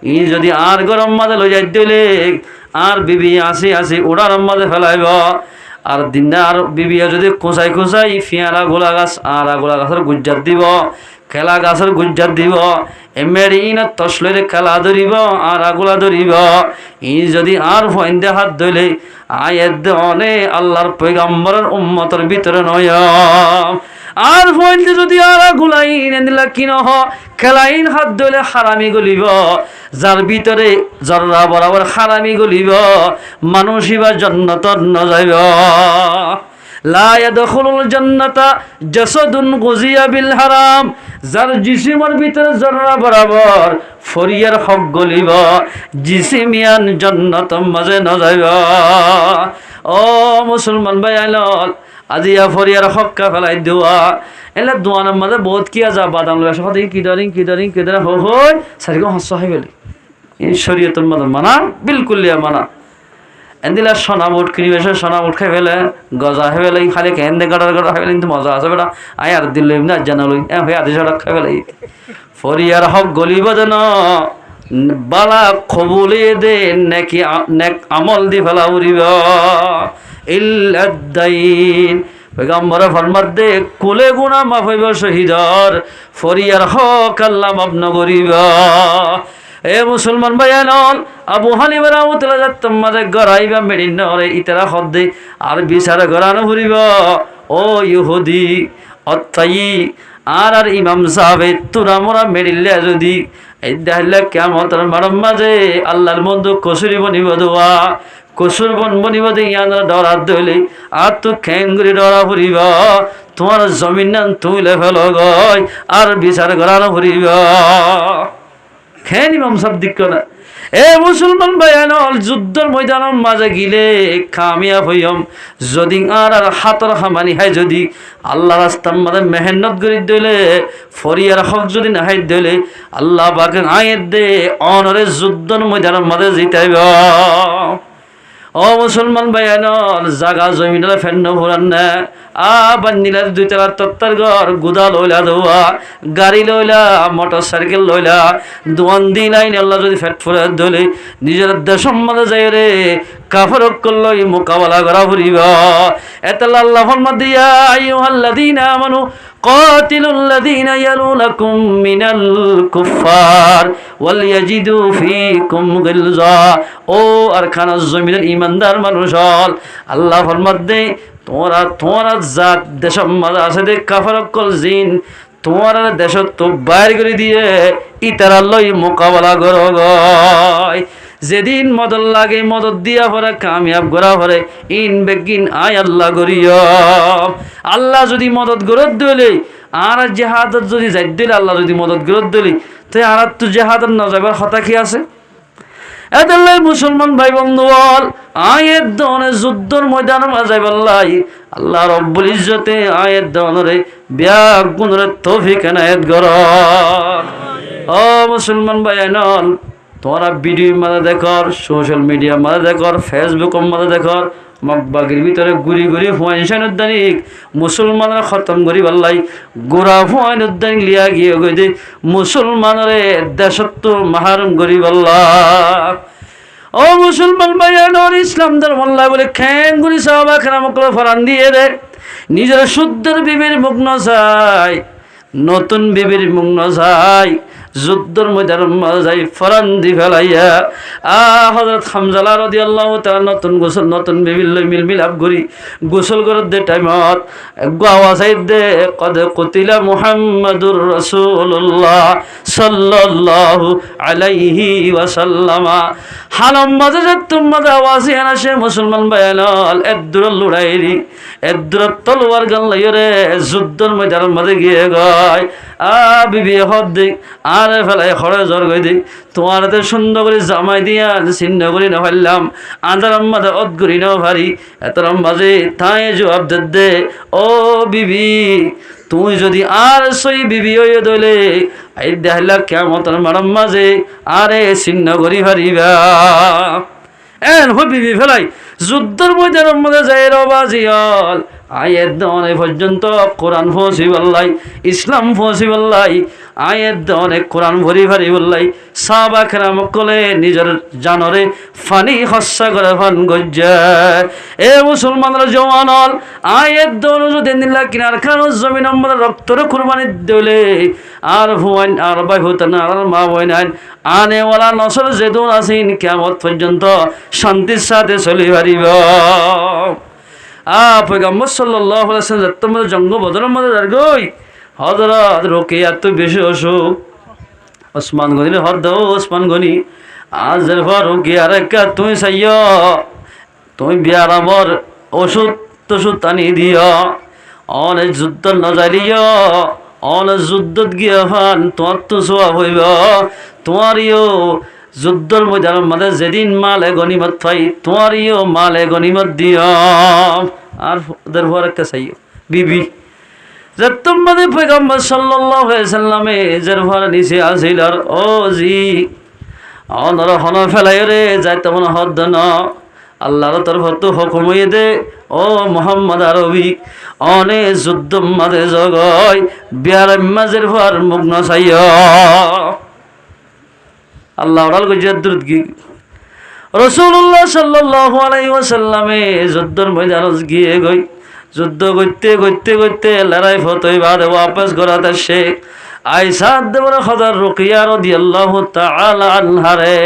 ই যদি আর গরম মাঝে লই যাই দিলে আর বিবি আসি উড়ার মাঝে ফেলাইব আর দিন আর বিবি যদি কোঁচাই ফিয়ারা গোলা গাছ আর গোলা গাছের গুজ্জার দিব খেলা গাছের গুজ্জার দিব এমের ইন তসলের খেলা ধরিব আর আগুলা ধরিব ই যদি আর ফইন্দে হাত ধইলে আয়ের অনে আল্লাহর পয়গম্বরের উম্মতের ভিতরে নয় আর ফইন্দে যদি আর আগুলাইন দিলা কি নহ খেলাইন হাত ধইলে হারামি গলিব যার ভিতরে জর্রা বরাবর হারামি গলিব মানুষই বা জান্নাতত ন যাইব লা ইয়াদখুলুল জান্নাতা জাসাদুন গুজিয়া বিল হারাম যার জিসিমের ভিতরে জর্রা বরাবর ফরিয়ার হক গলিব জিসিমিয়ান জান্নাতর মাঝে ন যাইব ও মুসলমান ভাই আইলল আজিয়া ফরিয়ার হক্কা ফেলাই দোয়া এলে দোয়ানের মাঝে বহুত কি যা বাদাম লয় সাথে কি ধরিং হই সারিগো হাস হয় বলে এই শরীয়তের মাঝে মানা বিলকুলিয়া মানা এদিলা সোনা বুট কিনিবে সোনা বুট খাই ফেলে গজা হয়ে ফেলে খালি কেন্দে গাড়া খাই ফেলে কিন্তু মজা আছে বেটা আই আর দিল না জানালই হয়ে আদি সড়ক খাই ফেলে ফরিয়ার হক গলিব যেন বালা কবুলে দে নাকি নেক আমল দি ফেলা উড়িব ইল্লাদ্দাইন পয়গম্বর ফরমাত দে কুলে গুনাহ মাফ হইব শহীদর ফরিয়ার হক আল্লাহ মাফ ন করিব এ মুসলমান ভাইয়ানল আবু হানিফা রাহমাতুল্লাহ যাত্তম মাঝে গড়াইবা মেডিন নরে ইতারা হদ্দে আর বিচার গড়ানো ফুরিব ও ইহুদি অত্যায়ী আর ইমাম সাহেব তোরা মোরা মেডিল্লা যদি এই দেখাইলে কেমন মারম মাঝে আল্লাহর বন্ধু কসুরি বনিব দোয়া কসুর বন বনিব ইয়ান ডরাত দইলে আর তো খেঙ্গুরি ডরা ফুরিব তোমার জমিন নান তুলে ফেল গয় আর বিচার গড়ানো ফুরিব খেন ইমাম সাহেব দিক না এ মুসলমান ভাইয়ানল যুদ্ধর ময়দানের মাঝে গিলে কামিয়াব হইম যদি আর হাতর হামানি হয় যদি আল্লাহ রাস্তার মাঝে মেহনত করি দিলে ফরিয়ার হক যদি না হাই দিলে আল্লাহ পাকে আয়ের দে অনরে যুদ্ধর ময়দানের মাঝে জিতাইব ও মুসলমান ভাইয়ানল জাগা জমিনের ফেন্ন ভরান না বান্দিলা দুই তলা তত্তার ঘর গুদা লইলা দোয়া গাড়ি লইলা মোটর সাইকেল লইলা দোয়ান দি লাইন আল্লাহ যদি ফেট ফুরে ধরে নিজের দেশ সম্মানে যাই রে কাফর করলই মোকাবেলা করা ফুরিব এতাল আল্লাহ ফরমা দিয়া আইয়ুহাল্লাযীনা আমানু কাতিলুল্লাযীনা ইয়ালুনাকুম মিনাল কুফফার ওয়াল ইয়াজিদু ফীকুম গিলজা ও আরখানা জমিনের ইমানদার মানুষ হল আল্লাহ ফরমা দে তোমরা জাত দেশ মাঝে আছে দে কাফর কল জিন তোমার দেশ তো বাইর করে দিয়ে ইতারা লই মোকাবেলা করো গয় যেদিন মদত লাগে মদত দিয়া পরে কামিয়াব করা পরে ইন বেগিন আয় আল্লাহ করিয় আল্লাহ যদি মদত গরত দিলে আর জেহাদত যদি যাই দিলে আল্লাহ যদি মদত গরত দিলি তো আর তো জেহাদত না যাবার হতা কি আছে এদাল্লাই মুসলমান ভাই বন্ধু বল আয়ের দনে যুদ্ধর ময়দান মাঝে বললাই আল্লাহ রব্বুল ইজ্জতে আয়ের দনরে ব্যাগ গুণরে তৌফিক এনায়েত কর ও মুসলমান ভাই নল তোমরা ভিডিও মাঝে দেখর সোশ্যাল মিডিয়া মাঝে দেখর ফেসবুকের মাঝে দেখর মগবাগির ভিতরে ঘুরি ঘুরি হুয়াইন উদ্যানিক মুসলমানরা খতম করি বললাই গোড়া হুয়াইন উদ্যানিক লিয়া গিয়ে গই দে মুসলমানরে দেশত্ব মাহারুম করি বল্লা ও মুসলমান ভাইয়ানর ইসলাম ধর্মল্লা বলে খ্যাং গুলি সাহাবা খেরামকলে ফরান দিয়ে দে নিজের শুদ্ধের বিবির মুখ নজাই নতুন বিবির মুখ নজাই যুদ্ধর ময়দান যাই ফরান দি ফেলাইয়া হযরত হামজা রাদিয়াল্লাহু তাআলা নতুন গোসল নতুন বিবির লই মিলাপ করি গোসল করার দে টাইমত আওয়াজ দে কদ কুতিলা মুহাম্মাদুর রাসূলুল্লাহ সাল্লাল্লাহু আলাইহি ওয়াসাল্লাম হালম মাঝে তোমার আওয়াজ আসে মুসলমান ভাইয়াল এদুর লড়াইরি এদুর তলোয়ার গান লাইরে যুদ্ধর ময়দান মাঝে গিয়ে গয় বিবি হদ দে আরে ফেলাই খড়ে জ্বর গই দি তোমার তো সুন্দর করে জামাই দিয়া চিহ্ন করি না ফেললাম আদার আম্মাদে অদ করি না ভারি এত মাঝে তাই জবাব দে ও বিবি তুই যদি আর সই বিবি হয়ে দলে এই দেখাইলা কেমন মারাম মাঝে আরে চিহ্ন করি ভারিবা এন হো বিবি ফেলাই যুদ্ধর ময়দানের মধ্যে যাই রবাজিয়াল আয়ের দনে পর্যন্ত কোরআন ফসি বললাই ইসলাম ফসি বললাই আয়ের দনে কোরআন ভরি ভারি বললাই সাহাবা কেরাম কলে নিজের জানরে ফানি হস্যা করে ফান গজ্জায় এ মুসলমানরা জওয়ানল আয়ের দন যদি নিলা কিনার খানো জমিন আমরা রক্তরে কুরবানি দিলে আর হুয়াইন আর ভাই হতেন আর মা বইনাইন আনেওয়ালা নসর যেদুন আসিন কিয়ামত পর্যন্ত শান্তির সাথে চলি পারিব পয়গম্বর সাল্লাল্লাহু আলাইহি ওয়াসাল্লাম তোমাদের জঙ্গ বদরের মধ্যে গই হযরত রোকেয়া তো বেশি অসুখ ওসমান গনি হর দাও ওসমান গনি আজ এরপর রোকেয়া রেখা তুই সাইয় তুই বিয়ার আমার ওষুধ টষুধ টানি দিও অনেক যুদ্ধ ন যাইলিও অনেক যুদ্ধত গিয়ে ফান তোমার তো সোয়াব হইব তোমারইও যুদ্ধর ময়দানের মধ্যে যেদিন মালে গনিমত পাই তোমারইও মালে গনিমত দিও আর ওদের ভর একটা চাইও বিবি যে তোমাদের পয়গম্বর সাল্লাল্লাহু আলাইহি ওয়াসাল্লামে যার ভর নিচে আসিল আর ও জি অনর হন ফেলাই রে যাইতে মনে হদ না আল্লাহর তরফ তো হুকুম হয়ে দে ও মোহাম্মদ আরবি অনে যুদ্ধ মাঝে জগয় বিয়ার মাঝের ভর মুগ্ন চাইয় আল্লাহ দ্রুত কি রাসূলুল্লাহ সাল্লাল্লাহু আলাইহি ওয়াসাল্লামে যুদ্ধর ময়দানে গিয়ে গই যুদ্ধ করতে করতে করতে লড়াই ফতই বাদে ওয়াপস করাতে সে আয়েশা দেবর হযরত রুকিয়া রাদিয়াল্লাহু তাআলা আনহারে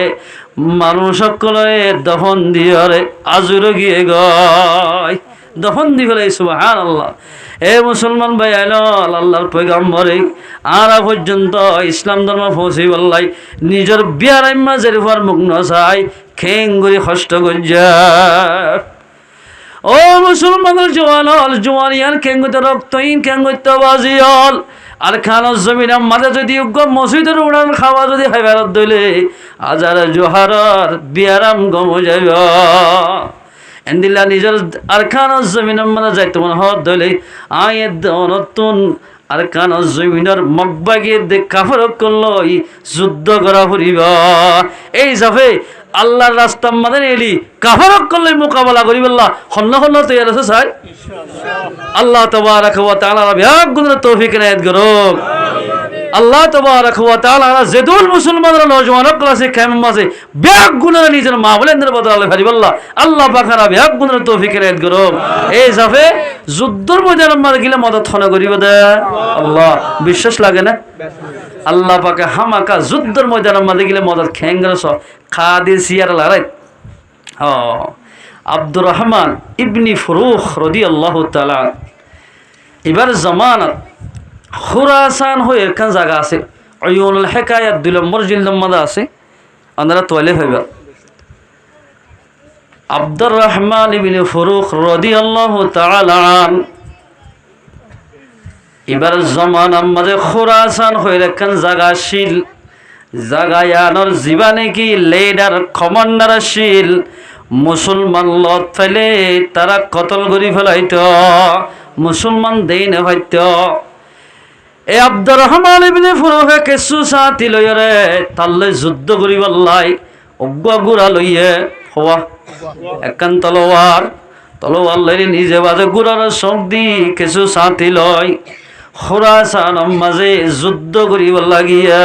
মানুষ সকলে দফন দিয়রে আজুরে গিয়ে গয় দফন দি ফেলে সুবহানাল্লাহ। এ মুসলমান ভাই আল্লাহর পয়গম্বরে আরা পর্যন্ত ইসলাম ধর্ম পৌঁছে বললাই নিজের বিয়ার মাঝের উপর মুগ্ন চাই খেঙ্গুরি কষ্ট গজ্জা। ও মুসলমানের জওয়ানিয়ান খেঙ্গুতে রক্তহীন খেঙ্গুতে বাজিয়ল আর খানোর জমিন মাঝে যদি মসজিদের উড়ান খাওয়া যদি হাইবারত দইলে আজার জোহারর বিয়ারাম গম যাইব এন্দিল্লা নিজের আর খানোর জমিন মানে যাইতে মনে হত দইলে আয়ের নতুন আর খানোর জমিনের মগবাগিয়ে দেখ কাফর করলো যুদ্ধ করা ফুরিব এই যাবে আল্লাহর রাস্তা মাঝে এলি কাফর করলে মোকাবেলা করিবল্লা হন্ন হন্ন তৈরি আছে স্যার আল্লাহ তাবারাক ওয়া তাআলা বিহাক গুণের তৌফিক ইনায়াত করুক। আল্লাহ তাবারাক ওয়া তাআলা যেদুল মুসলমানরা নওজওয়ান ক্লাসে কেমন মাঝে বিহাক গুণের নিজের মা বলেন্দ্র বদলে ফারিবল্লা আল্লাহ পাখারা বিহাক গুণের তৌফিক ইনায়াত করুক। এই যাবে যুদ্ধর ময়দানে মার গিলে মদত থনা করিব দে আল্লাহ বিশ্বাস লাগে না আল্লাহ পাকে হামাকা যুদ্ধর ময়দানে মাঝে গিলে মদত খেঙ্গরস খাদি সিয়ার লড়াই আব্দুর রহমান ইবনি ফুরুখ রাদিয়াল্লাহু তাআলা এবার জামানত খুরাসান হয়ে একখান জায়গা আছে আইয়ুনুল হিকায়াত 2 নম্বর জিলদের মধ্যে আছে আপনারা তোলে হইবা আব্দুর রহমান ইবনি ফুরুখ রাদিয়াল্লাহু তাআলা এবার জামানার মাঝে খুরাসান হয়ে একখান জায়গা ছিল জাগায়ানোর জীবানে কি লিডার কমান্ডার ছিল মুসলমান লত ফেলে তারা কতল করি ফেলাইত মুসলমান দেই না হইত এ আব্দুর রহমান ইবনে ফুরুখে কেসু সাথী লইরে তাল্লে যুদ্ধ করি বললাই অজ্ঞা গুড়া লইয়ে হওয়া একখান তলোয়ার লইলে নিজে বাজে গুড়ার চোখ দি কেসু সাথী লয় খুরাসান মাঝে যুদ্ধ করিব লাগিয়া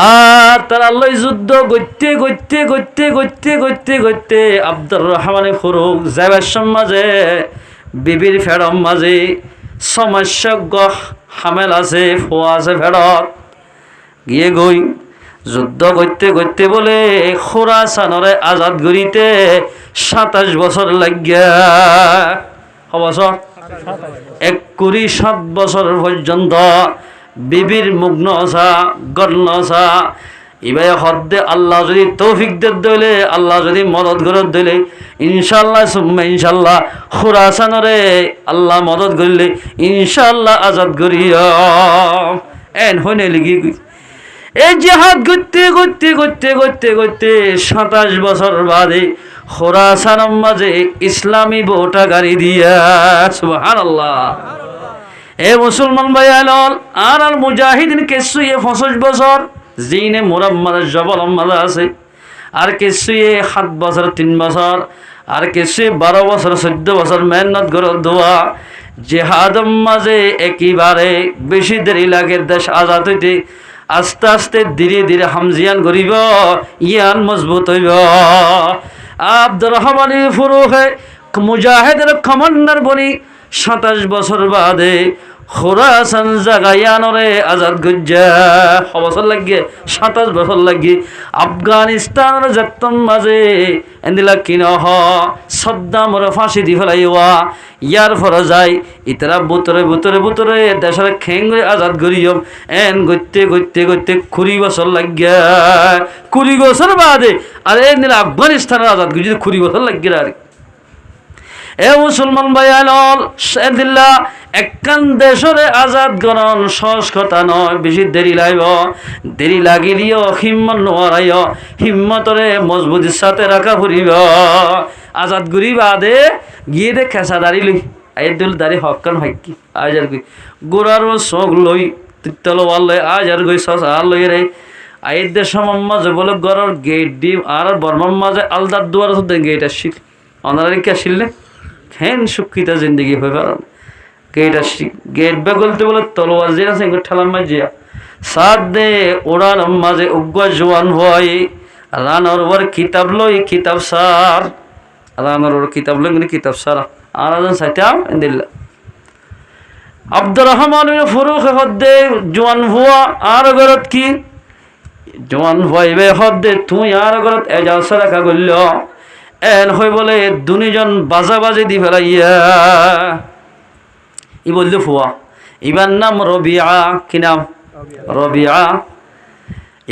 আর তারা লই যুদ্ধ গইতে গইতে গইতে গইতে গইতে গইতে আব্দুর রহমান ফুরুখ যাইবার মাঝে বিবির ফেরম মাঝে সমস্যা হামেল আছে ফোয়া আছে ফেরত গিয়ে গই যুদ্ধ করতে করতে বলে খুরাসানরে আজাদ করিতে 27 বছর লাগিয়া বছর 27 বছর পর্যন্ত বিবির মুগ্ন আসা গর্ণ আসা এবার হদ্দে আল্লাহ যদি তৌফিক দে দিলে আল্লাহ যদি মদত গরত দিলে ইনশাল্লাহ সুম্মা ইনশাল্লাহ খুরাসানরে আল্লাহ মদত করিলে ইনশাল্লাহ আজাদ করিয়া এন হইনে লিগি এই জিহাদ করতে করতে করতে করতে করতে 27 বছর বাদে খুরাসানের মাঝে ইসলামী ভোটা গাড়ি দিয়া সুবহানাল্লাহ। এ মুসলমান ভাই আর মুজাহিদিন কেসুয়ে 25 বছর জিনে মুরাম্মাদের জবল মাঝে আছে আর কেসুয়ে 7 বছর 3 বছর আর কেসুয়ে 12 বছর 14 বছর মেহনত করে দোয়া জিহাদম মাঝে একেবারে বেশি দেরি লাগে দেশ আজাদ হইতে আস্তে আস্তে ধীরে ধীরে হামজিয়ান করিব ইয়ান মজবুত হইব। আব্দুর রহমান ফুরুখে মুজাহিদের কমান্ডার বনি 27 বছর বাদে খুরাসান জাগায়ানরে আজাদ গজ্জা বছর লাগিয়ে 27 বছর লাগিয়ে আফগানিস্তানের যত্তন মাঝে এন্দিলা কিন সদ্দামরে ফাঁসি দি ফেলাইওয়া ইয়ার ফর যায় ইতারা বুতরে বুতরে বুতরে দেশের খেঙ্গে আজাদ করিয়ম এন গইতে গইতে গইতে 20 বছর লাগিয়া 20 বছর বাদে আর এন্দিলা আফগানিস্তানের আজাদ গজ্জা 20 বছর লাগিয়ে আর এ মুসলমান ভাই সেদিল্লা একখান দেশরে আজাদ গণন সহজ কথা নয় বেশি দেরি লাগব দেরি লাগিলিও হিম্মত নোয়ারাইও হিম্মতরে মজবুতির সাথে রাখা ফুরিব আজাদ গুরি বাদে গিয়ে দে খেসা দাঁড়ি লই আইদুল দাঁড়ি হকান হাইকি আজ আর গই গোড়ার চোখ লই তিতলোয়াল লই আজ আর গই সস আর লই রে আইদের সমাজ বলে গড়র গেট ডিম আর বর্মার মাঝে আলদার দুয়ার গেট আসছিল অনারারি কে আসলে হেন সুখিতা জিন্দগি হয়ে পার গেট আসছি গেট বে গলতে বলে তলোয়ার যে আছে ঠেলার মাঝে সাত দে ওড়ার মাঝে উগ্র জোয়ান হয় রানর ওর কিতাব লই কিতাব সার রানর ওর কিতাব লই কিতাব সার আর সাইতাম দিল্লা আব্দুর রহমান ফুরুক হদ্দে জোয়ান ভুয়া আর গরত কি জোয়ান ভুয়াইবে হদ্দে তুই আর গরত এজালসা রাখা গল্য এন হই বলে দুনিজন বাজাবাজি দি ফেলাইয়া ই বলল ফুয়া ইবার নাম রবিআ কি নাম রবিআ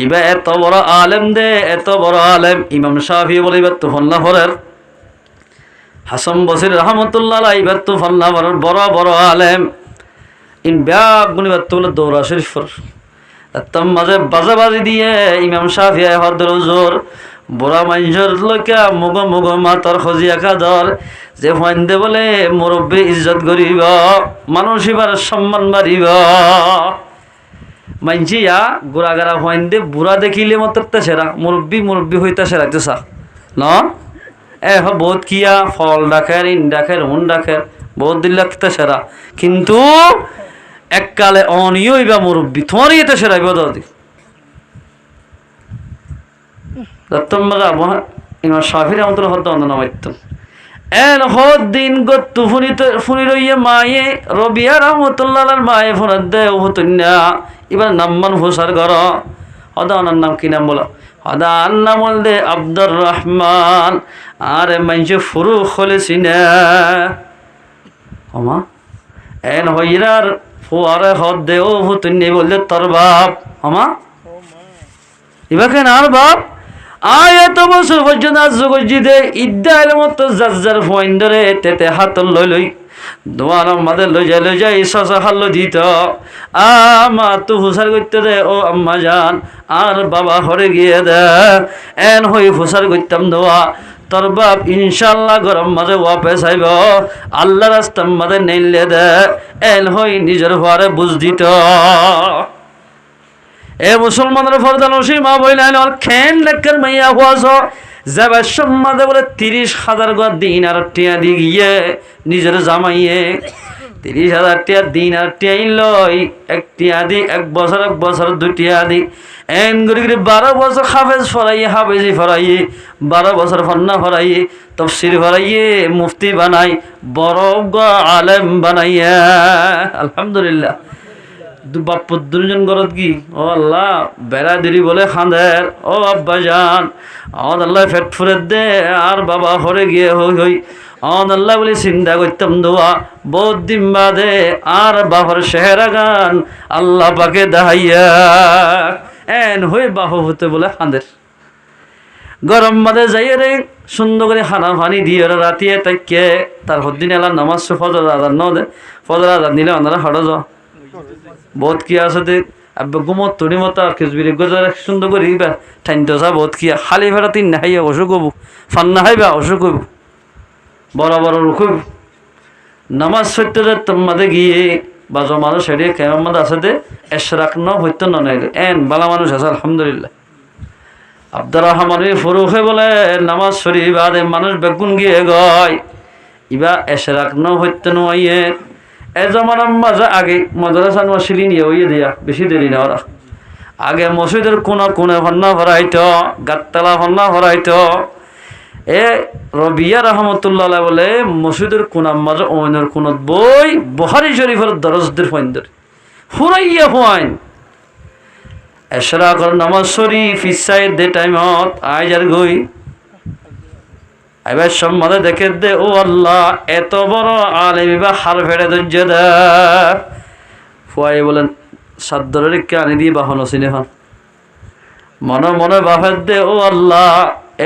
ইবা এত বড় আলেম দে এত বড় আলেম ইমাম শাফি বলে ইবার তো ফল্লা ফরের হাসান বসির রহমতুল্লাহ ইবার তো ফল্লা ফরের বড় বড় আলেম ইন ব্যাগ গুনিবার তো দৌড়া শরীফর তার মাঝে বাজাবাজি দিয়ে ইমাম শাফি হদ্দর জোর বুড়া মানুষের লোকা মুগ মুগ মাতর খজিয়া কাদর যে ফাইন্দে বলে মুরব্বী ইজ্জত করিব মানুষ এবার সম্মান বাড়িব মানছিয়া গোড়াগাড়া ফাইন্দে বুড়া দেখিলে মতো সেরা মুরব্বী মুরব্বী হইতা সেরা চা ন বহুত কিয়া ফল ডাকের ইন ডাকের হুন ডাকের বহুত দিন লাগতে সেরা কিন্তু এককালে অনিয় হইবা মুরব্বী তোমারই এটা সেরাইব দাদি ইমাম শাফি রাহমাতুল্লাহ নামাইতেন এন হদ দিন গত্তু ফুনি রইয়ে মায়ে রবিয়া রহমতুল্লাহর মায়ে ফোনার দে হতুন্যা এবার নাম্মান হুসার ঘর হদা ওনার নাম কি নাম বলো হদা আর নাম বল দে আব্দুর রহমান আরে মাইনসে ফুরু খলেছি না আমা এন হইরার ফুয়ারে হদ দে ও হতুন্যে বললে তোর বাপ আমা এবার কেন আর বাপ আয় এত বছর পর্যন্ত আজগজিদে ইদ্দায়ের মতো যার ফোন ধরে তেতে হাত লই দোয়ার আমাদের লই যাই সসা হাল্লো দিত আমা তু হুসার করতে দে ও আম্মা জান আর বাবা হরে গিয়ে দে এন হই হুসার করতাম দোয়া তোর বাপ ইনশাল্লাহ গরম মাঝে ওয়াপে চাইব আল্লাহ রাস্তার মাঝে নেইলে দে এন হই নিজের ঘরে বুঝ দিত এ মুসলমানের ফরদান মা বইলেন আর খেন লেখার মাইয়া হওয়াছ যাবার সম্মাদে বলে 30,000 গা দিন আর টিয়া দি গিয়ে নিজের জামাইয়ে 30,000 টিয়া দিন আর টিয়াই লই এক টিয়া দি এক বছর 2 টিয়া দি এন গরি 12 বছর হাফেজি ফরাইয়ে 12 বছর ফন্না ফরাইয়ে তফসির ফরাইয়ে মুফতি বানাই বড় আলেম বানাইয়া আলহামদুলিল্লাহ বাপ্পর দুজন গরত কি ও আল্লাহ বেড়া দিলি বলে খাঁদের ও আব্বা যান আমাদ আল্লাহ ফেট ফুরের দে আর বাবা হরে গিয়ে হই আমাদ আল্লাহ বলে চিন্তা করতাম দোয়া বহুত দিন বাদে আর বাবার সেহেরা গান আল্লাহ পাকে দাহাইয়া এন হয়ে বাহ হতে বলে খাঁদের গরম বাদে যাইয়ে রে সুন্দর করে খানা পানি দিয়ে ওরা রাতিয়ে তাইকে তার হদ্দিন এলার নামাজ ফজর আদার ন দে ফজর আদার নিলে ওনারা হড় যাও বহুত কি আছে দে গুমত তরি মতো আর খেজবিরি গজার সুন্দর করে ঠাইন দশা বহুত কি খালি ফেরা 3 না খাইয়া অসুখ হবো ফান না খাইবা অসুখ হইব বড় বড় রুখ হইব নামাজ সত্যি মাঝে গিয়ে বাজো মানুষ হেরিয়ে কেমন মাঝে আছে দে এশরাক ন হইতো না এন বালা মানুষ আছে আলহামদুলিল্লাহ আব্দুর রহমান ফুরুখে বলে নামাজ শরীফ বাদে মানুষ বেগুন গিয়ে গয় ইবা এশরাক ন হইতো নইয়ে এ জমানার মাঝে আগে মাদ্রাসা মসজিদ নিয়ে হইয়ে দিয়া বেশি দেরি না ওরা আগে মসজিদের কোনে হন্না ভরাইতো গাততলা হন্না ভরাইতো এ রবিয়া রহমতুল্লাহ বলে মসজিদের কোনার মাঝে অইনের কোনত বই বুখারী শরীফের দরজদের ফাইন্দর ফুরাইয়া ফাইন এশরাকর নামাজ শরীফ ইসাইড দে টাইমত আইজার গই এবার সম্মাদে দেখে দে ও আল্লাহ এত বড় আলেম বা হার ফেড়ে ধৈর্য দে ফুয়াই বলেন সাদ্দরের কে আনি দিয়ে বাহন চিনে হন মনে বাফের দে ও আল্লাহ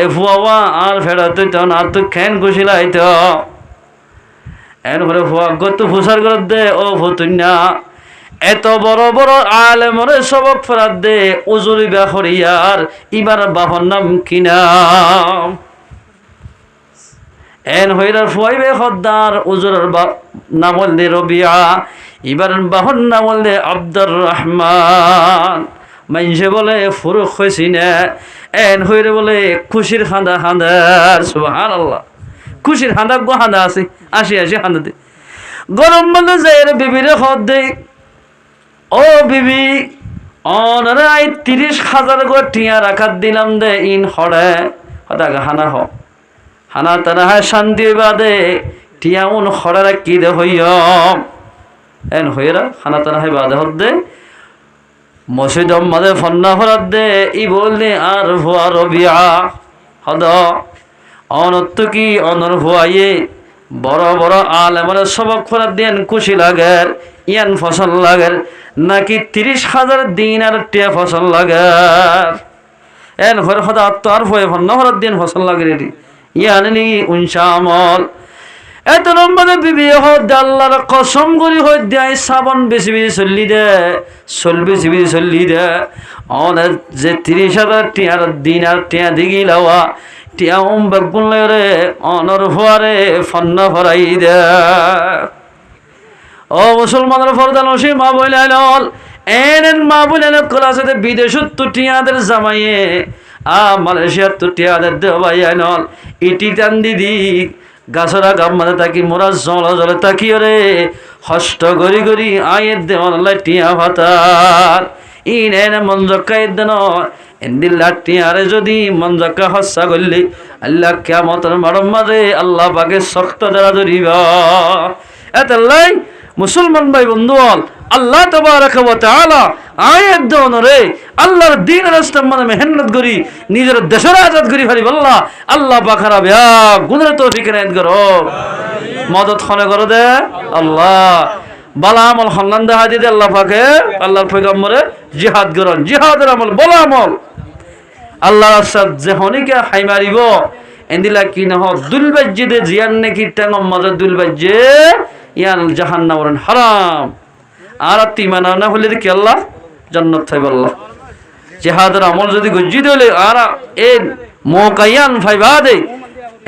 এ ফুয়া আর ফেড়ে তুই না তুই খেন গুছিলাইত এন করে ফুয়া গত ফুসার করে দে ও ফুতুন্যা এত বড় বড় আলেমরে সবক ফেরাত দে উজুরি বেখরিয়ার ইবার বাহর নাম কিনা এন হইরার ফুয়াইবে খদ্দার উজুরের নাম দে রবিয়া এবার বাহর নাম দে আব্দুর রহমান মাইনসে বলে ফুরুক হয়েছি না এন হইরে বলে খুশির খান্দা খান্দার সুবহানাল্লাহ খুশির খান্দা গো খান্দা আছে আসি খান্দা দে গরম মানে যায় বিবিরে খদ দে ও বিবি অনরাই 30,000 গো টিয়া রাখাত দিলাম দে ইন হড়ে হদা হানা হ হানা তারা শান্তি বাদে টিয়া উন হড়া কি দে হইয়ম এন হইরা খানা তানা হাই বাদে হদ্দে মসজিদ মাঝে ফন্না ফরাত দে ই বললে আর ভুয়া রবিয়া হদ অনত্য কি অনর ভুয়াইয়ে বড় বড় আলেমারে সবক ফরাত দেন খুশি লাগের ইয়ান ফসল লাগের নাকি 30,000 দিনার টিয়া ফসল লাগের এন হর হদা তো আর ভয়ে ফন্না ফরাত দেন ফসল লাগে রেডি ইয়ানি উনসা আমল এত নম্বরে বিবি হদ আল্লাহর কসম করি হই দেয় সাবন বেশি বেশি চল্লি দে বেশি বেশি চল্লি দে অনেক যে 30,000 টিয়ার দিনার টিয়া দিগি লাওয়া টিয়া বেগুন রে অনর ভুয়ারে ফন্না ভরাই দে ও মুসলমানের ফরদান ওসি মা বইলাইল এন মা বইলাইল ক্লাসে বিদেশত তো টিয়াদের জামাইয়ে মালয়েশিয়ার তো টিয়াদের দেওয়াই আইনল ইটি টান দিদি গাছরা গাম মানে তাকি মোরা জল জলে তাকিও রে হষ্ট গরি গরি আয়ের দেওয়ান টিয়া ভাতার ইন মঞ্জকা দেন এন্দিল্লা টিয়ারে যদি মঞ্জকা হস্যা করলি আল্লাহ কিয়ামতের মারম মাঝে আল্লাহ পাকে শক্ত দ্বারা ধরিব এতাল্লাই মুসলমান ভাই বন্ধু আল্লাহ তাবারাকা ওয়া তাআলা আয়াত দেন রে আল্লাহর দ্বীন রাস্তার মধ্যে মেহনত করি নিজের দেশের আজাদ করি ফারি আল্লাহ আল্লাহ পাখারা বিয়া গুণের তৌফিক এনায়েত করো মদত খনে করো দে আল্লাহ বালা আমল খান্নান দেখা দিতে আল্লাহ পাকে আল্লাহর পয়গম্বরে জিহাদ করন জিহাদের আমল বলা আমল আল্লাহ রাস্তাত যে হনিকে হাই মারিব এন্দিলা কি না হ দুলবাজ্জে দে জিয়ান নাকি টাঙ্গ মজা দুলবাজ্জে ইয়ান জাহান্নামর হারাম আর তিমানা না হলে কি আল্লাহ জান্নাত থাইব আল্লাহ জিহাদের আমল যদি গজ্জি দিলে আর এ মোকায়ান ফাইবা দে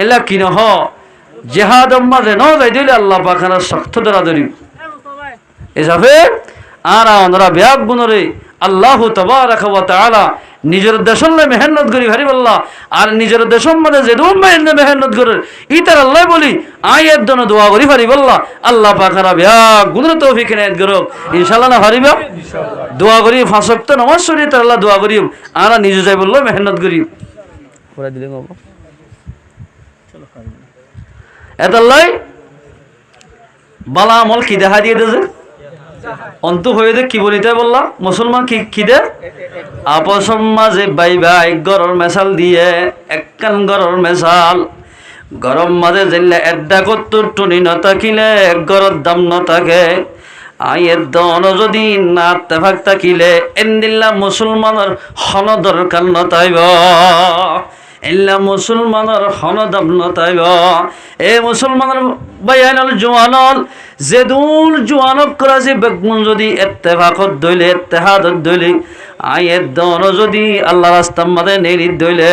এলা কি না হ জিহাদ মাঝে ন যাই দিলে আল্লাহ পাখানা শক্ত ধরা ধরি এসাফে আর ওনারা ব্যাগ গুণরে আল্লাহ তাবারাকা ওয়া তাআলা নিজের দেশের মেহনত করি ভারি আল্লাহ আর নিজের দেশের মধ্যে যে মেহনত করে ইতার আল্লাহ বলি আয়ের জন্য দোয়া করি ভারি আল্লাহ আল্লাহ পাখারা ব্যাগ গুণের তৌফিক এনায়েত করুক ইনশাআল্লাহ না ভারিবা দোয়া করি 5 ওয়াক্ত নামাজ পড়ি তার আল্লাহ দোয়া করি আর নিজে যাই বললো মেহনত করি করে দিলে বাবা এতাল্লাই বালা আমল কি দেখা দিয়ে দেছে অন্ত হয়ে দে কি বলিতে বললা মুসলমান কি দে আপসম মাঝে বাই বাই গরর মেশাল দিয়ে একখান গরর মেশাল গরম মাঝে জেলে এড্ডা কত্তর টুনি ন থাকিলে গরর দাম ন থাকে আয়ের দন যদি না তেফাক থাকিলে এন্দিল্লা মুসলমানের হন দরকার ন তাইব এল্লা মুসলমানের হনদাম নতাইব এ মুসলমানের বাইয়ানল জোয়ানল যেদুল জোয়ানক করা যে বেগুন যদি ইত্তেফাকত দইলে ইত্তেহাদত দইলে আয়ের দন যদি আল্লাহ রাস্তার মধ্যে নেরি দইলে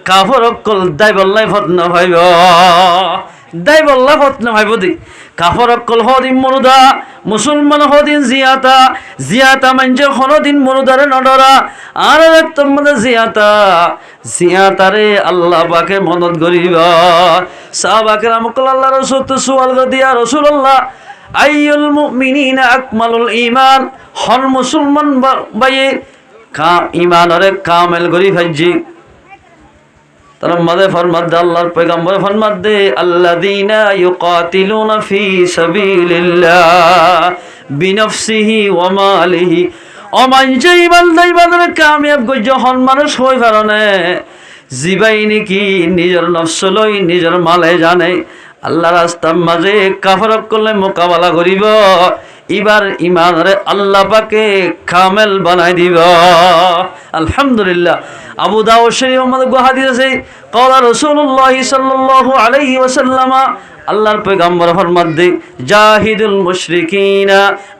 কাফরক কল দাইবল্লাই ফতন ভাইব দাইবল্লা ফতন ভাইব দি কাফরক কল হদিন মুরুদা মুসলমান হদিন জিয়াতা মানজে হদিন মুরুদারে নডরা আর তোমাদের জিয়াতারে আল্লাহ পাকে মদত করিব সাহাবাকে রামকল আল্লাহ রাসূল তো সুয়াল দিয়া রাসূলুল্লাহ আইয়ুল মুমিনিনা আকমালুল ঈমান হন মুসলমান ভাইয়ে ঈমানরে কামেল করি ভাইজি তার মধ্যে ফরমাত দে আল্লাহর পয়গম্বর ফরমাত দে আল্লাযীনা ইউকাতিলুনা ফি সাবিলিল্লাহ বিনফসিহি ওয়া মালিহি অমানজে ইমান দাইবাদরে কামিয়াব গজ হন মানুষ হই পারনে জিবাই নাকি নিজের নফস লই নিজের মালে জানে আল্লাহ রাস্তার মাঝে কাফরক করলে মোকাবেলা করিব এবার ইমানরে আল্লাহ পাকে কামেল বানাই দিব আলহামদুলিল্লাহ আবু দাউদ শরীফ মধ্যে হাদিস আছে ক্বালা রাসূলুল্লাহ সাল্লাল্লাহু আলাইহি ওয়াসাল্লাম আল্লাহর পয়গম্বর ফরমাত দে জাহিদুল মুশরিকিনা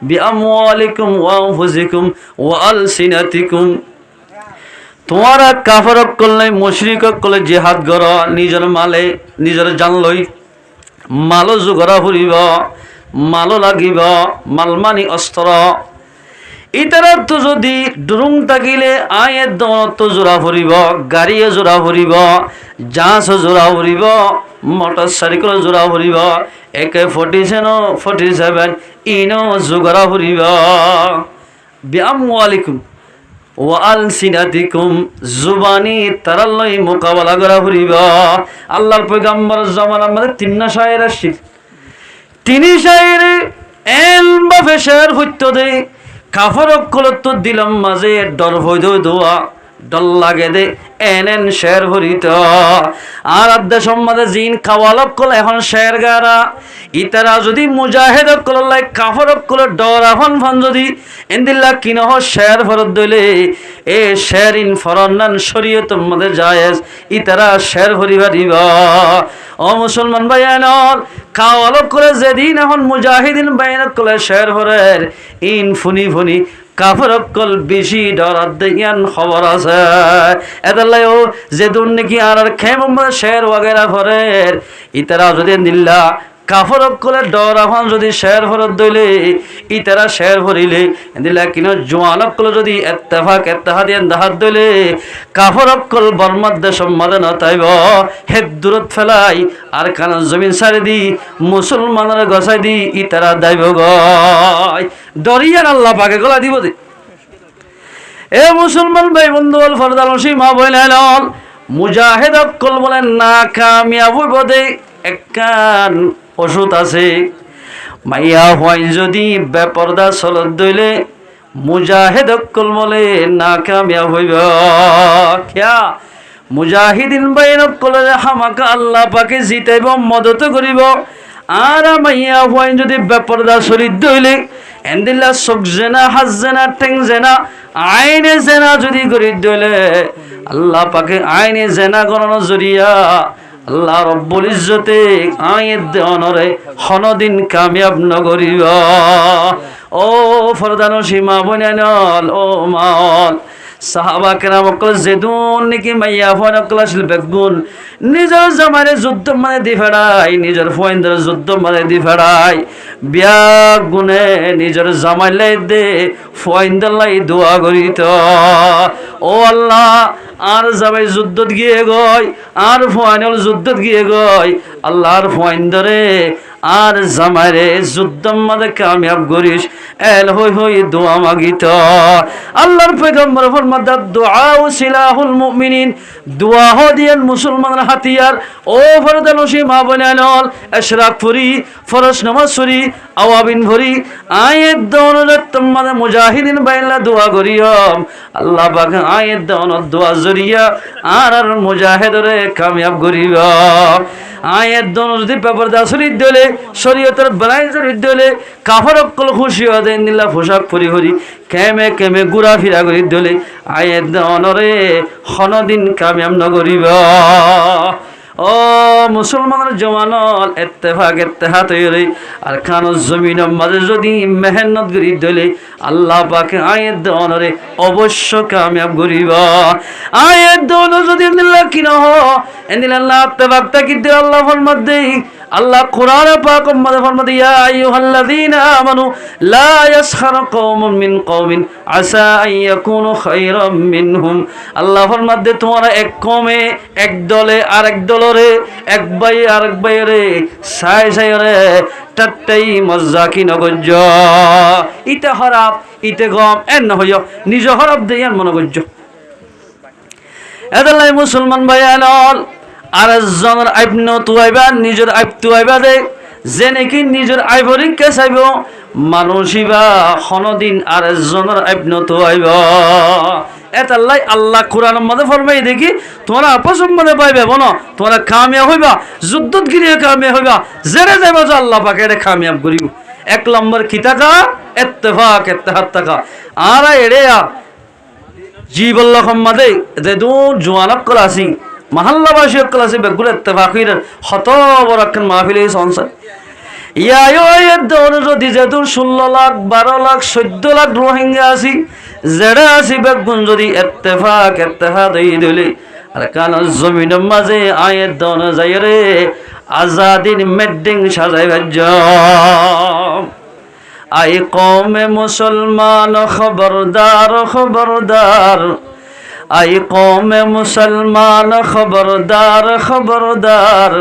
বিআমওয়ালিকুম ওয়া আনফুসিকুম ওয়া আলসিনাতিকুম তোমরা কাফরক করলে মুশরিক করলে জিহাদ করো নিজের মালে নিজের জান লই মালো জোগরা ফুরিব মালো লাগিব মালমানি অস্ত্র ইতারত যদি ডুরুং থাকিলে আয়ের দনত জোড়া ফুরিব গাড়িয়ে জোড়া ফুরিব জাহাজ জোড়া ফুরিব মোটর সাইকেল জোড়া ফুরিব AK-47 ইনো জোগরা ফুরিব বিআমওয়ালিকুম ওয়া আলসিনাতিকুম জুবানি তারাল্লাই মোকাবেলা করা ফুরিব আল্লাহর পয়গম্বর জামানার মধ্যে তিন শায়ের আসছে তিনি শায়ের এন বাফে শের হইতো দে কাফরক কলত দিলাম মাঝে ডর হইদ দোয়া ডর লাগে দে এন শের হরিত আর আদ্যা সম্মাদে জিন খাওয়ালক কল এখন শের গারা ইতারা যদি মুজাহিদক কল লাই কাফরক কল ডর এখন ফান যদি এন্দিল্লা কিনহ শের ফরত দইলে এ শের ইন ফরন্নান শরীয়ত মধ্যে জায়েজ ইতারা শের ভরিবা দিবা ও মুসলমান ভাইয়ানল খাওয়ালক করে যেদিন এখন মুজাহিদিন বাইনত কলে শের ভরের ইন ফুনি ফুনি কাফরকল বেশি ডরার দেয়ান খবর আছে এদালাই ও যে দুন নাকি আর খেম শের ওয়াগেরা ভরের ইতারা যদি নিল্লা কাফরকলের ডর এখন যদি শের ভরত দইলে ইতারা শের ভরিলে দিলা কিনো জোয়ানকল যদি এত্তেহাদিয়ান দাহাত দইলে কাফরকল বর্মার দেশ মাদে নতাইব হেদ দূরত ফেলাই আর কান জমিন সারি দি মুসলমানের গছাই দি ইতারা দাইব গয় ডরিয়ান আল্লাহ পাকে গলা দিব দি এ মুসলমান ভাই বন্ধু বল ফরদালসি মা বইলেন মুজাহিদকল বলেন না কামিয়াব বদে একখান ওষুধ আছে মাইয়া হয় যদি বেপরদা চলত দইলে মুজাহিদকল বলে না কামিয়াব হইব কিয়া মুজাহিদিন বাইনকল হামাকা আল্লাহ পাকে জিতাইব মদত করিব আর মাইয়া হয় যদি বেপরদা চলিত দইলে এন্দিল্লা চোখ জেনা হাত জেনা ঠেং জেনা আইনে জেনা যদি করি দইলে আল্লাহ পাকে আইনে জেনা করানোর জরিয়া আল্লাহ রব্বুল ইজ্জতে আয়ের দেওয়ানরে হনদিন কামিয়াব নগরিব ও ফরদানো সীমা বনানল ও মাল সাহাবা কেরাম অকল যেদুন নাকি মাইয়া ফোন অকল আসল বেগুন নিজের জামারে যুদ্ধ মানে দি ফেড়াই নিজের ফোয়েন্দ্র যুদ্ধ মানে দি ফেড়াই বিয়া গুনে নিজের জামাই লাই দে ফোয়েন্দ্র লাই দোয়া করিত ও আল্লাহ আর জামাই যুদ্ধত গিয়ে গয় আর ফোয়ানল যুদ্ধত গিয়ে গয় আল্লাহর ফোয়েন্দ্রে আর জামাইরে যুদ্ধ মাঝে কামিয়াব করিস এল হই হই দোয়া মাগিত আল্লাহর পয়গম্বর ফরমাদা দুআ সিলাহুল মুমিনিন দোয়া হদিয়ান মুসলমানের হাতিয়ার ও ফরদানসি মা বনানল ইশরাক ফুরি ফরজ নামাজ ফুরি আওয়াবিন ভরি আয়াত দওনত তোমাদের মুজাহিদিন বাইলা দোয়া করিয়ম আল্লাহ পাক আয়াত দওনত দোয়া জরিয়া আর মুজাহিদরে কামিয়াব করিব আয়ের দন যদি পেপার দা শরীর দিলে শরীয়তের বেলায় শরীর দিলে কাফরকল খুশি হয়ে নিলা পোশাক পরি হরি কেমে কেমে ঘুরা ফিরা করি দিলে আয়ের দনরে হনদিন কামিয়াম নগরিব ও মুসলমানের জওয়ানল ইত্তেহাদ হইরে আর খানো জমিনের মাঝে যদি মেহনত করি দিলে আল্লাহ পাকে আয়ের দনরে অবশ্য কামিয়াব করিব আয়ের দন যদি নিলা কি নহ এদিন আল্লাহ ইত্তেফাকটা কি দে আল্লাহ ফরমাতে আল্লাহ কোরআনে পাক মধ্যে ফরমাতে ইয়া আইয়ুহাল্লাযীনা আমানু লা ইয়াসখার কওমুম মিন কওমিন আসা আন ইয়াকুনু খায়রাম মিনহুম আল্লাহ ফরমাতে তোমরা এক কমে এক দলে আরেক দলরে এক ভাই আরেক ভাইরে সাই সাইরে টাট্টাই মজ্জাকি নগজ্জ ইতে হরাব ইতে গম এন হইয় নিজ হরাব দেয়ান মনগজ্জ এদালাই মুসলমান ভাইয়ানল আর জনের আইব তুয়াইবা নিজের আইব তুয়াইবা দে যে নাকি নিজের আইবরিকে চাইব মানুষিবা হনদিন আর জনের আইব তুয়াইব এতাল্লাই আল্লাহ কোরআনের মধ্যে ফরমাই দেখি তোমরা আপসম মনে পাইবে বনো তোমরা কামিয়াব হইবা যুদ্ধত গিয়ে কামিয়াব হইবা জেরে যাইবা যে আল্লাহ পাকে এটা কামিয়াব করিব এক নম্বর কি টাকা ইত্তেহাদ টাকা আর এড়ে জীবল্লাহ সম্মাদে যে দূর জোয়ানক কল আসি মহল্লাবাসী কল আসি বেগুল ইত্তেফাকির হত বড় একখান মাহফিলে সংসার যদি যে দূর 16 লাখ 12 লাখ 14 লাখ রোহিঙ্গা আসি জেড়ে আসি বেগুন যদি ইত্তেহাদ হই দিলে আর কান জমিনের মাঝে আয়ের দন যাই রে আজাদিন মেডিং সাজাই বাজ্য আই কওমে মুসলমান খবরদার খবরদার আই কওমে মুসলমান খবরদার খবরদার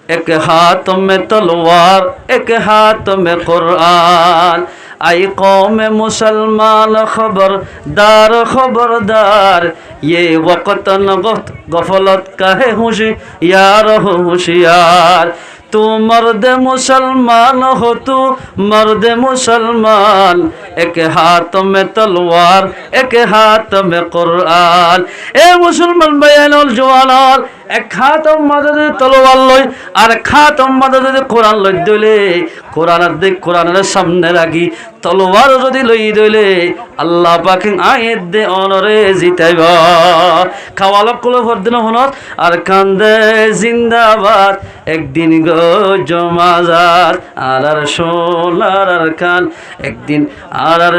এক হাত में तलवार एक हाथ में कुरान आई कौम मुसलमान खबरदार खबरदार ये वक्त गफलत का है होशियार होशियार तू मर्द मुसलमान हो तू मर्द मुसलमान एक हाथ में तलवार एक हाथ में कुरान ए मुसलमान बयानुल जवानार एक हाथ मदद तलवार लई আর এক হাত মদদ কোরআন লই দইলে কোরআনের সামনে রাখি তলোয়ার যদি লই দইলে আল্লাহ পাক আয়াত দে অনরে জিতাইব খাওয়ালক কুলো ফরদিন হনত আর কান্দে জিন্দাবাদ একদিন গো জমাজাত আর সোনার কান একদিন আর